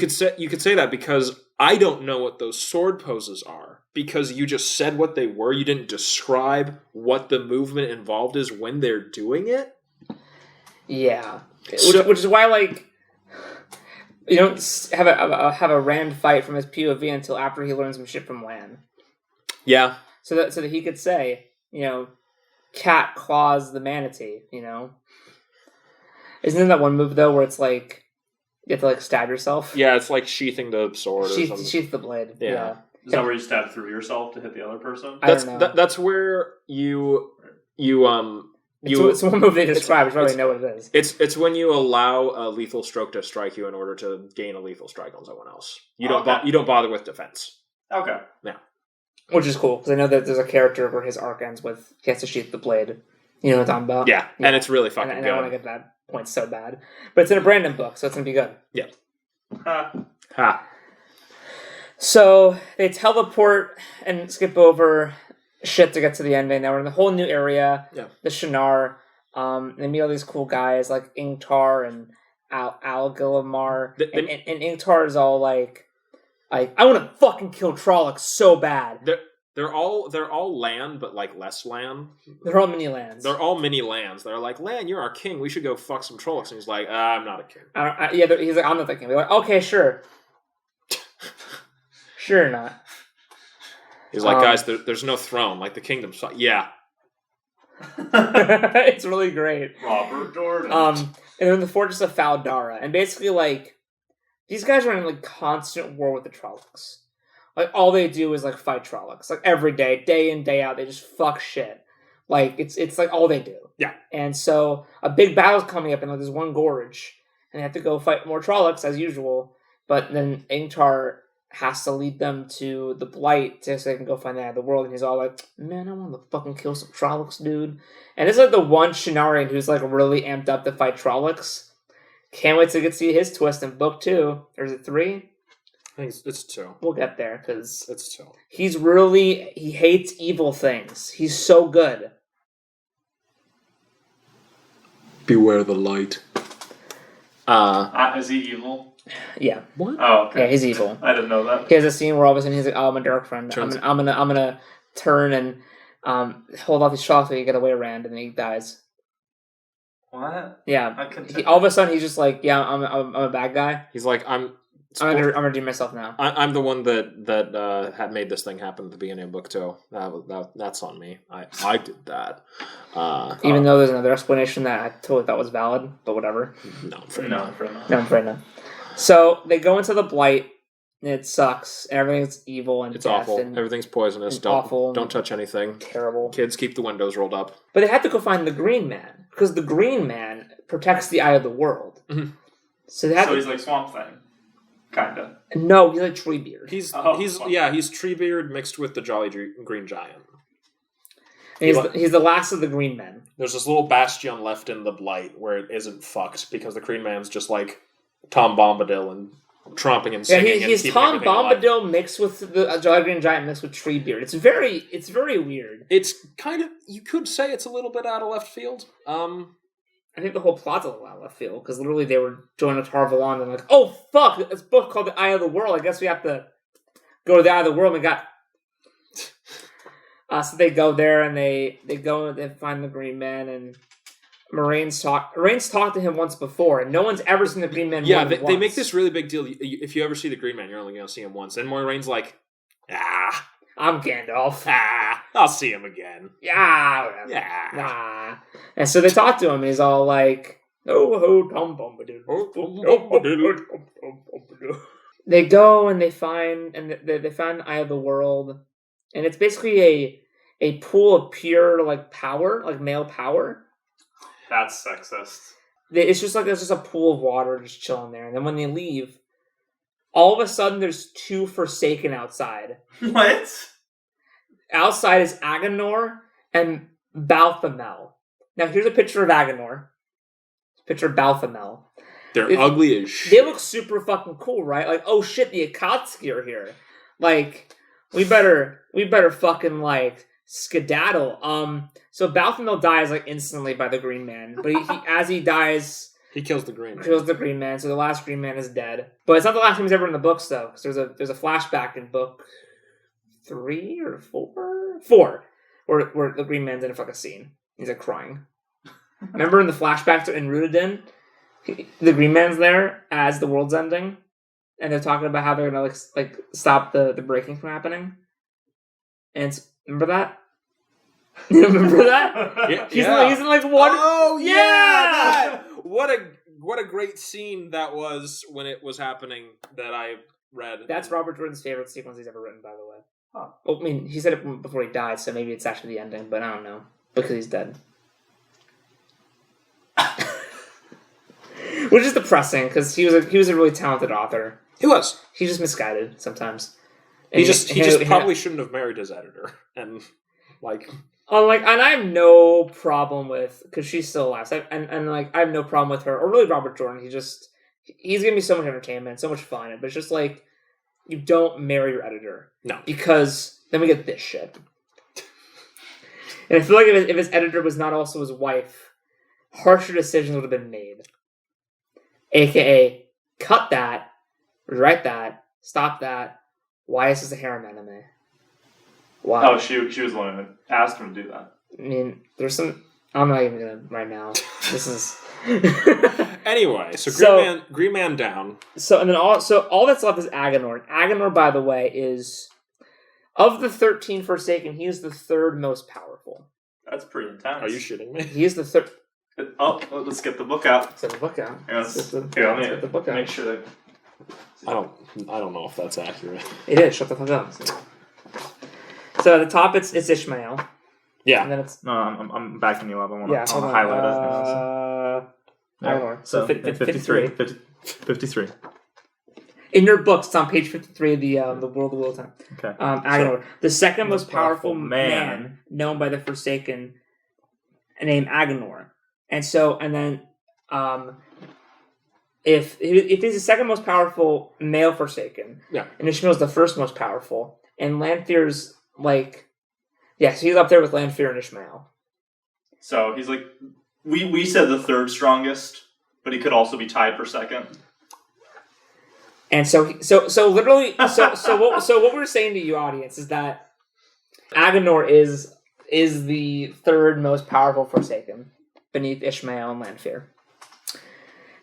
could say that because I don't know what those sword poses are because you just said what they were. You didn't describe what the movement involved is when they're doing it. Yeah, which is why like you don't have a Rand fight from his POV until after he learns some shit from Lan. Yeah. So that he could say, cat claws the manatee. Isn't there that one move though where it's like you have to like stab yourself? Yeah, it's like sheathing the sword. Sheath the blade. Yeah. Is that where you stab through yourself to hit the other person? I don't know. That's where you It's one move they describe. I don't really know what it is. It's when you allow a lethal stroke to strike you in order to gain a lethal strike on someone else. You don't bother with defense. Okay. Yeah. Which is cool because I know that there's a character where his arc ends with he has to sheath the blade. You know what I'm talking about? Yeah. And it's really fucking and good. I want to get that point so bad, but it's in a Brandon book, so it's gonna be good. Yeah. Ha. So they teleport and skip over shit to get to the ending. Now we're in a whole new area. Yeah. The Shinar. They meet all these cool guys like Ingtar and Al Gillamar. And Ingtar is all like I want to fucking kill Trollocs so bad. They're all land, but like less land. They're all mini lands. They're all mini lands. They're like, Lan, you're our king. We should go fuck some Trollocs. And he's like, I'm not a king. He's like, I'm not the king. They're like, okay, sure. Sure not. He's like, guys, there's no throne. Like the kingdom's yeah. It's really great. Robert Jordan. And they're in the fortress of Faldara, and basically like these guys are in like constant war with the Trollocs. Like all they do is like fight Trollocs, like every day in day out. They just fuck shit. Like it's like all they do. Yeah. And so a big battle's coming up, and like, there's one gorge, and they have to go fight more Trollocs as usual. But then Ingtar has to lead them to the Blight so they can go find the end of the world. And he's all like, man, I want to fucking kill some Trollocs, dude. And it's like the one Shinarian who's like really amped up to fight Trollocs. Can't wait to get to see his twist in book 2. Or is it 3? I think it's 2. We'll get there, because it's 2. He hates evil things. He's so good. Beware the light. Is he evil? Yeah. What? Oh, okay. Yeah, he's evil. I didn't know that. He has a scene where all of a sudden he's like, "Oh, I'm a dark friend. I'm gonna turn and hold off these shots so you get away, Rand," and then he dies. What? Yeah. All of a sudden he's just like, "Yeah, I'm a bad guy." He's like, I'm gonna do myself now. I'm the one that had made this thing happen at the beginning of book 2. That's on me. I did that. Even though there's another explanation that I totally thought was valid, but whatever. No, I'm afraid not. No, I'm afraid not. So they go into the Blight, and it sucks. And everything's evil and it's awful. Everything's poisonous. Don't touch anything. Terrible. Kids, keep the windows rolled up. But they had to go find the Green Man because the Green Man protects the Eye of the World. Mm-hmm. So he's like Swamp Thing, kinda. No, he's like Treebeard. He's Treebeard mixed with the Jolly Green Giant. He's the last of the Green Men. There's this little bastion left in the Blight where it isn't fucked because the Green Man's just like Tom Bombadil and tromping and singing. Yeah, he's Tom Bombadil mixed with the Jolly Green Giant mixed with Treebeard. It's very weird. It's kind of, you could say it's a little bit out of left field. I think the whole plot's a little out of left field because literally they were joining Tar Valon and like, oh fuck, this book called The Eye of the World. I guess we have to go to the Eye of the World. We got. So they go there and they go and they find the Green Man and Moiraine's talked to him once before and no one's ever seen the Green Man. Yeah, they make this really big deal. If you ever see the Green Man, you're only going to see him once. And Moiraine's like, I'm Gandalf. I'll see him again. Yeah, whatever. Yeah. And so they talk to him and he's all like, oh, Tom Bombadil. They go and they find the Eye of the World. And it's basically a pool of pure like power, like male power. That's sexist. It's just a pool of water just chilling there. And then when they leave, all of a sudden there's 2 Forsaken outside. What? Outside is Agenor and Balthamel. now here's a picture of Agenor. Picture of Balthamel. They're ugly as shit. They look super fucking cool, right? Like, oh shit, the Akatsuki are here. Like, we better fucking like skedaddle. So Balthamel dies like instantly by the Green Man, but he as he dies, he kills the Green Man. Kills the Green Man. So the last Green Man is dead. But it's not the last time he's ever in the books though, because there's a flashback in book 3 or 4, where the Green Man's in a fucking scene. He's like crying. Remember in the flashbacks in Rudadin, the Green Man's there as the world's ending, and they're talking about how they're gonna like stop the breaking from happening. And remember that? You remember that? Yeah, he's in like one. Oh yeah! Yeah! What a great scene that was when it was happening that I read. That's Robert Jordan's favorite sequence he's ever written, by the way. Huh. Well, I mean, he said it before he died, so maybe it's actually the ending, but I don't know because he's dead. Which is depressing because he was a really talented author. He was. He's just misguided sometimes. And he just probably shouldn't have married his editor, and and I have no problem with because she's still alive, and I have no problem with her or really Robert Jordan. He's giving me so much entertainment, so much fun, but it's just like you don't marry your editor, no, because then we get this shit. And I feel like if his editor was not also his wife, harsher decisions would have been made. AKA, cut that, rewrite that, stop that. Why is this a harem anime? Why? Oh, she was the one who asked him to do that. I mean, there's some. I'm not even gonna right now. This is. Anyway, so Green Man down. So all that's left is Agenor. Agenor, by the way, is of the 13 Forsaken, he is the third most powerful. That's pretty intense. Are you shitting me? He is the third. Oh, let's get the book out. Let's get the book out. Let's get the book out. Make sure that. I don't know if that's accurate. It is. Shut the fuck up. So at the top, it's Ishmael. Yeah. And then it's no. I'm backing you up. I want to highlight it. So 53. 53. In your books, it's on page 53 of the World of Will Time. Okay. Agenor, the second most powerful man known by the Forsaken, named Agenor. And then, if he's the second most powerful male Forsaken, yeah, and Ishmael's the first most powerful, and Lanfear's so he's up there with Lanfear and Ishmael. So he's like, we said the third strongest, but he could also be tied for second. And so literally, what we're saying to you, audience, is that Agenor is the third most powerful Forsaken, beneath Ishmael and Lanfear.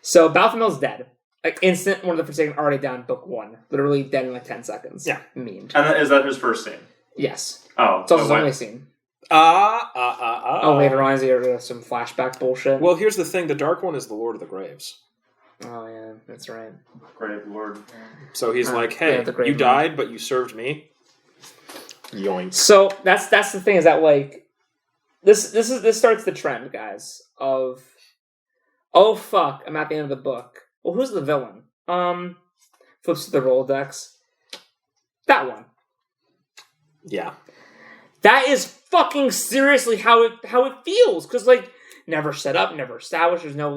So Balthamel's dead. Like instant, one of the Forsaken already down book 1. Literally dead in 10 seconds. Yeah. Memed. And is that his first scene? Yes. Oh. It's also his only scene. Oh, later on, is there some flashback bullshit? Well, here's the thing. The Dark One is the Lord of the Graves. Oh, yeah. That's right. Grave Lord. So he's like, hey, you died, but you served me. Yoink. So that's the thing, is that this starts the trend, guys, of oh fuck, I'm at the end of the book. Well, who's the villain? Flips to the Rolodex. That one. Yeah. That is fucking seriously how it feels, because never set up, never established. There's no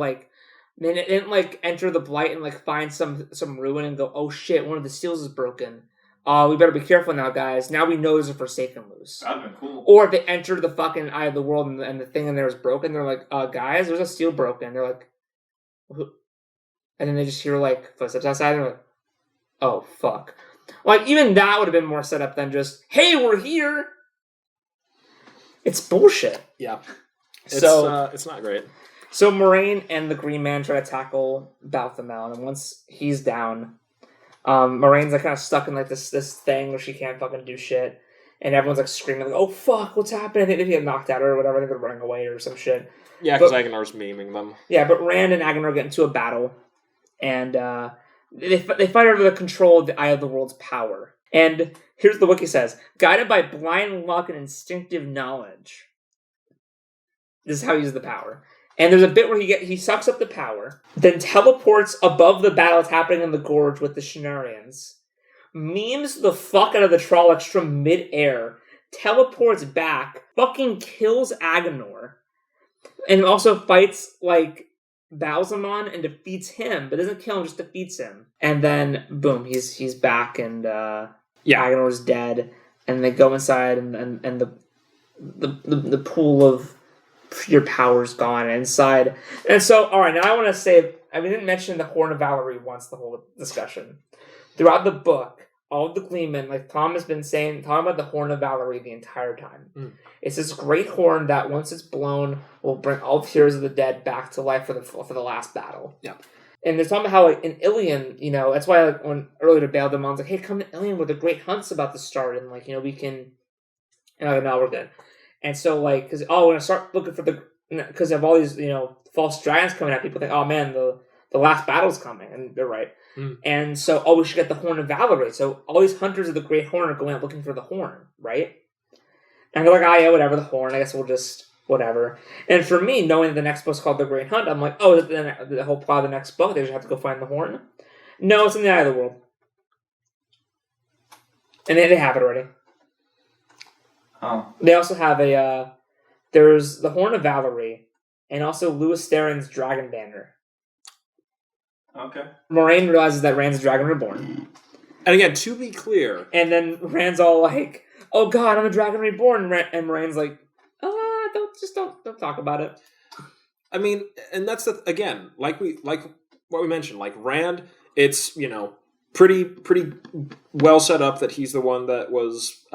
they didn't enter the blight and find some ruin and go, oh shit, one of the seals is broken. We better be careful now, guys. Now we know there's a Forsaken loose. That'd been cool. Or if they enter the fucking Eye of the World and the thing in there is broken, they're like, guys, there's a seal broken. They're like, who? And then they just hear footsteps outside, and they're like, oh fuck. Even that would have been more set up than just, hey, we're here. It's bullshit. Yeah. It's not great. So Moraine and the Green Man try to tackle Balthamel, and once he's down, Moraine's kind of stuck in this thing where she can't fucking do shit, and everyone's screaming oh fuck, what's happening? I think they get knocked out or whatever. I think they're running away or some shit. Yeah, because Agenor's memeing them. Yeah, but Rand and Agenor get into a battle, and they fight over the control of the Eye of the World's power. And here's the wiki says: guided by blind luck and instinctive knowledge. This is how he uses the power. And there's a bit where he sucks up the power, then teleports above the battle that's happening in the gorge with the Shinarians, memes the fuck out of the Trollocs from mid-air, teleports back, fucking kills Agenor, And also fights like Balsamon and defeats him, but doesn't kill him, just defeats him. And then boom, he's back, and Agenor's dead, and they go inside, and the pool of pure power's gone inside. And so, all right, now I want to say, we didn't mention the Horn of Valerie once the whole discussion. Throughout the book, all of the Gleemen, like Tom has been talking about the Horn of Valerie the entire time. It's this great horn that, once it's blown, will bring all the heroes of the dead back to life for the last battle. Yeah. And there's talking about how, like, in Ilion, that's why, like, when earlier to Baldamon's like, hey, come to Ilion where the great hunt's about to start, and, like, we can, now we're good. And so, like, because, we're going to start looking for because of all these, false dragons coming at people, think, oh man, the last battle's coming, and they're right. And so, we should get the Horn of Valerie. So all these hunters of the Great Horn are going out looking for the horn, right? And they're like, yeah, whatever, the horn, I guess we'll just, whatever. And for me, knowing that the next book's called The Great Hunt, I'm like, the whole plot of the next book, they just have to go find the horn? No, it's in the Eye of the World. And they have it already. Oh. They also have there's the Horn of Valerie, and also Lewis Theron's Dragon Banner. Okay. Moraine realizes that Rand's a dragon reborn. And again, to be clear... And then Rand's all like, oh god, I'm a dragon reborn. And Moraine's like, don't talk about it. I mean, and that's again, like what we mentioned, like Rand, it's, pretty well set up that he's the one that was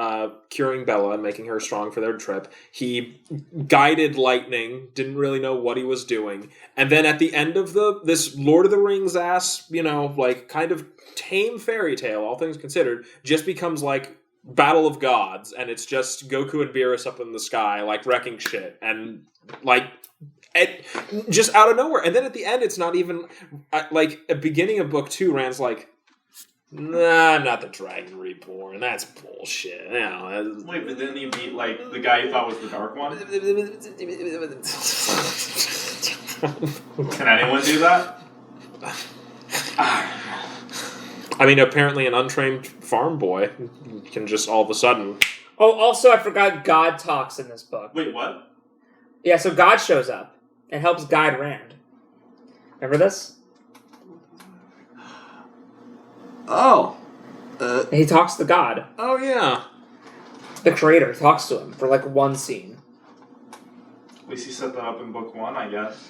curing Bella and making her strong for their trip. He guided Lightning, didn't really know what he was doing, and then at the end of this Lord of the Rings ass, kind of tame fairy tale, all things considered, just becomes like Battle of Gods, and it's just Goku and Beerus up in the sky, like wrecking shit, and like. Just out of nowhere. And then at the end, it's not even like at the beginning of book 2, Rand's like, nah, I'm not the Dragon Reborn. That's bullshit. Wait, but didn't he meet, like, the guy you thought was the Dark One? Can anyone do that? I mean, apparently an untrained farm boy can just all of a sudden... Oh, also, I forgot God talks in this book. Wait, what? Yeah, so God shows up and helps guide Rand. Remember this? Oh. He talks to God. Oh, yeah. The creator talks to him for, like, one scene. At least he set that up in book 1, I guess.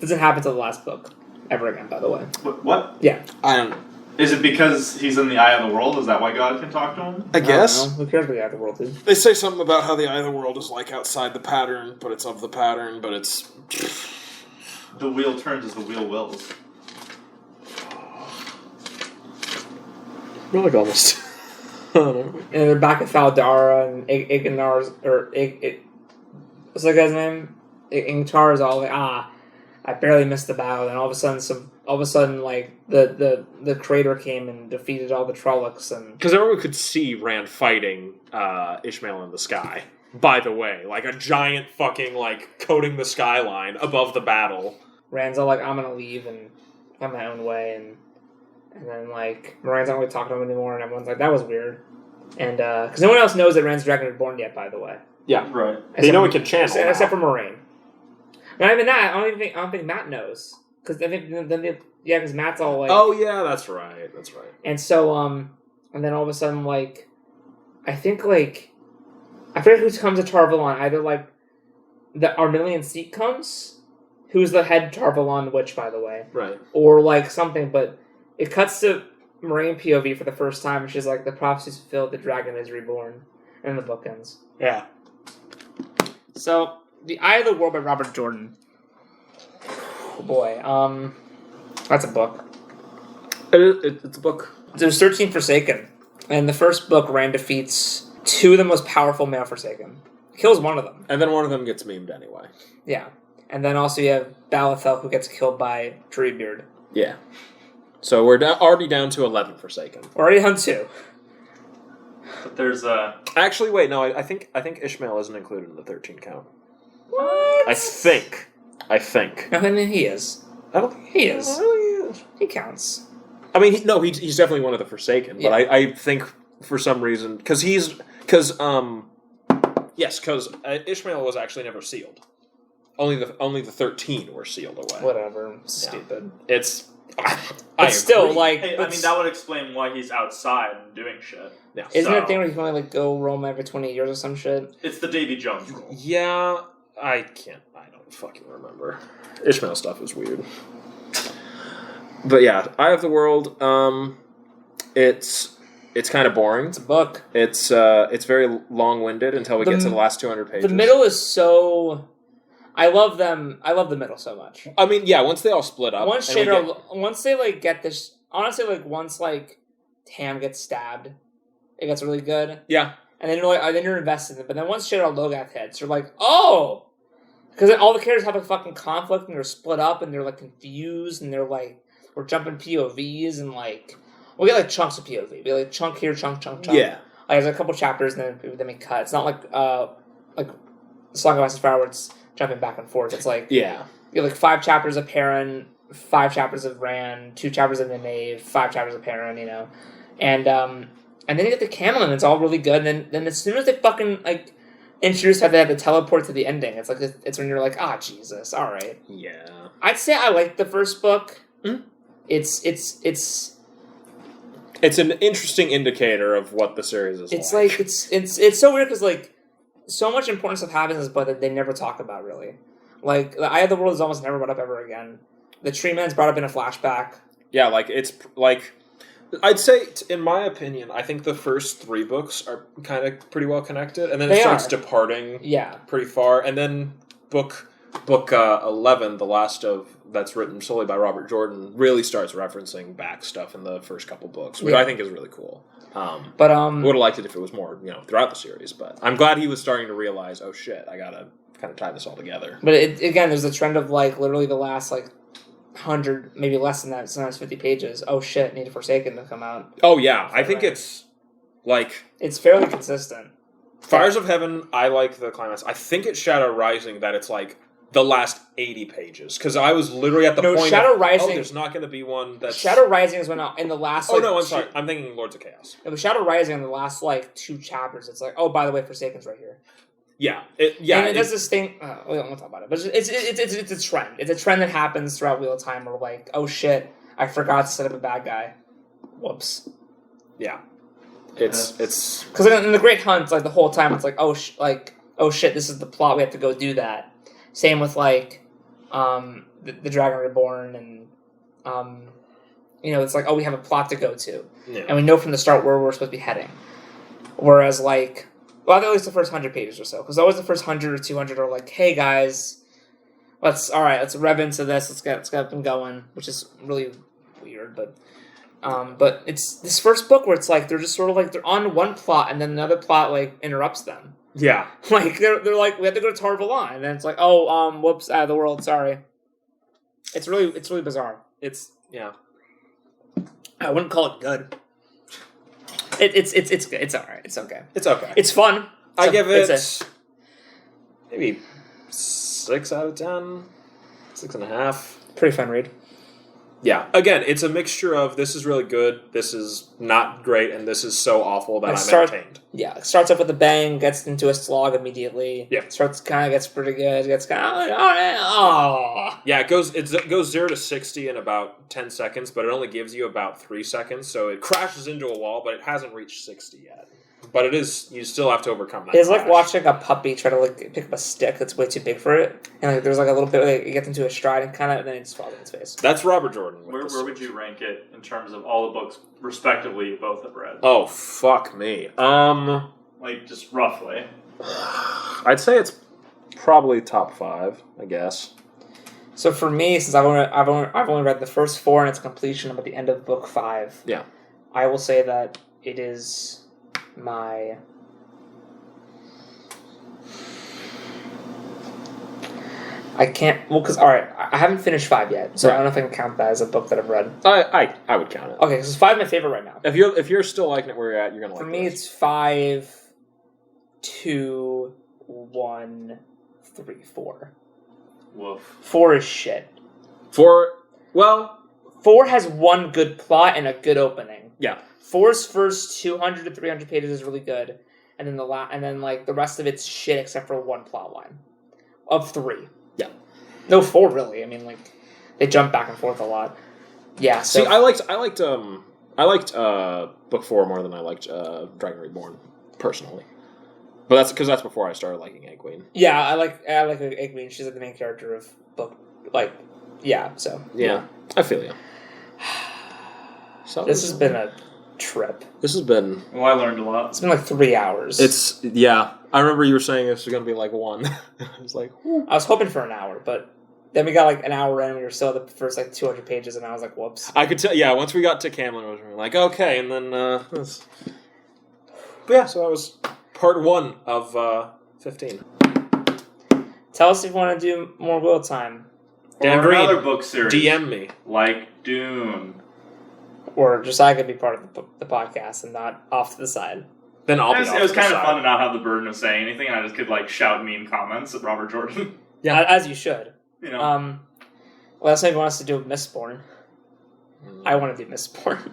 Doesn't happen to the last book. Ever again, by the way. What? Yeah. I don't know. Is it because he's in the Eye of the World? Is that why God can talk to him? I guess. Who cares what the Eye of the World is? They say something about how the Eye of the World is like outside the pattern, but it's of the pattern, but it's... The wheel turns as the wheel wills. We're like almost... And they're back at Faldara, and Ignar's... what's that guy's name? Ingtar is all like, I barely missed the battle, and all of a sudden, like the Creator came and defeated all the Trollocs, and because everyone could see Rand fighting Ishmael in the sky. By the way, like a giant fucking like coating the skyline above the battle. Rand's all like, I'm gonna leave and have my own way, and then like Morain's not really talking to him anymore, and everyone's like, that was weird, and because no one else knows that Rand's Dragon Reborn yet, by the way. Yeah, right. They know he can channel, except for Moraine. Not even that. I don't think Matt knows, because I think because Matt's all like, oh yeah, that's right. And so and then all of a sudden, like, I think like I forget who comes to Tarvalon. Either like the Armillian Seat comes, who's the head Tarvalon witch, by the way, right? Or like something, but it cuts to Moraine POV for the first time, and she's like, the prophecy's fulfilled, the dragon is reborn, and the book ends. Yeah. So. The Eye of the World by Robert Jordan. Oh boy, that's a book. It's a book. There's 13 Forsaken. And the first book, Rand defeats 2 of the most powerful male Forsaken. Kills one of them. And then one of them gets memed anyway. Yeah. And then also you have Balathel, who gets killed by Treebeard. Yeah. So we're already down to 11 Forsaken. We're already on 2. But there's a... Actually, wait, no, I think Ishmael isn't included in the 13 count. What? I think. No, I mean, he is. I don't think he is. I don't think he is. He counts. I mean, he's definitely one of the Forsaken, but I think for some reason, because Ishmael was actually never sealed. only the 13 were sealed away. Whatever. Stupid. It's still like. Hey, I mean, that would explain why he's outside and doing shit. Yeah. Isn't there a thing where you can only like go roam every 20 years or some shit? It's the Davy Jones rule. Yeah, I don't fucking remember. Ishmael stuff is weird. But yeah, Eye of the World. It's kind of boring. It's a book. It's very long-winded until we get to the last 200 pages. The middle is so. I love them. I love the middle so much. I mean, yeah. Once they all split up, once they like get this, honestly, like once like Tam gets stabbed, it gets really good. Yeah, and then you're invested in it. But then once Shadar Logath hits, you're like, oh, because then all the characters have a fucking conflict and they're split up and they're like confused and they're like, we're jumping POVs and like we get like chunks of POV. We get like chunk here, chunk. Yeah, like, there's a couple chapters and then we cut. It's not like Song of Ice and Fire where it's jumping back and forth. It's like, yeah, you have like 5 chapters of Perrin, 5 chapters of Rand, 2 chapters of the Knave, 5 chapters of Perrin, you know, and then you get the Camel and it's all really good. And then as soon as they fucking like introduce how they have to teleport to the ending, it's like it's when you're like, Jesus, all right. Yeah, I'd say I like the first book. Mm-hmm. It's an interesting indicator of what the series is. It's like it's so weird because like so much important stuff happens in this book that they never talk about really. Like the Eye of the World is almost never brought up ever again. The Tree Man's brought up in a flashback. Yeah, like it's like I'd say, in my opinion, I think the first 3 books are kind of pretty well connected, and then it starts departing. Pretty far, and then book 11, the last of that's written solely by Robert Jordan, really starts referencing back stuff in the first couple books, which I think is really cool. Would have liked it if it was more, throughout the series. But I'm glad he was starting to realize, oh shit, I gotta kind of tie this all together. But again, there's a trend of like literally the last like 100, maybe less than that, sometimes 50 pages. Oh shit, need a Forsaken to come out. Oh yeah, I think it's like it's fairly consistent. Fires of Heaven, I like the climax. I think it's Shadow Rising that it's like the last 80 pages, because I was literally at the point Shadow Rising, there's not going to be one that's... Shadow Rising is when in the last... Oh, no, I'm sorry. I'm thinking Lords of Chaos. But Shadow Rising in the last, 2 chapters, it's like, oh, by the way, Forsaken's right here. Yeah. And it does this thing... we don't want to talk about it, but it's a trend. It's a trend that happens throughout Wheel of Time where, like, oh, shit, I forgot to set up a bad guy. Whoops. Yeah. It's... Because in the Great Hunt, like, the whole time, it's like, oh, shit, this is the plot, we have to go do that. Same with, like... the Dragon Reborn, and it's like, oh, we have a plot to go to, and we know from the start where we're supposed to be heading. Whereas, like, well, at least the first 100 pages or so, because always the first 100 or 200 are like, hey guys, let's rev into this, let's get them going, which is really weird, but it's this first book where it's like they're just sort of like they're on one plot and then another plot like interrupts them. Yeah. Like, they're like, we have to go to Tar Valon, and then it's like, oh, whoops, Eye of the World, sorry. It's really bizarre. Yeah. I wouldn't call it good. It's good. It's alright. It's okay. It's okay. It's fun. I give it maybe 6 out of 10. 6.5. Pretty fun read. Yeah. Again, it's a mixture of this is really good, this is not great, and this is so awful that I'm entertained. Yeah. It starts up with a bang, gets into a slog immediately. Yeah. Gets pretty good. Gets kind of oh. Yeah, it goes 0 to 60 in about 10 seconds, but it only gives you about 3 seconds, so it crashes into a wall, but it hasn't reached 60 yet. But it is, you still have to overcome that. It's like watching a puppy try to like pick up a stick that's way too big for it, and like there's like a little bit where it gets into a stride and kind of, and then it just falls in its face. That's Robert Jordan. Where would you rank it in terms of all the books, respectively, you both have read? Oh, fuck me. Like, just roughly. I'd say it's probably top 5, I guess. So for me, since I've only read the first 4 and its completion, I'm at the end of book 5. Yeah. I will say that it is my... I can't... Well, because, alright, I haven't finished 5 yet, so I don't know if I can count that as a book that I've read. I would count it. Okay, because 5 is my favorite right now. If you're still liking it where you're at, you're going to like it. For me, it's 5, 2, 1, 3, 4. Woof. 4 is shit. 4 has one good plot and a good opening. Yeah. 4's first 200 to 300 pages is really good, and then the rest of it's shit except for one plot line of 3. Yeah. No, 4 really. I mean, like they jump back and forth a lot. Yeah. So See, I liked book 4 more than I liked Dragon Reborn personally. But that's because that's before I started liking Egg Queen. Yeah, I like Egg Queen. She's like the main character of book. Like, yeah. So yeah. I feel you. So this has been a trip. This has been. Well, I learned a lot. It's been like 3 hours. I remember you were saying this was going to be like 1. I was like, whew. I was hoping for an hour, but then we got like an hour in. We were still at the first like 200 pages, and I was like, whoops. I could tell. Yeah, once we got to Camlin, we were like, okay, and then. But yeah, so that was part 1 of 15. Tell us if you want to do more Wheel Time. Dan or Green, another book series. DM me. Like Dune. Or just I could be part of the podcast and not off to the side. Then I'll be It was kind of fun to not have the burden of saying anything. I just could like shout mean comments at Robert Jordan. Yeah, as you should. You know. Last night wants to do Mistborn. I want to do Mistborn.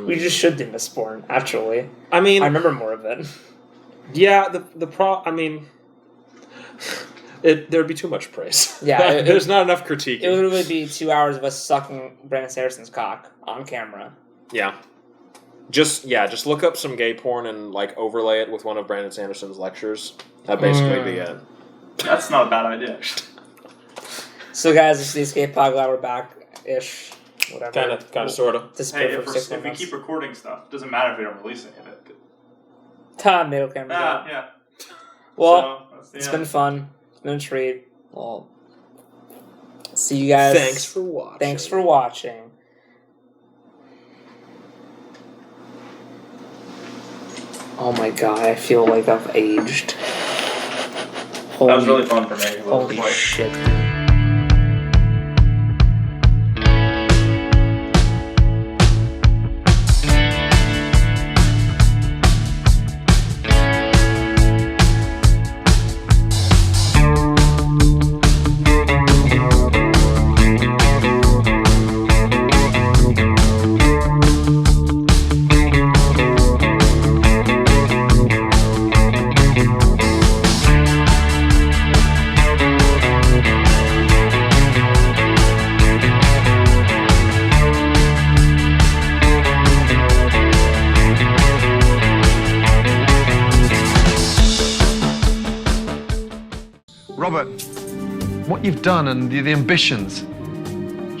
We just should do Mistborn. Actually, I mean, I remember more of it. Yeah, I mean, there'd be too much praise. Yeah, there's not enough critique. It would literally be 2 hours of us sucking Brandon Sanderson's cock on camera. Yeah. Just look up some gay porn and like overlay it with one of Brandon Sanderson's lectures. That'd basically be it. That's not a bad idea, actually. So, guys, it's the Escape Pod. Glad we're back-ish. Whatever. Kind of, sort of. Hey, if we keep recording stuff, it doesn't matter if we don't release any of it. Tom, middle camera. Yeah. Well, it's been fun. It's been a treat. Well, see you guys. Thanks for watching. Oh my god, I feel like I've aged. That was really fun for me. Holy shit. Robert, what you've done and the ambitions,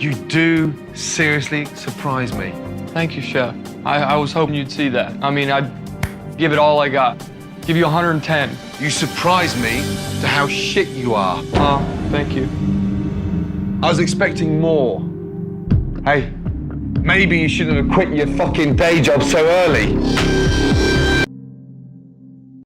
you do seriously surprise me. Thank you, Chef. I was hoping you'd see that. I mean, I'd give it all I got. Give you 110. You surprise me to how shit you are. Oh, thank you. I was expecting more. Hey, maybe you shouldn't have quit your fucking day job so early.